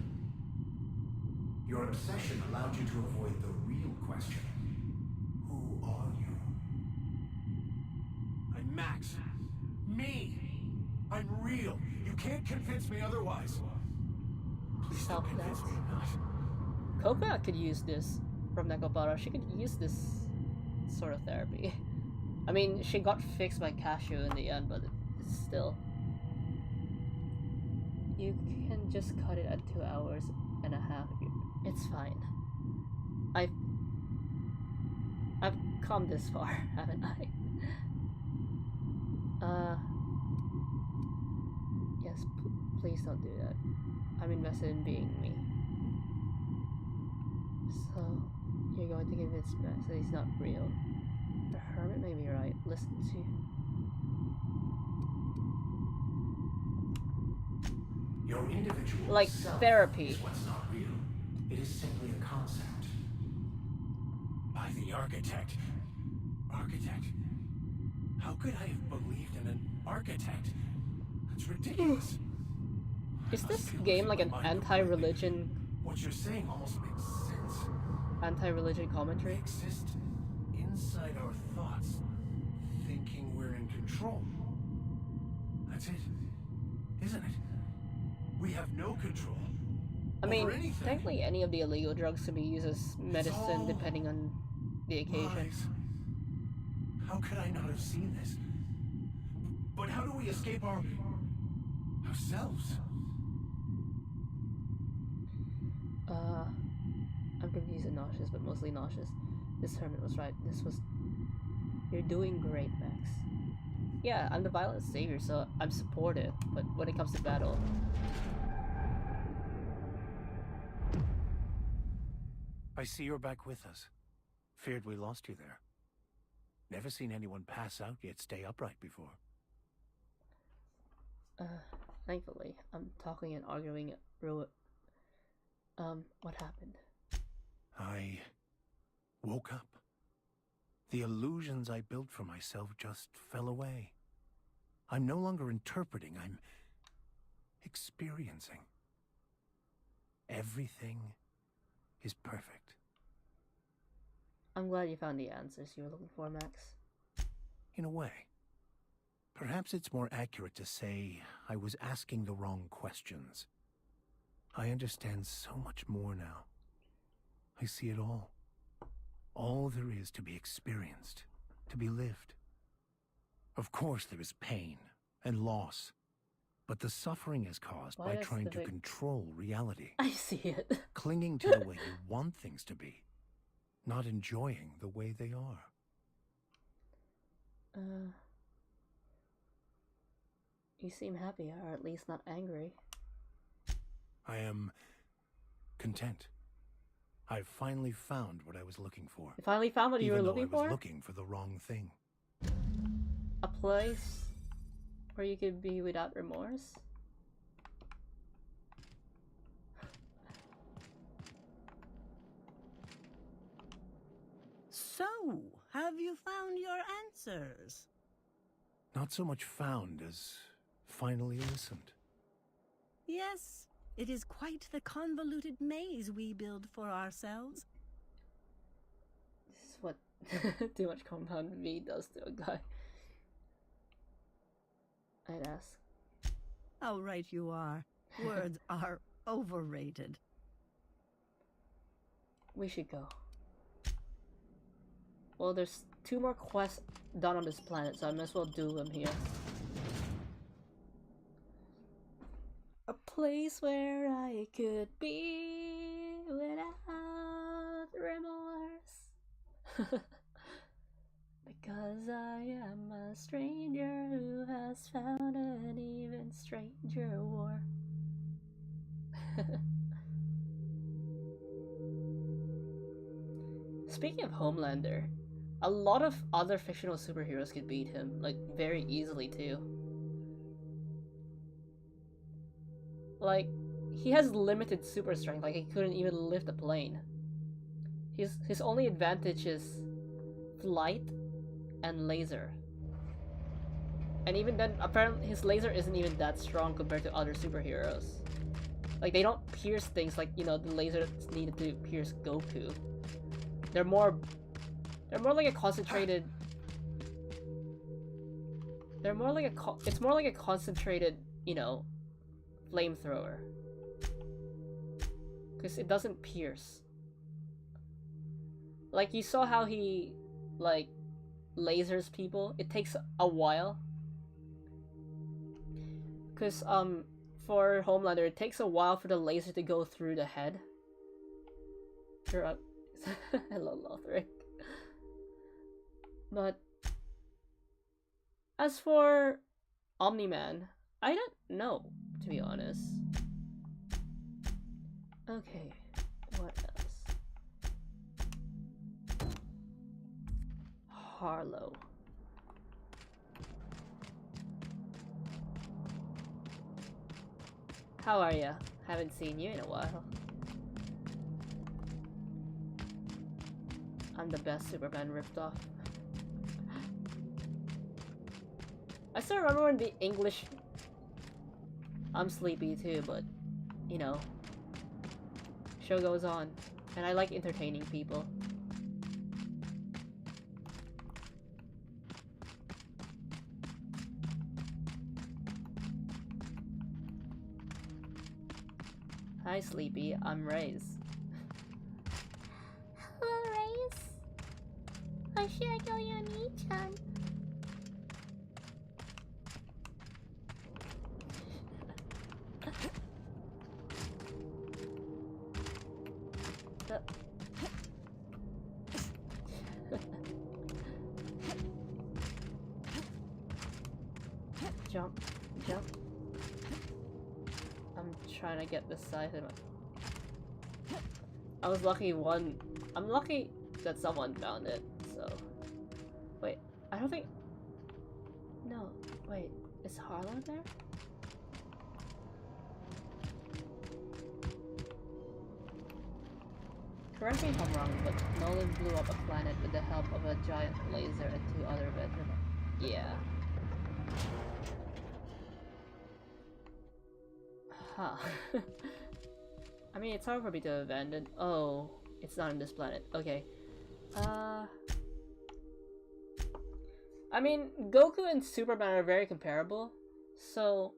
Your obsession allowed you to avoid the real question. Who are you? I'm Max. Me! I'm real. You can't convince me otherwise. Please don't convince me I'm not. Coca could use this from Nekopara. She could use this sort of therapy. I mean, she got fixed by Cashew in the end, but it's still. You can just cut it at 2 hours and a half. It's fine. I've come this far, haven't I? Yes, please don't do that. I'm invested in being me. So, you're going to convince Max that he's not real. The hermit may be right. Listen to... Your individual like self therapy. is what's not real. It is simply a concept. By the architect. Architect? How could I have believed in an architect? That's ridiculous. Is this game like an anti-religion? What you're saying almost makes sense. Anti-religion commentary? We exist inside our thoughts, thinking we're in control. That's it, isn't it? We have no control. I mean, over anything. technically any of the illegal drugs can be used as medicine depending on the occasion. Lies. How could I not have seen this? But how do we escape ourselves? I'm confused and nauseous, but mostly nauseous. This hermit was right. You're doing great, Max. Yeah, I'm the violent savior, so I'm supportive, but when it comes to battle... I see you're back with us. Feared we lost you there. Never seen anyone pass out yet stay upright before. Thankfully, I'm talking and arguing through it. What happened? I woke up. The illusions I built for myself just fell away. I'm no longer interpreting, I'm experiencing. Everything is perfect. I'm glad you found the answers you were looking for, Max. In a way. Perhaps it's more accurate to say I was asking the wrong questions. I understand so much more now. I see it all. All there is to be experienced, to be lived. Of course there is pain and loss, but the suffering is caused Why by does trying the to big- control reality. I see it. Clinging to the way you want things to be, not enjoying the way they are. You seem happy, or at least not angry. I am content. I've finally found what I was looking for. You finally found what you were Even though looking I was for? looking for the wrong thing. A place where you could be without remorse? So, have you found your answers? Not so much found as finally listened. Yes, it is quite the convoluted maze we build for ourselves. This is what too much compound V does to a guy. I'd ask. How right you are. Words are overrated. We should go. Well, there's 2 more quests done on this planet, so I might as well do them here. A place where I could be without remorse. Because I am a stranger who has found an even stranger war. Speaking of Homelander, a lot of other fictional superheroes could beat him, like, very easily too. Like, he has limited super strength, like he couldn't even lift a plane. His only advantage is flight and laser. And even then, apparently his laser isn't even that strong compared to other superheroes. Like, they don't pierce things like, you know, the laser that's needed to pierce Goku. They're more like a concentrated... It's more like a concentrated, you know, flamethrower. Because it doesn't pierce. Like, you saw how he, like, lasers people? It takes a while. Because, for Homelander, it takes a while for the laser to go through the head. Hello, Lothric. But as for Omni-Man, I don't know, to be honest. Okay, what else? Harlow. How are ya? Haven't seen you in a while. I'm the best Superman ripoff. I still remember when the English... I'm sleepy too, but, you know, show goes on, and I like entertaining people. Hi, Sleepy. I'm Ray's. Hello, Race. I should go your knee-chan. Jump, jump. I'm trying to get this side of it. I was lucky one. I'm lucky that someone found it, so. Wait, I don't think. No, wait, is Harlow there? Correct me if I'm wrong, but Nolan blew up a planet with the help of a giant laser and 2 other veterans. Yeah. Huh. I mean, it's hard for me to abandon. Oh, it's not on this planet. Okay. I mean, Goku and Superman are very comparable. So,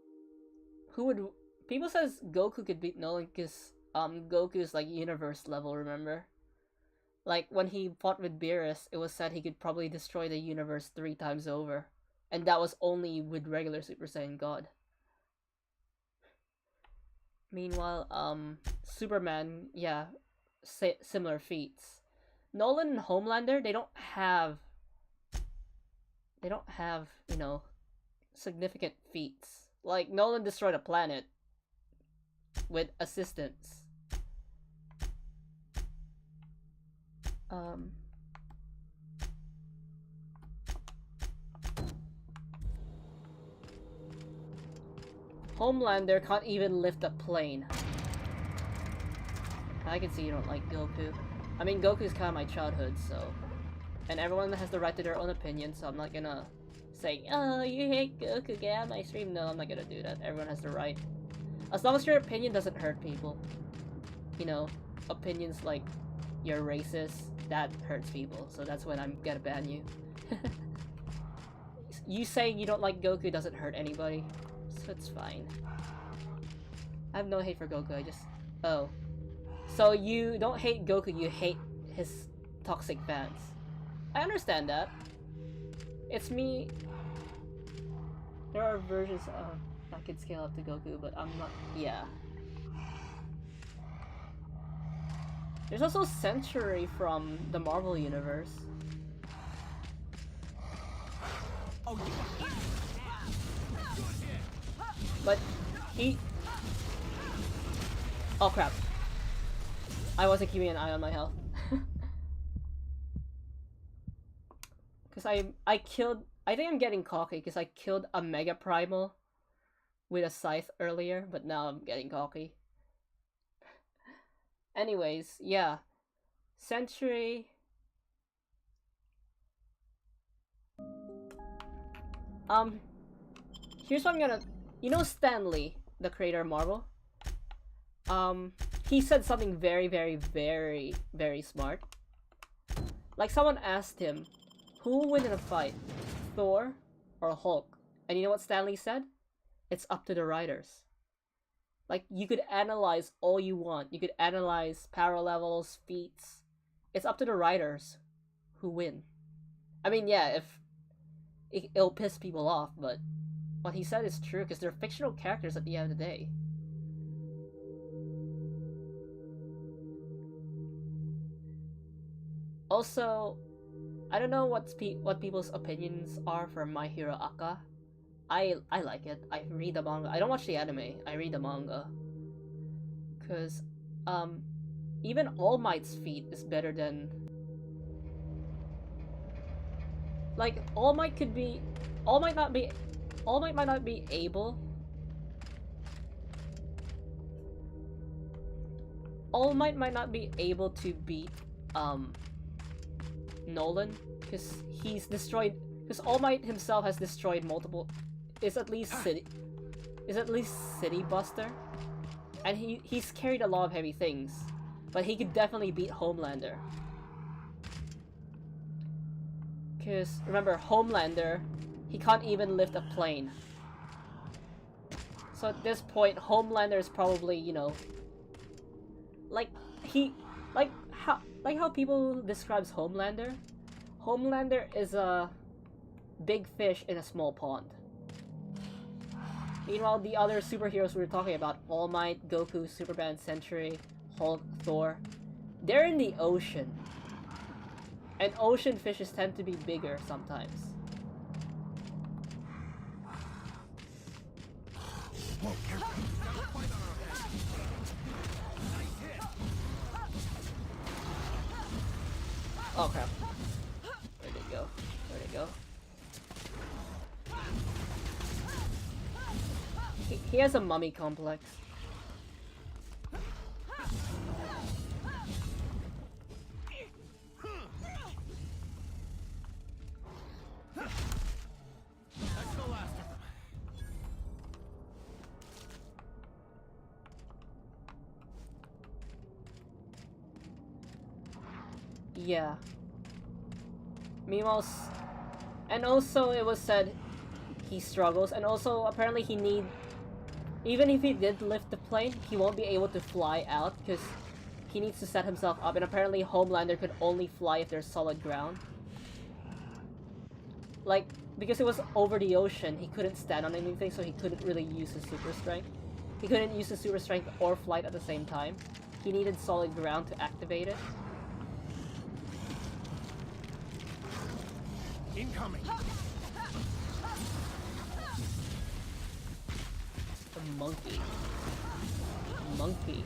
who would... People says Goku could beat Nolan because Goku's like universe level, remember? Like, when he fought with Beerus, it was said he could probably destroy the universe 3 times over. And that was only with regular Super Saiyan God. Meanwhile, Superman, yeah, similar feats. Nolan and Homelander, they don't have, you know, significant feats. Like, Nolan destroyed a planet with assistance. Homelander can't even lift a plane. I can see you don't like Goku. I mean, Goku's kind of my childhood, so... And everyone has the right to their own opinion, so I'm not gonna say, oh, you hate Goku, get out of my stream. No, I'm not gonna do that. Everyone has the right. As long as your opinion doesn't hurt people. You know, opinions like you're racist, that hurts people, so that's when I'm gonna ban you. You saying you don't like Goku doesn't hurt anybody, so it's fine. I have no hate for Goku, I just... Oh. So you don't hate Goku, you hate his toxic fans. I understand that. It's me... There are versions of... I could scale up to Goku, but I'm not... Yeah. There's also Century from the Marvel Universe. But he... Oh crap. I wasn't keeping an eye on my health. Cause I killed... I think I'm getting cocky because I killed a Mega Primal with a scythe earlier, but now I'm getting cocky. Anyways, yeah. Century... Here's what I'm gonna... You know Stan Lee, the creator of Marvel? He said something very, very, very, very smart. Like, someone asked him, who will win in a fight? Thor or Hulk? And you know what Stan Lee said? It's up to the writers. Like, you could analyze all you want. You could analyze power levels, feats. It's up to the writers who win. I mean, yeah, if... It'll piss people off, but... What he said is true, because they're fictional characters at the end of the day. Also, I don't know what people's opinions are for My Hero Aka. I like it. I read the manga. I don't watch the anime. I read the manga. Cause, even All Might's feat is better than... Like, All Might could be... All Might might not be able... All Might not be able to beat, Nolan, because he's destroyed... Because All Might himself has destroyed multiple... Is at least City Buster. And he's carried a lot of heavy things. But he could definitely beat Homelander. Because, remember, Homelander, he can't even lift a plane. So at this point, Homelander is probably, you know... Like how people describes Homelander? Homelander is a big fish in a small pond. Meanwhile, the other superheroes we were talking about, All Might, Goku, Superman, Sentry, Hulk, Thor, they're in the ocean. And ocean fishes tend to be bigger sometimes. Oh crap. Where'd it go? Where'd it go? He has a mummy complex. That's the last of them. Yeah. Meanwhile, and also it was said he struggles, and also apparently he need... Even if he did lift the plane, he won't be able to fly out because he needs to set himself up, and apparently Homelander could only fly if there's solid ground. Like, because it was over the ocean, he couldn't stand on anything, so he couldn't really use his super strength. He couldn't use his super strength or flight at the same time. He needed solid ground to activate it. Incoming. A monkey. A monkey.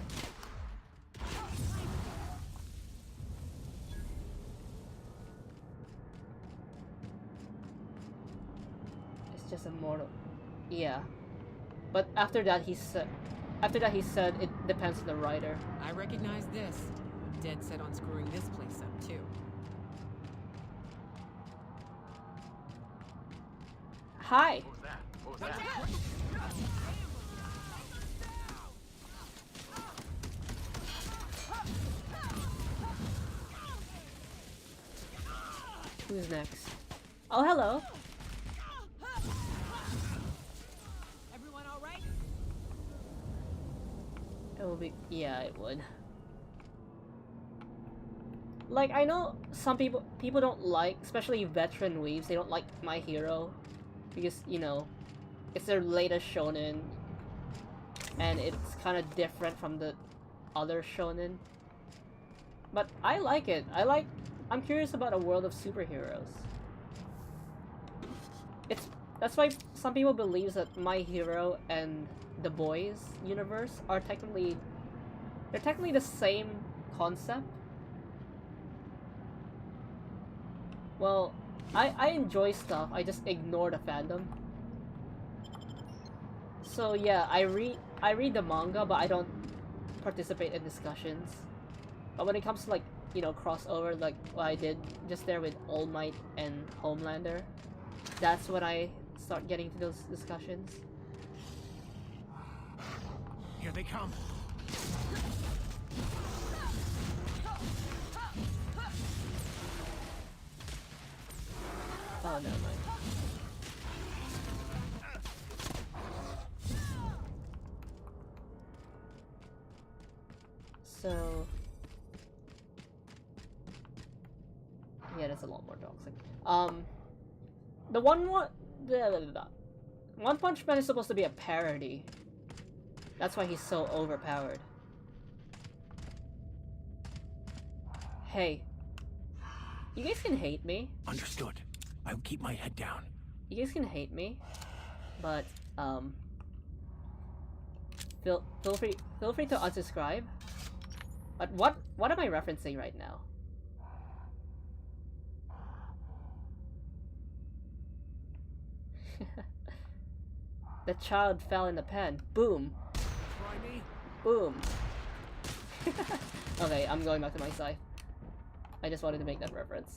It's just a mortal. Yeah. But after that he said it depends on the writer. I recognize this. Dead set on screwing this place up, too. Hi. What was that? Who's next? Oh, hello. Everyone all right? It will be, yeah, it would. Like, I know some people don't like, especially veteran weebs, they don't like My Hero because, you know, it's their latest shonen and it's kind of different from the other shonen. But I like it. I'm curious about a world of superheroes. That's why some people believe that My Hero and The Boys universe are technically the same concept. Well, I enjoy stuff, I just ignore the fandom. So yeah, I read the manga, but I don't participate in discussions. But when it comes to, like, you know, crossover, like what I did just there with All Might and Homelander, that's when I start getting to those discussions. Here they come. Oh, never mind. So yeah, that's a lot more toxic. The One Punch Man is supposed to be a parody. That's why he's so overpowered. Hey, you guys can hate me. Understood. I'll keep my head down. You guys can hate me, but feel free to unsubscribe. But what am I referencing right now? The child fell in the pen. Boom. Try me. Boom. Okay, I'm going back to my side. I just wanted to make that reference.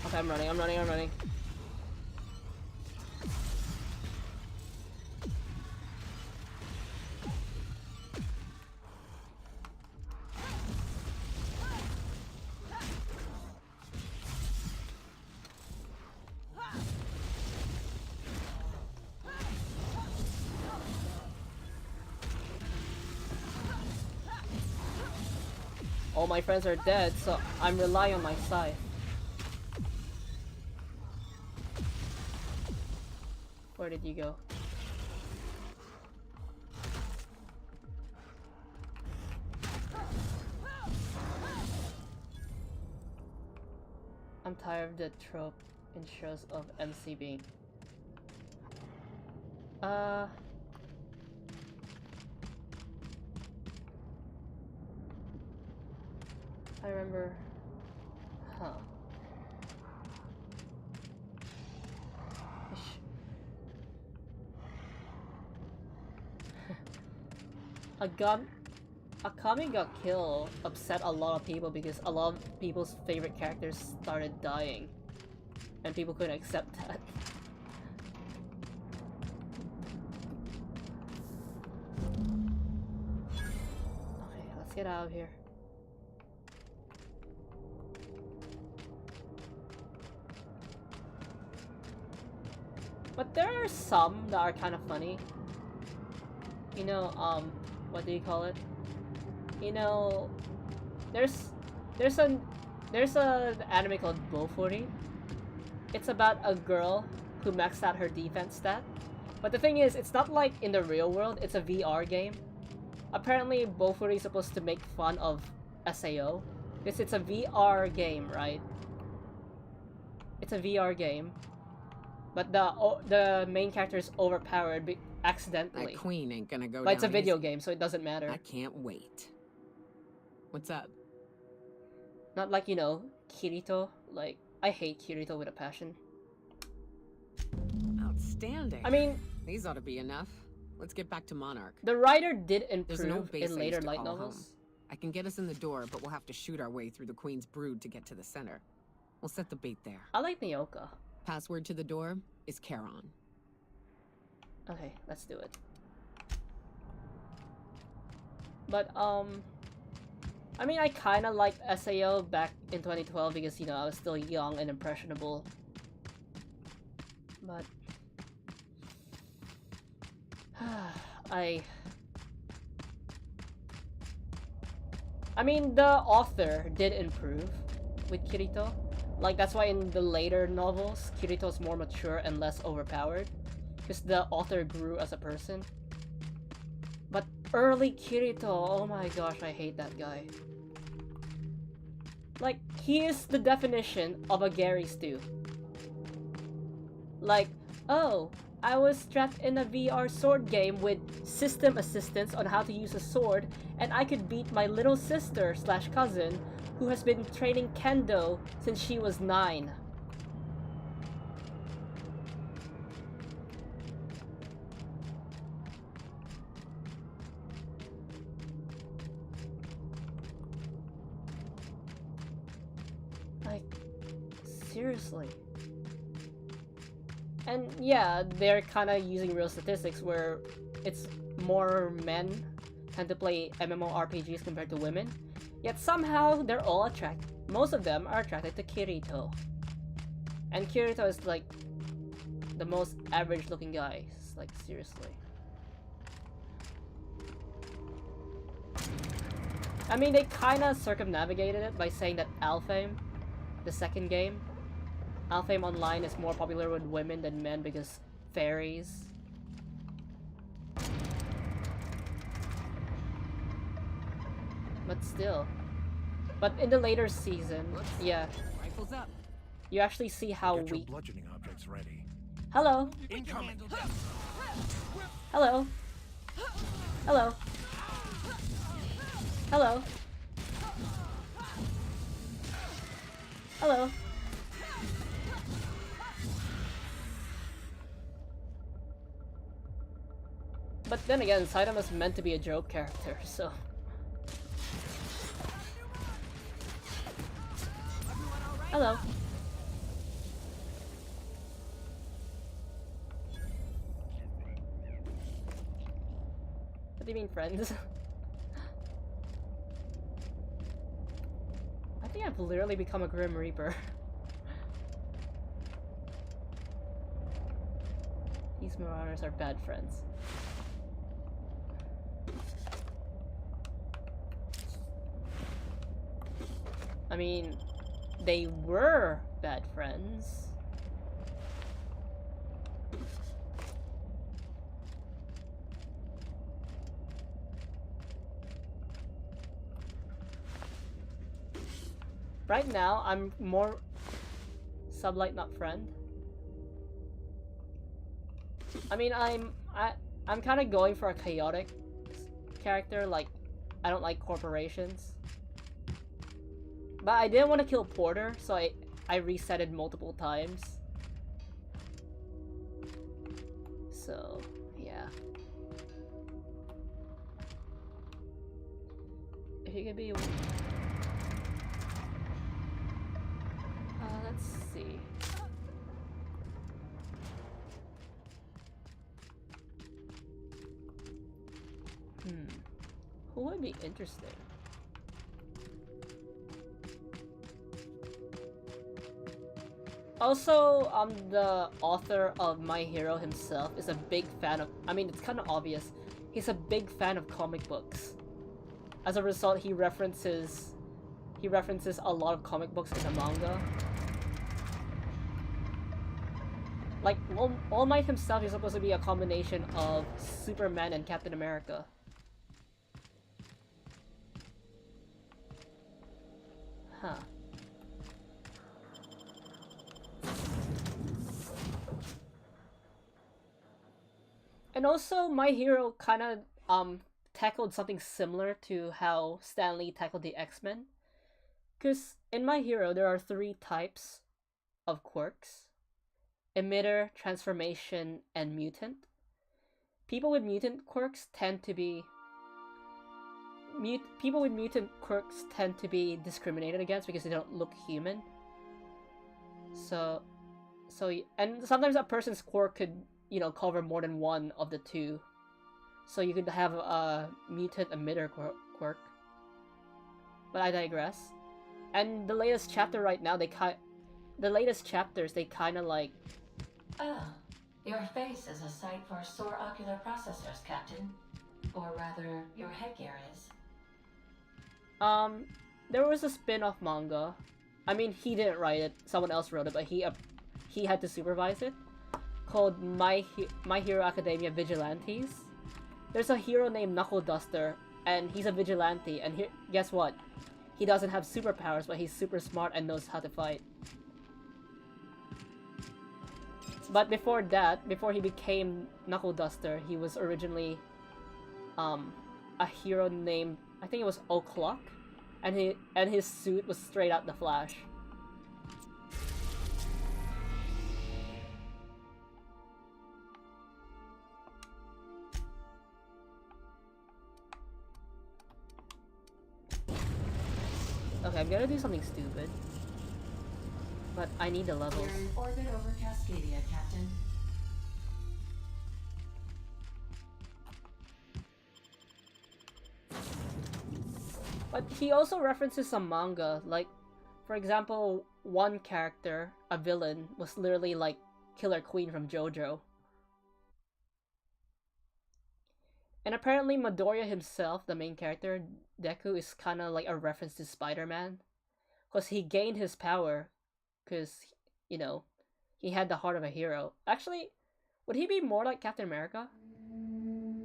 Okay, I'm running. All my friends are dead, so I'm relying on my scythe. Where did you go? I'm tired of the trope in shows of MC being... I remember... Huh. Akami got killed upset a lot of people because a lot of people's favorite characters started dying. And people couldn't accept that. Okay, let's get out of here. But there are some that are kind of funny. You know, what do you call it? You know, there's an anime called Bofuri. It's about a girl who maxed out her defense stat. But the thing is, it's not like in the real world, it's a VR game. Apparently, Bofuri is supposed to make fun of SAO. Because it's a VR game, right? It's a VR game. But the main character is overpowered accidentally. That queen ain't gonna go down. But it's a video easy. game, so it doesn't matter. I can't wait. What's up? Not like, you know, Kirito. Like, I hate Kirito with a passion. Outstanding. I mean, these ought to be enough. Let's get back to Monarch. the writer did There's no improve base in I later used to light call novels. home. I can get us in the door, but we'll have to shoot our way through the Queen's brood to get to the center. We'll set the bait there. I like Nyoka. Password to the door is Charon. Okay, let's do it. But, I mean, I kinda liked SAO back in 2012 because, you know, I was still young and impressionable. But... I mean, the author did improve with Kirito. Like, that's why in the later novels, Kirito's more mature and less overpowered. Because the author grew as a person. But early Kirito, oh my gosh, I hate that guy. Like, he is the definition of a Gary Stew. Like, oh, I was trapped in a VR sword game with system assistance on how to use a sword, and I could beat my little sister / cousin who has been training kendo since she was 9. Like, seriously. And yeah, they're kind of using real statistics where it's more men tend to play MMORPGs compared to women. Yet somehow they're all attracted. Most of them are attracted to Kirito. And Kirito is like the most average looking guy. It's like, seriously. I mean, they kind of circumnavigated it by saying that Alfheim, the second game, Alfheim Online is more popular with women than men because fairies. But still. But in the later season, yeah, Rifles up. you actually see how Get your weak. bludgeoning objects ready. Hello. Incoming. Hello. Hello. Hello. Hello. But then again, Saitama's meant to be a joke character, so... Hello. What do you mean, friends? I think I've literally become a Grim Reaper. These Marauders are bad friends. I mean, they were bad friends. Right now, I'm more sublight, not friend. I mean, I'm kind of going for a chaotic character. Like, I don't like corporations. But I didn't want to kill Porter, so I resetted multiple times. So, yeah. If you could be... let's see. Who would be interesting? Also, the author of My Hero himself is a big fan of, I mean, it's kind of obvious, he's a big fan of comic books. As a result, he references a lot of comic books in the manga. Like, All Might himself is supposed to be a combination of Superman and Captain America. Huh. And also, My Hero kind of tackled something similar to how Stan Lee tackled the X-Men. Because in My Hero, there are 3 types of quirks: emitter, transformation, and mutant. People with mutant quirks tend to be discriminated against because they don't look human. So and sometimes a person's quirk could, you know, cover more than one of the 2. So you could have a mutant emitter quirk. But I digress. And the latest chapter right now, they kind of like... Oh, your face is a sight for sore ocular processors, Captain. Or rather, your headgear is. There was a spin-off manga. I mean, he didn't write it, someone else wrote it, but he had to supervise it, called My Hero Academia Vigilantes. There's a hero named Knuckle Duster, and he's a vigilante, and guess what? He doesn't have superpowers, but he's super smart and knows how to fight. But before that, before he became Knuckle Duster, he was originally a hero named, I think it was O'Clock, and his suit was straight out the Flash. Okay, I'm gonna do something stupid. But I need the levels. You're in orbit over Cascadia, Captain. But he also references some manga, like, for example, one character, a villain, was literally like Killer Queen from JoJo. And apparently Midoriya himself, the main character, Deku, is kind of like a reference to Spider-Man. Because he gained his power, because, you know, he had the heart of a hero. Actually, would he be more like Captain America?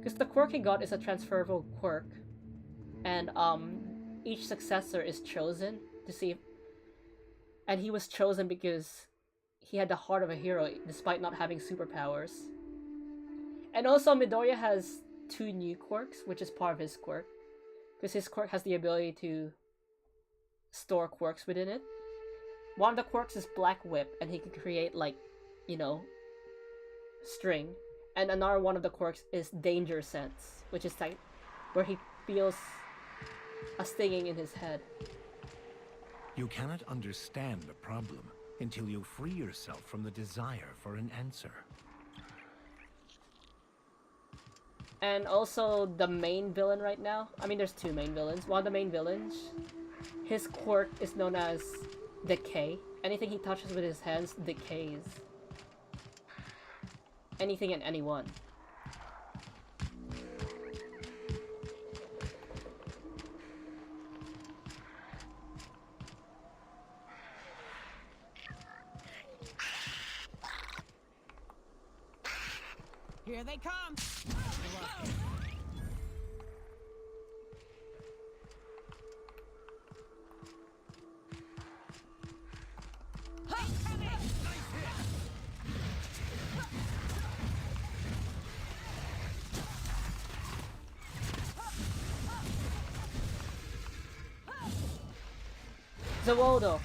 Because the quirk he got is a transferable quirk. And, each successor is chosen to see if... And he was chosen because he had the heart of a hero, despite not having superpowers. And also, Midoriya has 2 new quirks, which is part of his quirk. Because his quirk has the ability to store quirks within it. One of the quirks is Black Whip, and he can create, like, you know, string. And another one of the quirks is Danger Sense, which is like where he feels a stinging in his head. You cannot understand a problem until you free yourself from the desire for an answer. And also the main villain right now, I mean there's 2 main villains. One of the main villains, his quirk is known as Decay. Anything he touches with his hands decays. Anything and anyone. Here they come! Zawoldo.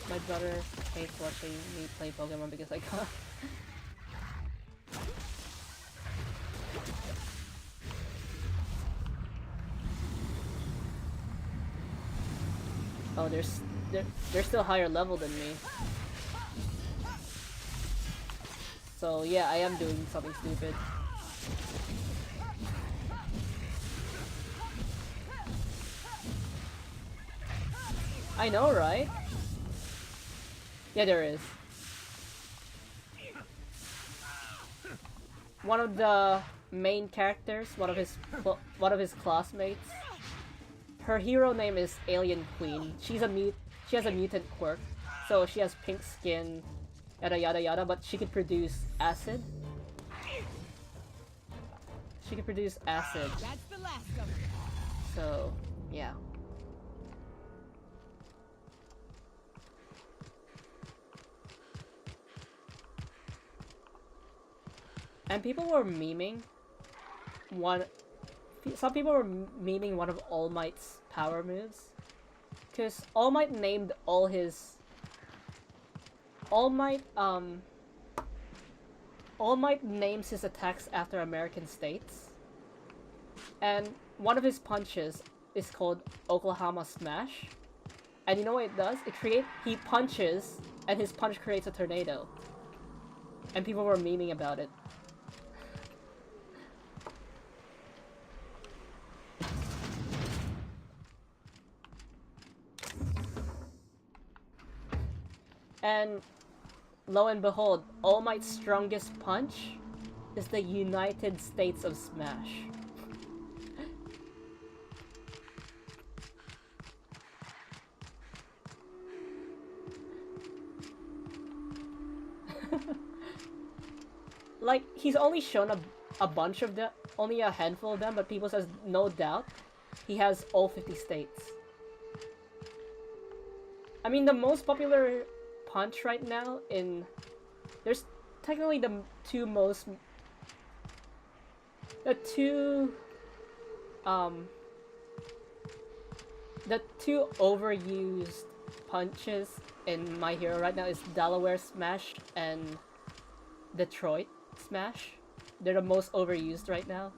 My brother hates watching me play Pokemon because I can't. Oh, they're still higher level than me. So yeah, I am doing something stupid. I know, right? Yeah, there is. One of the main characters, one of his classmates. Her hero name is Alien Queen. She has a mutant quirk, so she has pink skin, yada yada yada. But she can produce acid. She can produce acid. That's the last of them. So yeah. And people were memeing some people were memeing one of All Might's power moves, because All Might named all his All Might names his attacks after American states, and one of his punches is called Oklahoma Smash, and you know what it does? He punches and his punch creates a tornado, and people were memeing about it. And lo and behold, All Might's strongest punch is the United States of Smash. Like, he's only shown a bunch of them, only a handful of them, but people says no doubt he has all 50 states. I mean, the most popular punch right now there's technically the two overused punches in My Hero right now is Delaware Smash and Detroit Smash. They're the most overused right now.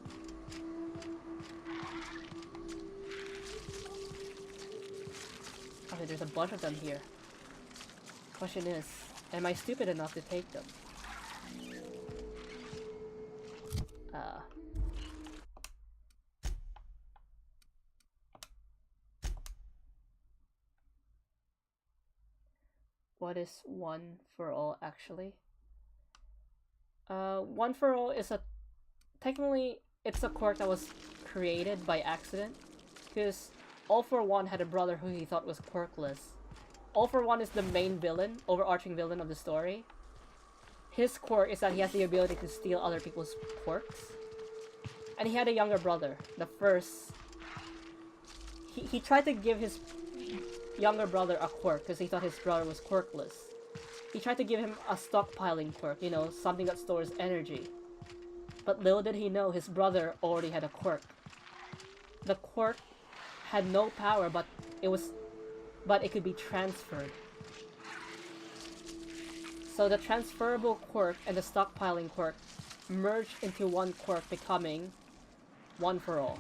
Okay, there's a bunch of them here. Question is, am I stupid enough to take them? What is One for All actually? One for All is technically it's a quirk that was created by accident, because All for One had a brother who he thought was quirkless. All for One is the main villain, overarching villain of the story. His quirk is that he has the ability to steal other people's quirks. And he had a younger brother. He tried to give his younger brother a quirk because he thought his brother was quirkless. He tried to give him a stockpiling quirk, you know, something that stores energy. But little did he know his brother already had a quirk. The quirk had no power, but it could be transferred. So the transferable quirk and the stockpiling quirk merged into one quirk, becoming One for All.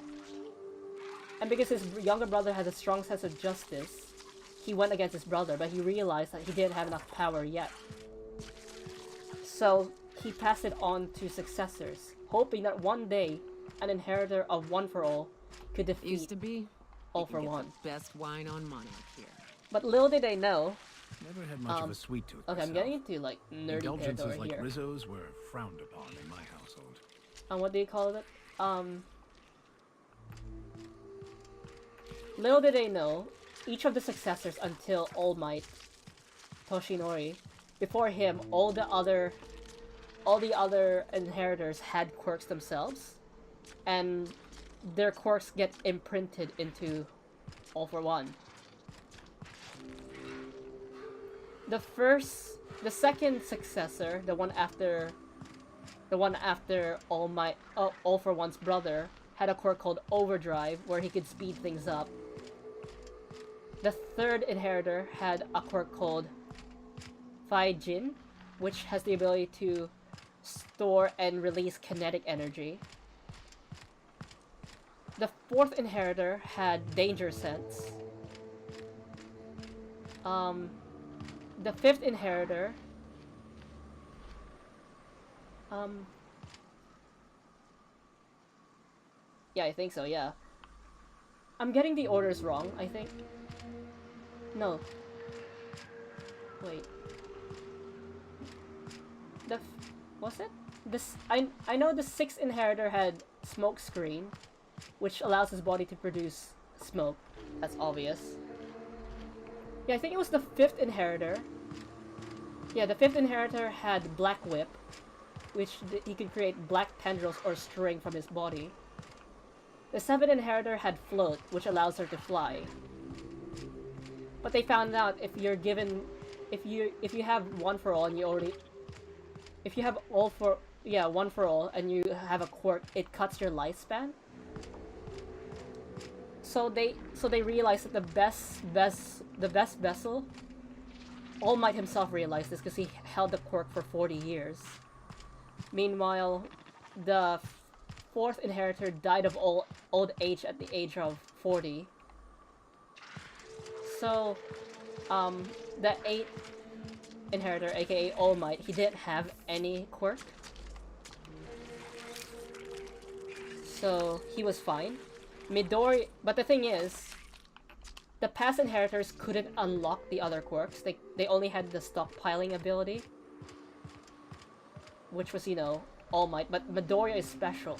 And because his younger brother has a strong sense of justice, he went against his brother, but he realized that he didn't have enough power yet. So he passed it on to successors, hoping that one day an inheritor of One for All could defeat Used to be All for One. Best wine on Monarch here. But little did they know. Never had much of a sweet tooth. Okay, I'm getting into like nerdy Indulgences territory like here. Rizzos were frowned upon in my household. What do you call it? Little did they know, each of the successors until All Might, Toshinori, before him, all the other inheritors had quirks themselves, and their quirks get imprinted into All for One. The second successor, the one after All for One's brother, had a quirk called Overdrive, where he could speed things up. The third inheritor had a quirk called Faijin, which has the ability to store and release kinetic energy. The fourth inheritor had Danger Sense. The fifth inheritor Yeah, I think so, yeah. I'm getting the orders wrong, I think. No. Wait. Was it? I know the 6th inheritor had smoke screen, which allows his body to produce smoke. That's obvious. Yeah, I think it was the 5th inheritor. Yeah, the 5th inheritor had black whip, which he could create black tendrils or string from his body. The 7th inheritor had float, which allows her to fly. But they found out if you have one for all and you already, if you have one for all and you have a quirk, it cuts your lifespan. So they realized that the best vessel, All Might himself realized this because he held the quirk for 40 years. Meanwhile, the 4th inheritor died of old age at the age of 40. So, the 8th inheritor, aka All Might, he didn't have any quirk. So, he was fine. Midori, but the thing is, the past inheritors couldn't unlock the other quirks. They only had the stockpiling ability, which was, you know, All Might. But Midoriya is special.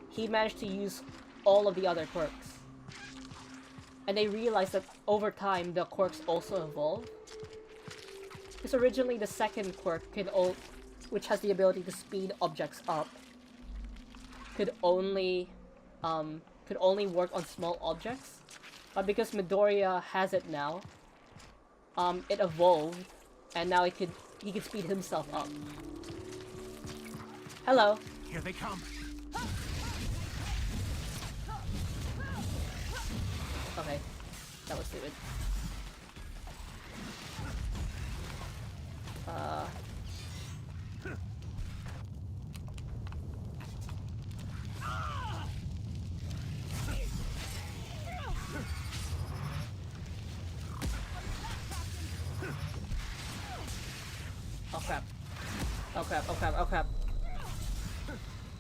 He managed to use all of the other quirks. And they realized that over time, the quirks also evolve. Because originally the 2nd quirk, which has the ability to speed objects up, could only work on small objects. But because Midoriya has it now, it evolved, and now he could speed himself up. Hello. Here they come. Okay, that was stupid. Oh crap. Oh crap, oh crap, oh crap.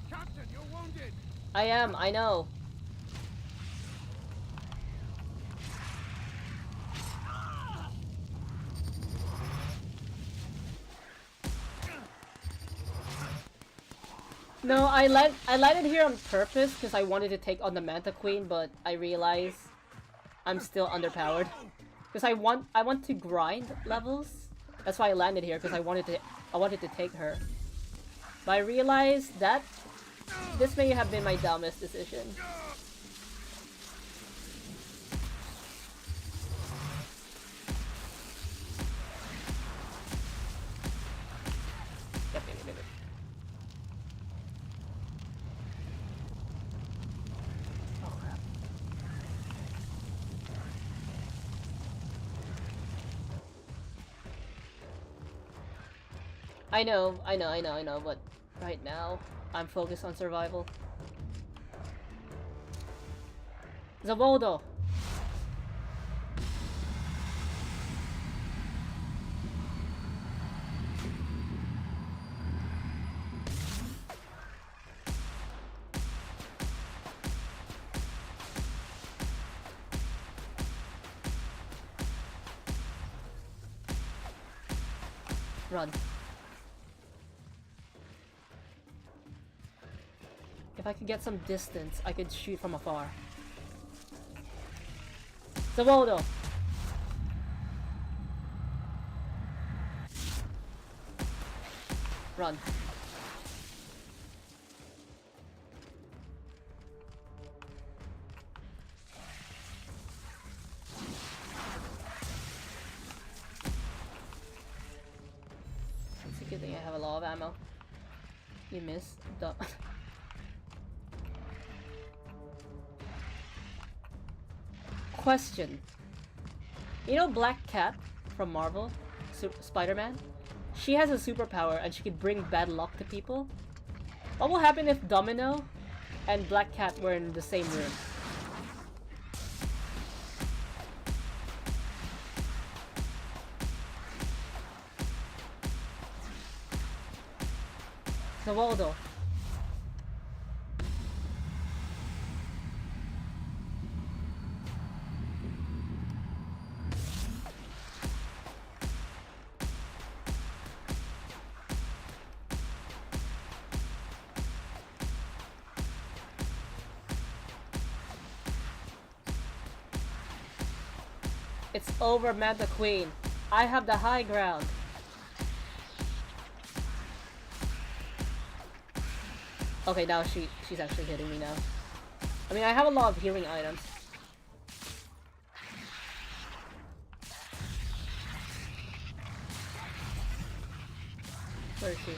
Captain, you're wounded. I know. No, I landed here on purpose because I wanted to take on the Manta Queen, but I realized I'm still underpowered. Because I want to grind levels. That's why I landed here, because I wanted to take her. But I realized that this may have been my dumbest decision. Yep. Oh crap. I know, but right now, I'm focused on survival. Zaboldo! Run. If I could get some distance, I could shoot from afar. Zaboldo! Run. It's a good thing I have a lot of ammo. You missed. Duh. Question. You know Black Cat from Marvel? Spider-Man? She has a superpower and she could bring bad luck to people. What will happen if Domino and Black Cat were in the same room? Zawaldo. It's over, Manta Queen. I have the high ground. Okay, now she's actually hitting me now. I mean, I have a lot of healing items. Where is she?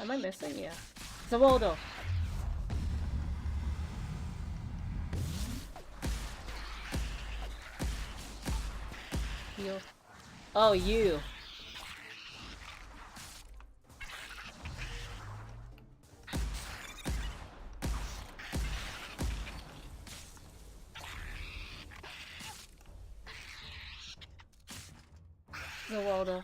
Am I missing? Yeah. Zawaldo. Heal. Oh, you. Zawaldo.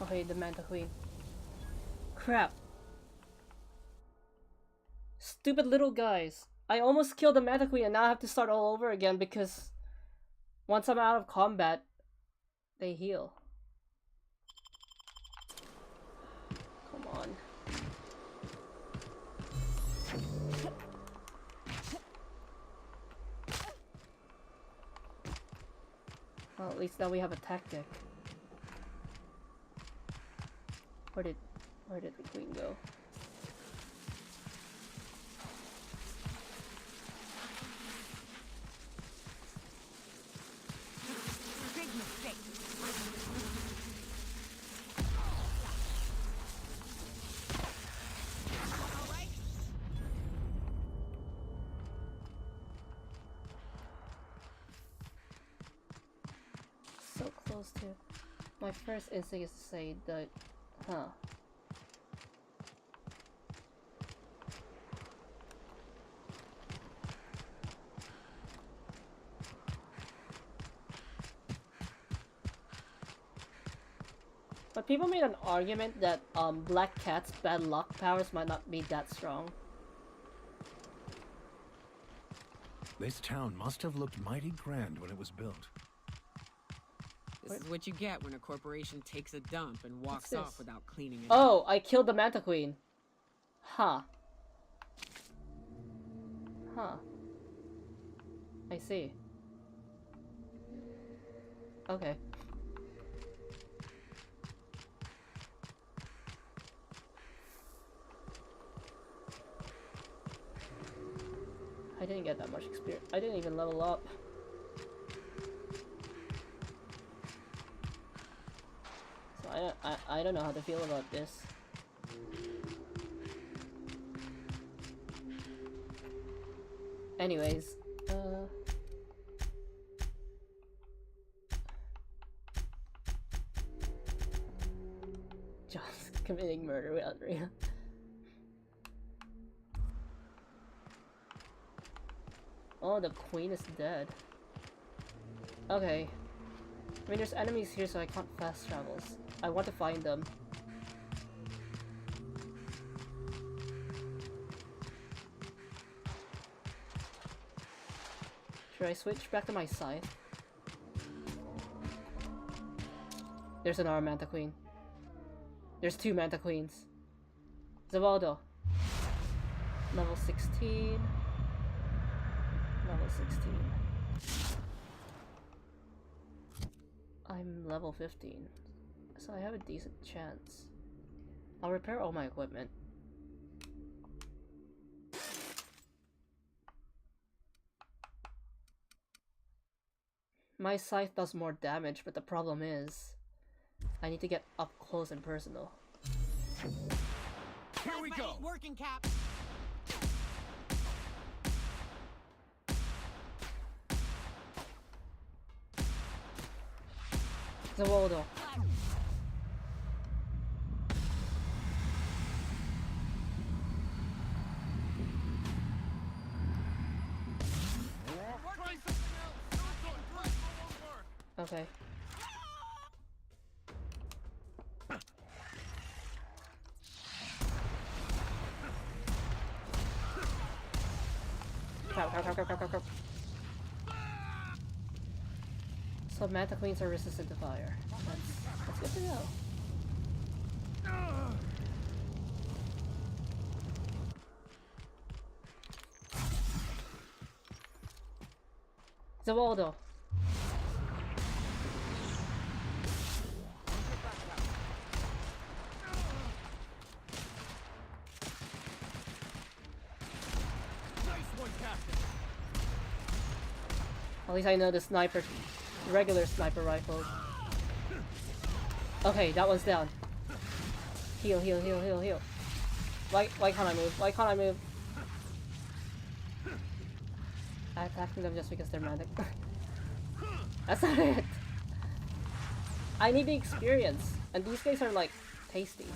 Okay, the Manta Queen. Crap. Stupid little guys. I almost killed the Manta Queen and now I have to start all over again because once I'm out of combat, they heal. Come on. Well, at least now we have a tactic. Where did the queen go? Big mistake. All right. So close to. My first instinct is to say that, huh. But people made an argument that Black Cat's bad luck powers might not be that strong. This town must have looked mighty grand when it was built. This is what you get when a corporation takes a dump and walks off without cleaning it up. Oh, I killed the Manta Queen. Huh. Huh. I see. Okay. I didn't get that much experience. I didn't even level up. So I don't know how to feel about this. Anyways, just committing murder without real. Oh, the queen is dead. Okay. I mean, there's enemies here, so I can't fast travel. I want to find them. Should I switch back to my scythe? There's another Manta Queen. There's two Manta Queens. Zawaldo. Level 16. Level 16. I'm level 15. So I have a decent chance. I'll repair all my equipment. My scythe does more damage, but the problem is I need to get up close and personal. Here we go. Working cap. The wall though. Okay. Crap. So Manta Queens are resistant to fire. That's good to know. Zawaldo. At least I know the sniper, regular sniper rifles. Okay, that one's down. Heal. Why can't I move? Why can't I move? I'm attacking them just because they're magic. That's not it. I need the experience, and these guys are like tasty.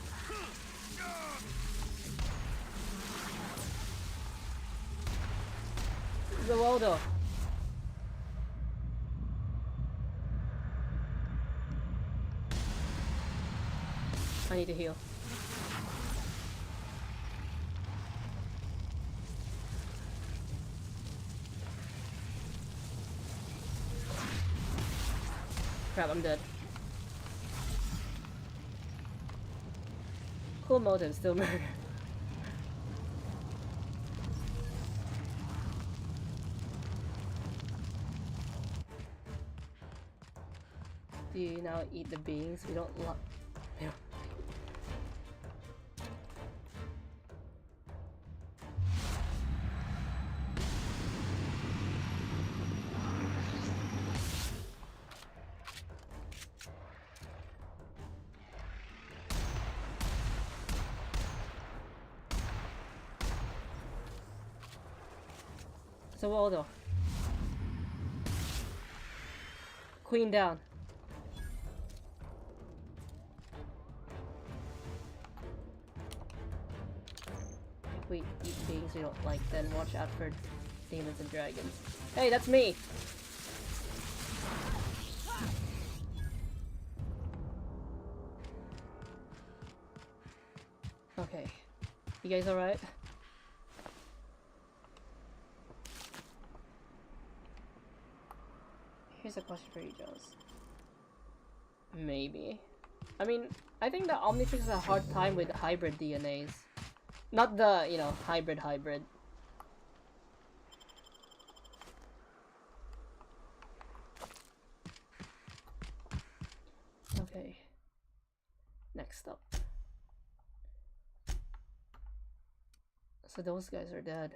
Zawaldo. I need to heal. Crap, I'm dead. Cool motive, still murder. Do you now eat the beings? We don't love. So Waldo. Queen down. If we eat beings we don't like, then watch out for demons and dragons. Hey, that's me! Okay. You guys alright? Here's a question for you, Jones. Maybe. I mean, I think the Omnitrix has a hard time with hybrid DNAs. Not the, you know, hybrid. Okay. Next up. So those guys are dead.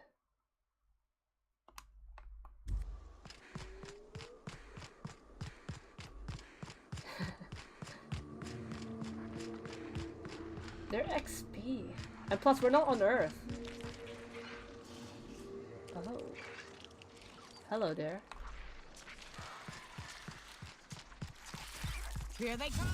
They're XP. And plus, we're not on Earth. Oh. Hello there. Here they come!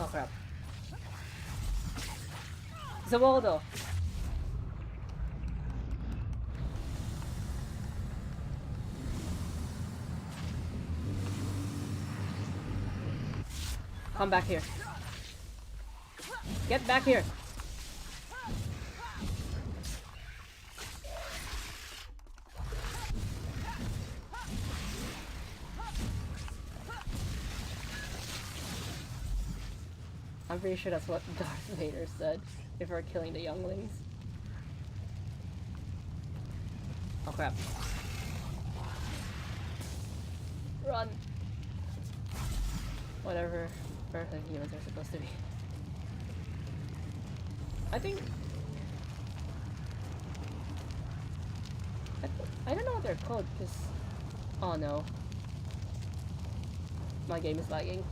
Oh crap. Zawaldo! Come back here. Get back here! I'm pretty sure that's what Darth Vader said before killing the younglings. Oh crap. Run! Whatever Earth and humans are supposed to be. I think... I don't know what they're called, because... Oh no. My game is lagging.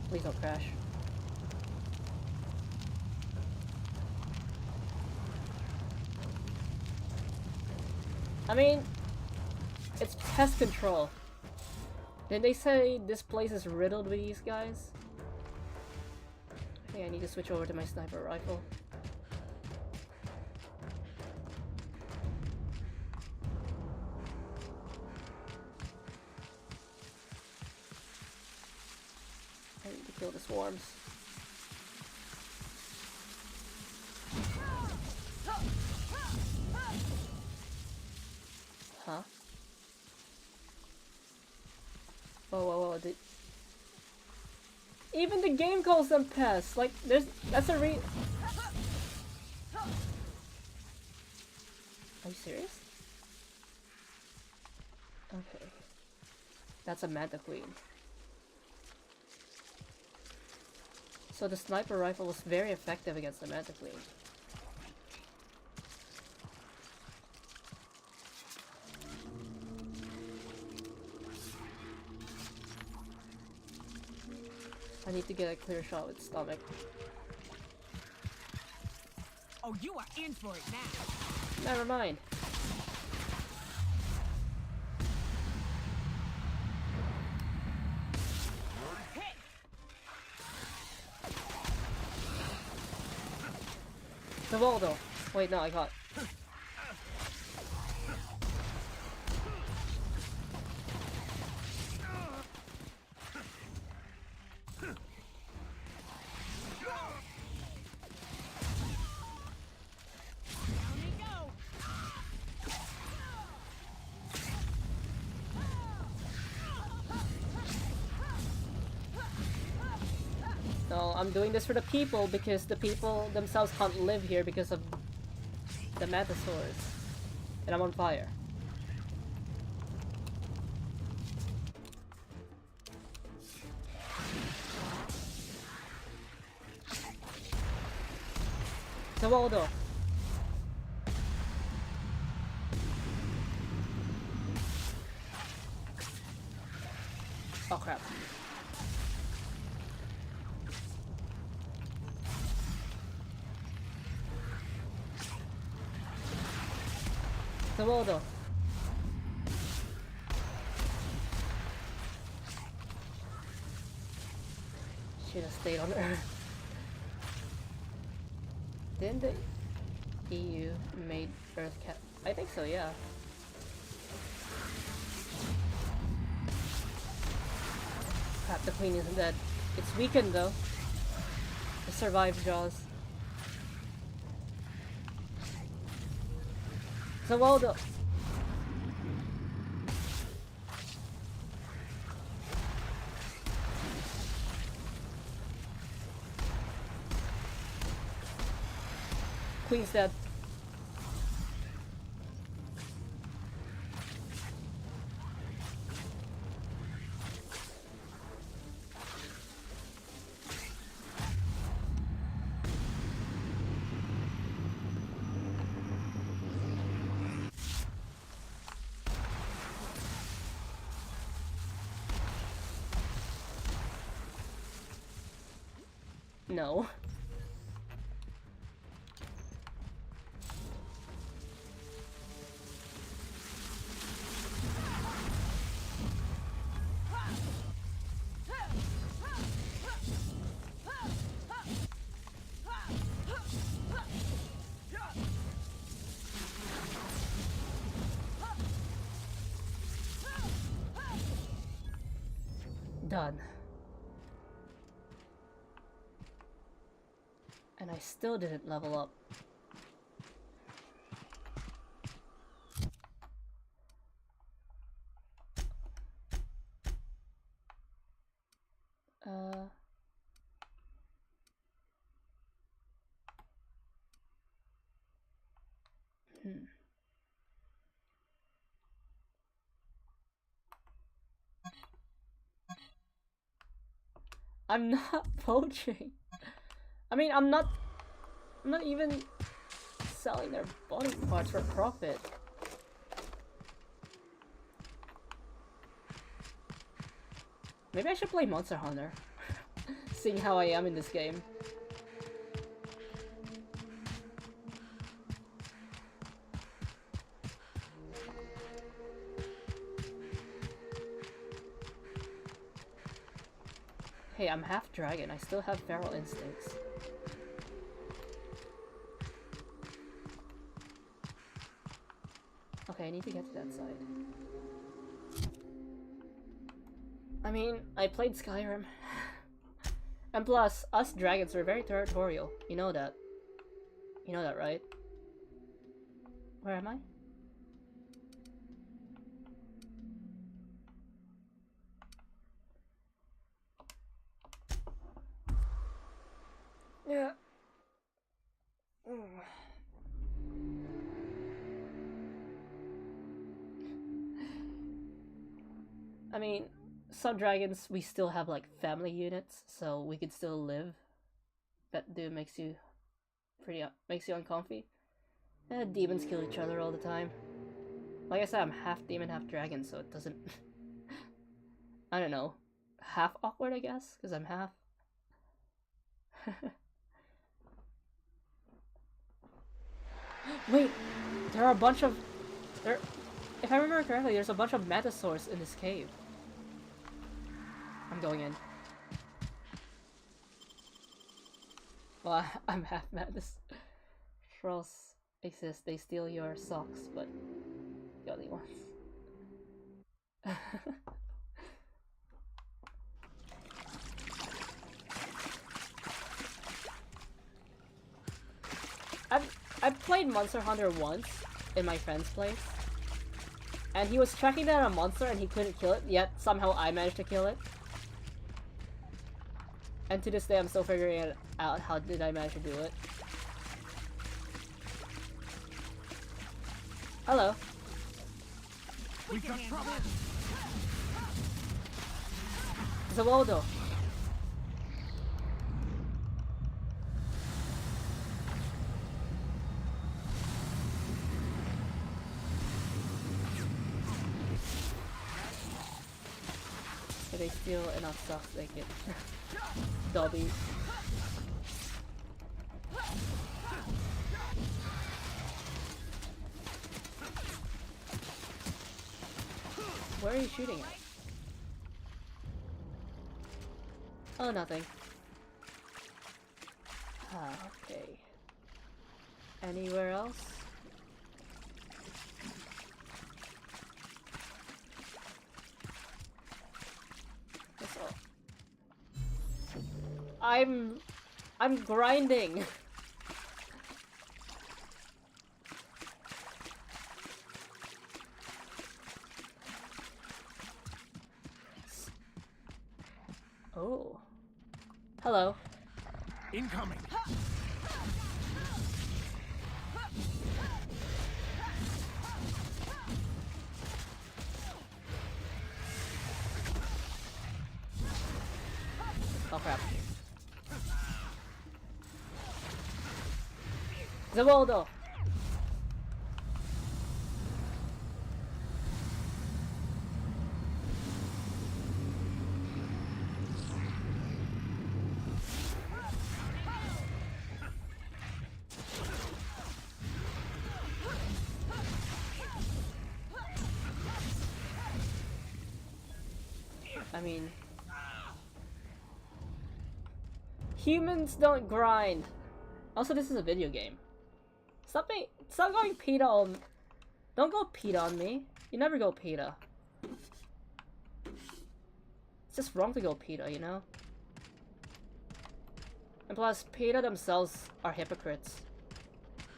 Please don't crash. I mean... It's pest control. Didn't they say this place is riddled with these guys? I think I need to switch over to my sniper rifle. I need to kill the swarms. Huh? Whoa, whoa, whoa, even the game calls them pests. Like, that's a Are you serious? Okay. That's a Manta Queen. So the sniper rifle was very effective against the Manta Queen. I need to get a clear shot with stomach. Oh, you are in for it now. Never mind. The wall though. Wait, no, I got. No, I'm doing this for the people because the people themselves can't live here because of the Metasaurs. And I'm on fire. The wall though. Oh crap. The wall though. Should have stayed on Earth. Didn't the EU made Earth cap? I think so, yeah. Crap, the queen isn't dead. It's weakened though. It survived Jaws. So well done. Queen's dead. No. Done. And I still didn't level up. I'm not poaching. I mean, I'm not I'm not even selling their body parts for profit. Maybe I should play Monster Hunter, seeing how I am in this game. Hey, I'm half dragon. I still have feral instincts. Okay, I need to get to that side. I mean, I played Skyrim. And plus, us dragons are very territorial. You know that. You know that, right? Where am I? Yeah. I mean, some dragons we still have like family units, so we could still live. That dude makes you makes you uncomfy. Demons kill each other all the time. Like I said, I'm half demon, half dragon, so it doesn't. I don't know, half awkward, I guess, because I'm half. Wait, there are a bunch of if I remember correctly, there's a bunch of metasaurs in this cave. I'm going in. Well, I'm half madness. Trolls exist. They steal your socks, but the only ones. I've played Monster Hunter once in my friend's place, and he was tracking down a monster and he couldn't kill it, yet somehow I managed to kill it. And to this day I'm still figuring it out, how did I manage to do it. Hello. We got trouble. Zawaldo. So they steal enough stuff they get Dobby. Where are you shooting at? Oh, nothing. Ah, okay. Anywhere else? That's all. I'm grinding. Oh. Hello. Incoming. Oh crap. Zawaldo! I mean, humans don't grind. Also, this is a video game. Stop going PETA on. Don't go PETA on me. You never go PETA. It's just wrong to go PETA, you know. And plus, PETA themselves are hypocrites.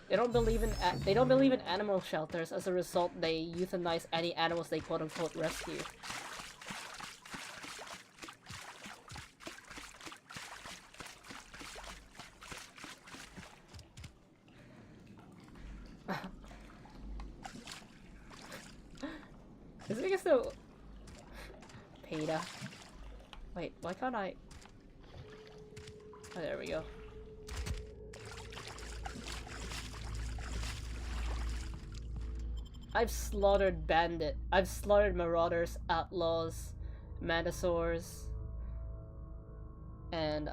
They don't believe in animal shelters. As a result, they euthanize any animals they quote unquote rescue. Is it because the PETA? Wait, why can't I? Oh, there we go. I've slaughtered bandit. I've slaughtered marauders, outlaws, mantisaurs, and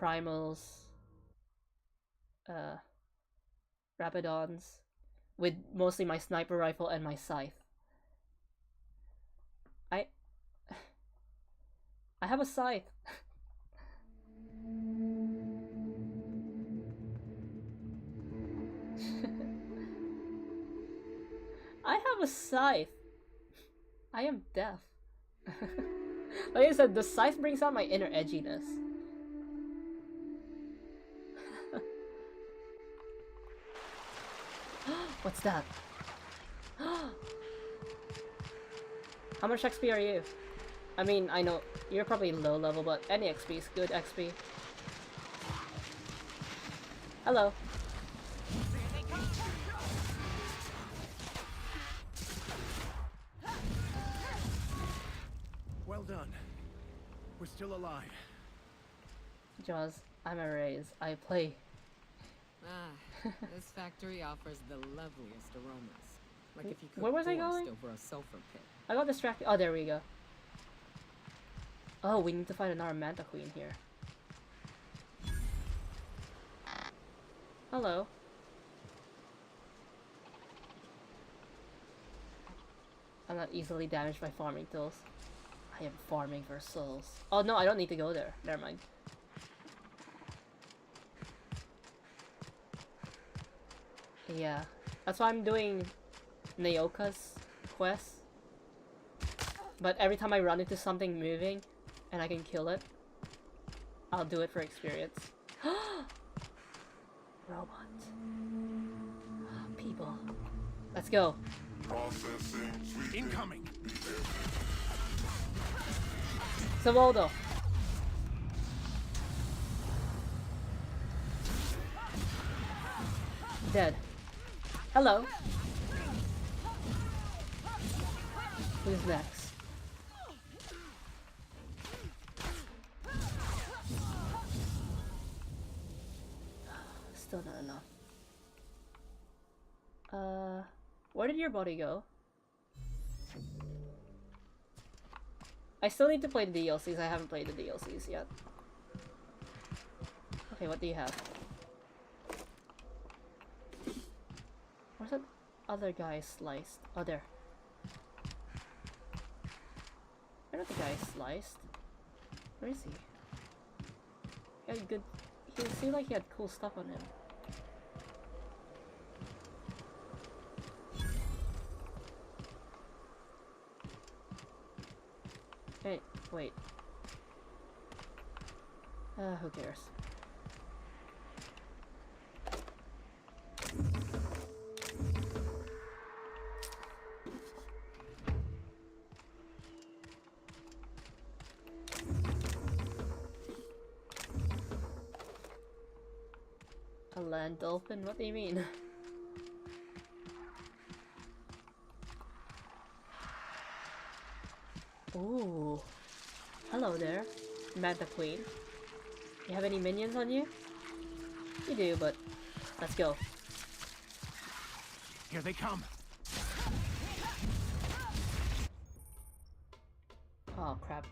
primals, rapidons, with mostly my sniper rifle and my scythe. I have a scythe. I have a scythe. I am deaf. Like I said, the scythe brings out my inner edginess. What's that? How much XP are you? I mean, I know you're probably low level, but any XP is good XP. Hello. Well done. We're still alive. Jaws, I'm a raise. I play. This factory offers the loveliest aromas. Like if you could Where was I going? over a sulfur pit. I got distracted. Oh, there we go. Oh, we need to find another Manta Queen here. Hello. I'm not easily damaged by farming tools. I am farming for souls. Oh no, I don't need to go there. Never mind. Yeah, that's why I'm doing Naoka's quest. But every time I run into something moving and I can kill it, I'll do it for experience. Robot. People. Let's go. Incoming. Savoldo. Dead. Hello. Who's next? Still not enough. Where did your body go? I still need to play the DLCs. I haven't played the DLCs yet. Okay, what do you have? Where's that other guy sliced? Oh, there. Where did the guy sliced? Where is he? He had good... He seemed like he had cool stuff on him. Hey, wait. Who cares? A land dolphin? What do you mean? Ooh. Hello there, Manta Queen. You have any minions on you? You do, but let's go. Here they come. Oh crap.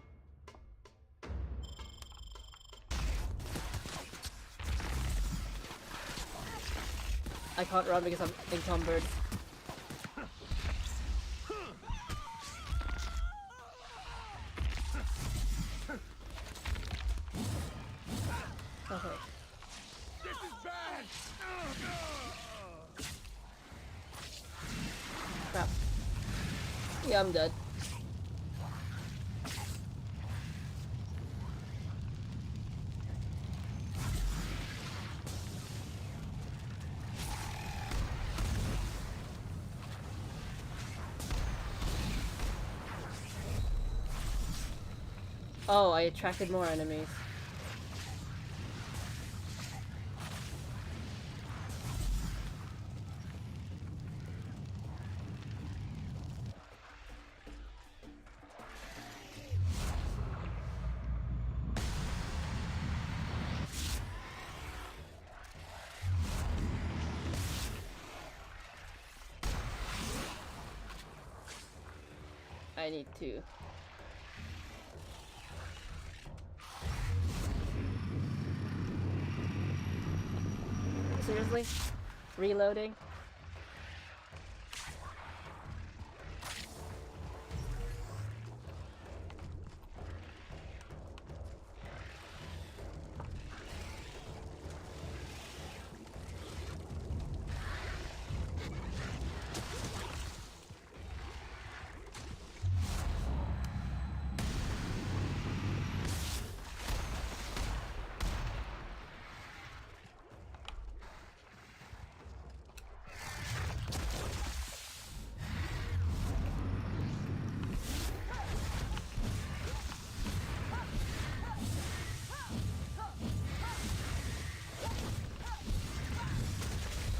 I can't run because I'm encumbered. Okay. This is bad. Crap. Yeah, I'm dead. Oh, I attracted more enemies. I need to. Seriously? Reloading?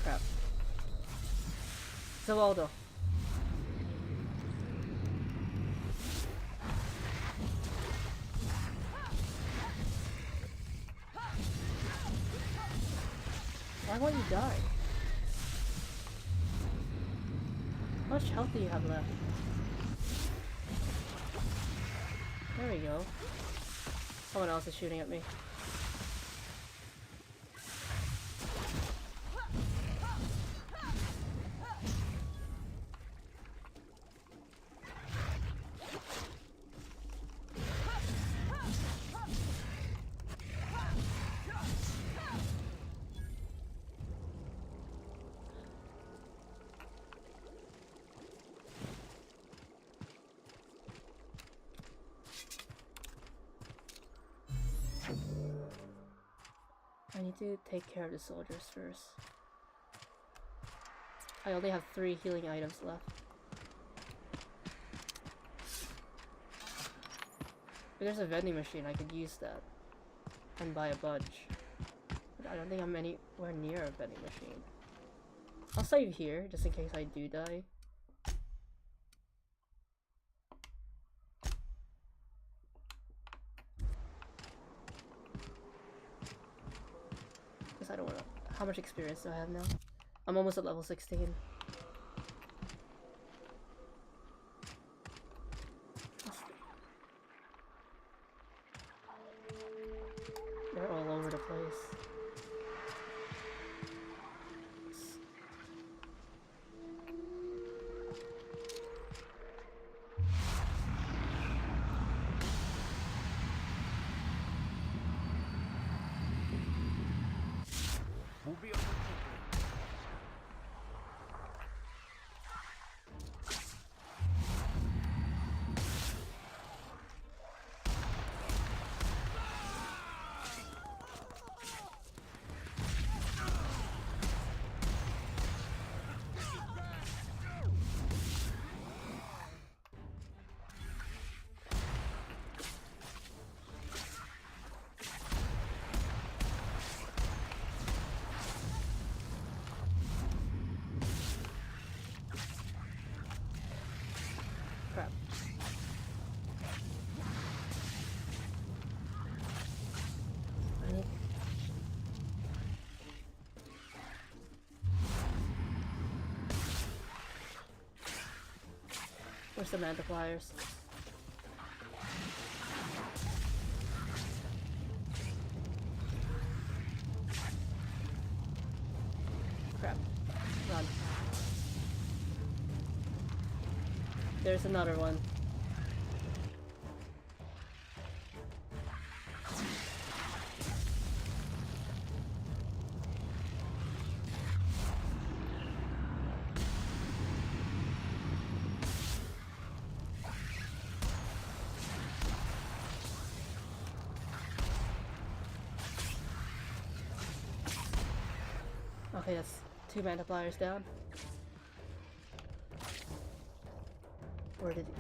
Crap. Zawaldo. Why won't you die? How much health do you have left? There we go. Someone else is shooting at me. I need to take care of the soldiers first. I only have 3 healing items left. If there's a vending machine, I could use that and buy a bunch. But I don't think I'm anywhere near a vending machine. I'll save here, just in case I do die. I don't want to. How much experience do I have now? I'm almost at level 16. They're all over the place. We'll be over quickly. Crap. I need... Where's the multipliers? Crap. Run. There's another one. Okay, that's 2 multipliers down. Where did he...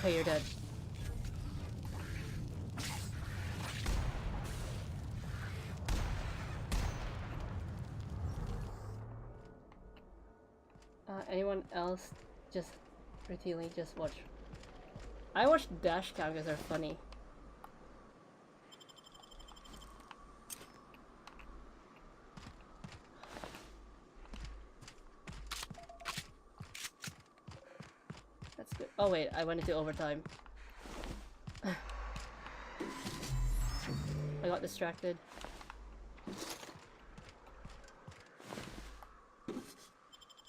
Okay, you're dead. Anyone else just routinely just watch? I watch dash cam because they're funny. That's good. Oh wait, I went into overtime. I got distracted.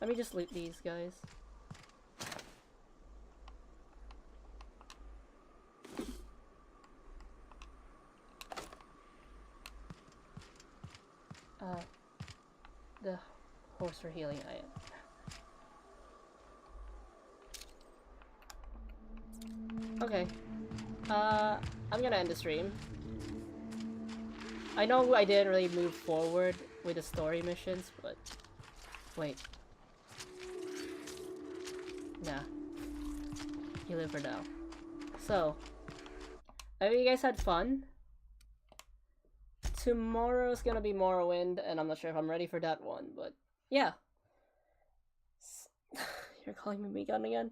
Let me just loot these guys. The horse for healing item. Okay. I'm gonna end the stream. I know I didn't really move forward with the story missions, but wait. Nah. You live for now. So, I hope you guys had fun. Tomorrow's gonna be Morrowind, and I'm not sure if I'm ready for that one, but yeah. You're calling me Megan again?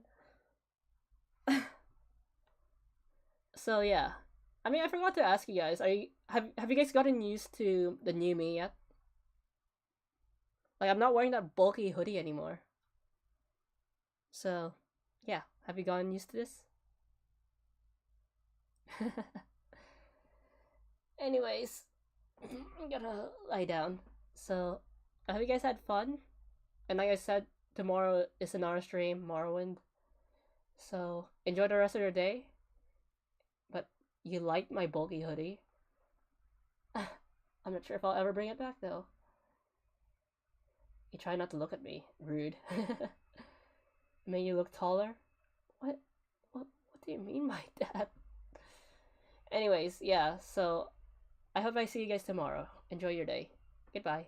So yeah. I mean, I forgot to ask you guys, have you guys gotten used to the new me yet? Like, I'm not wearing that bulky hoodie anymore. So, yeah. Have you gotten used to this? Anyways, I'm gonna lie down. So, I hope you guys had fun. And like I said, tomorrow is another stream, Morrowind. So, enjoy the rest of your day. But you liked my bulky hoodie. I'm not sure if I'll ever bring it back though. You try not to look at me. Rude. May you look taller? What do you mean by that? Anyways, yeah, so I hope I see you guys tomorrow. Enjoy your day. Goodbye.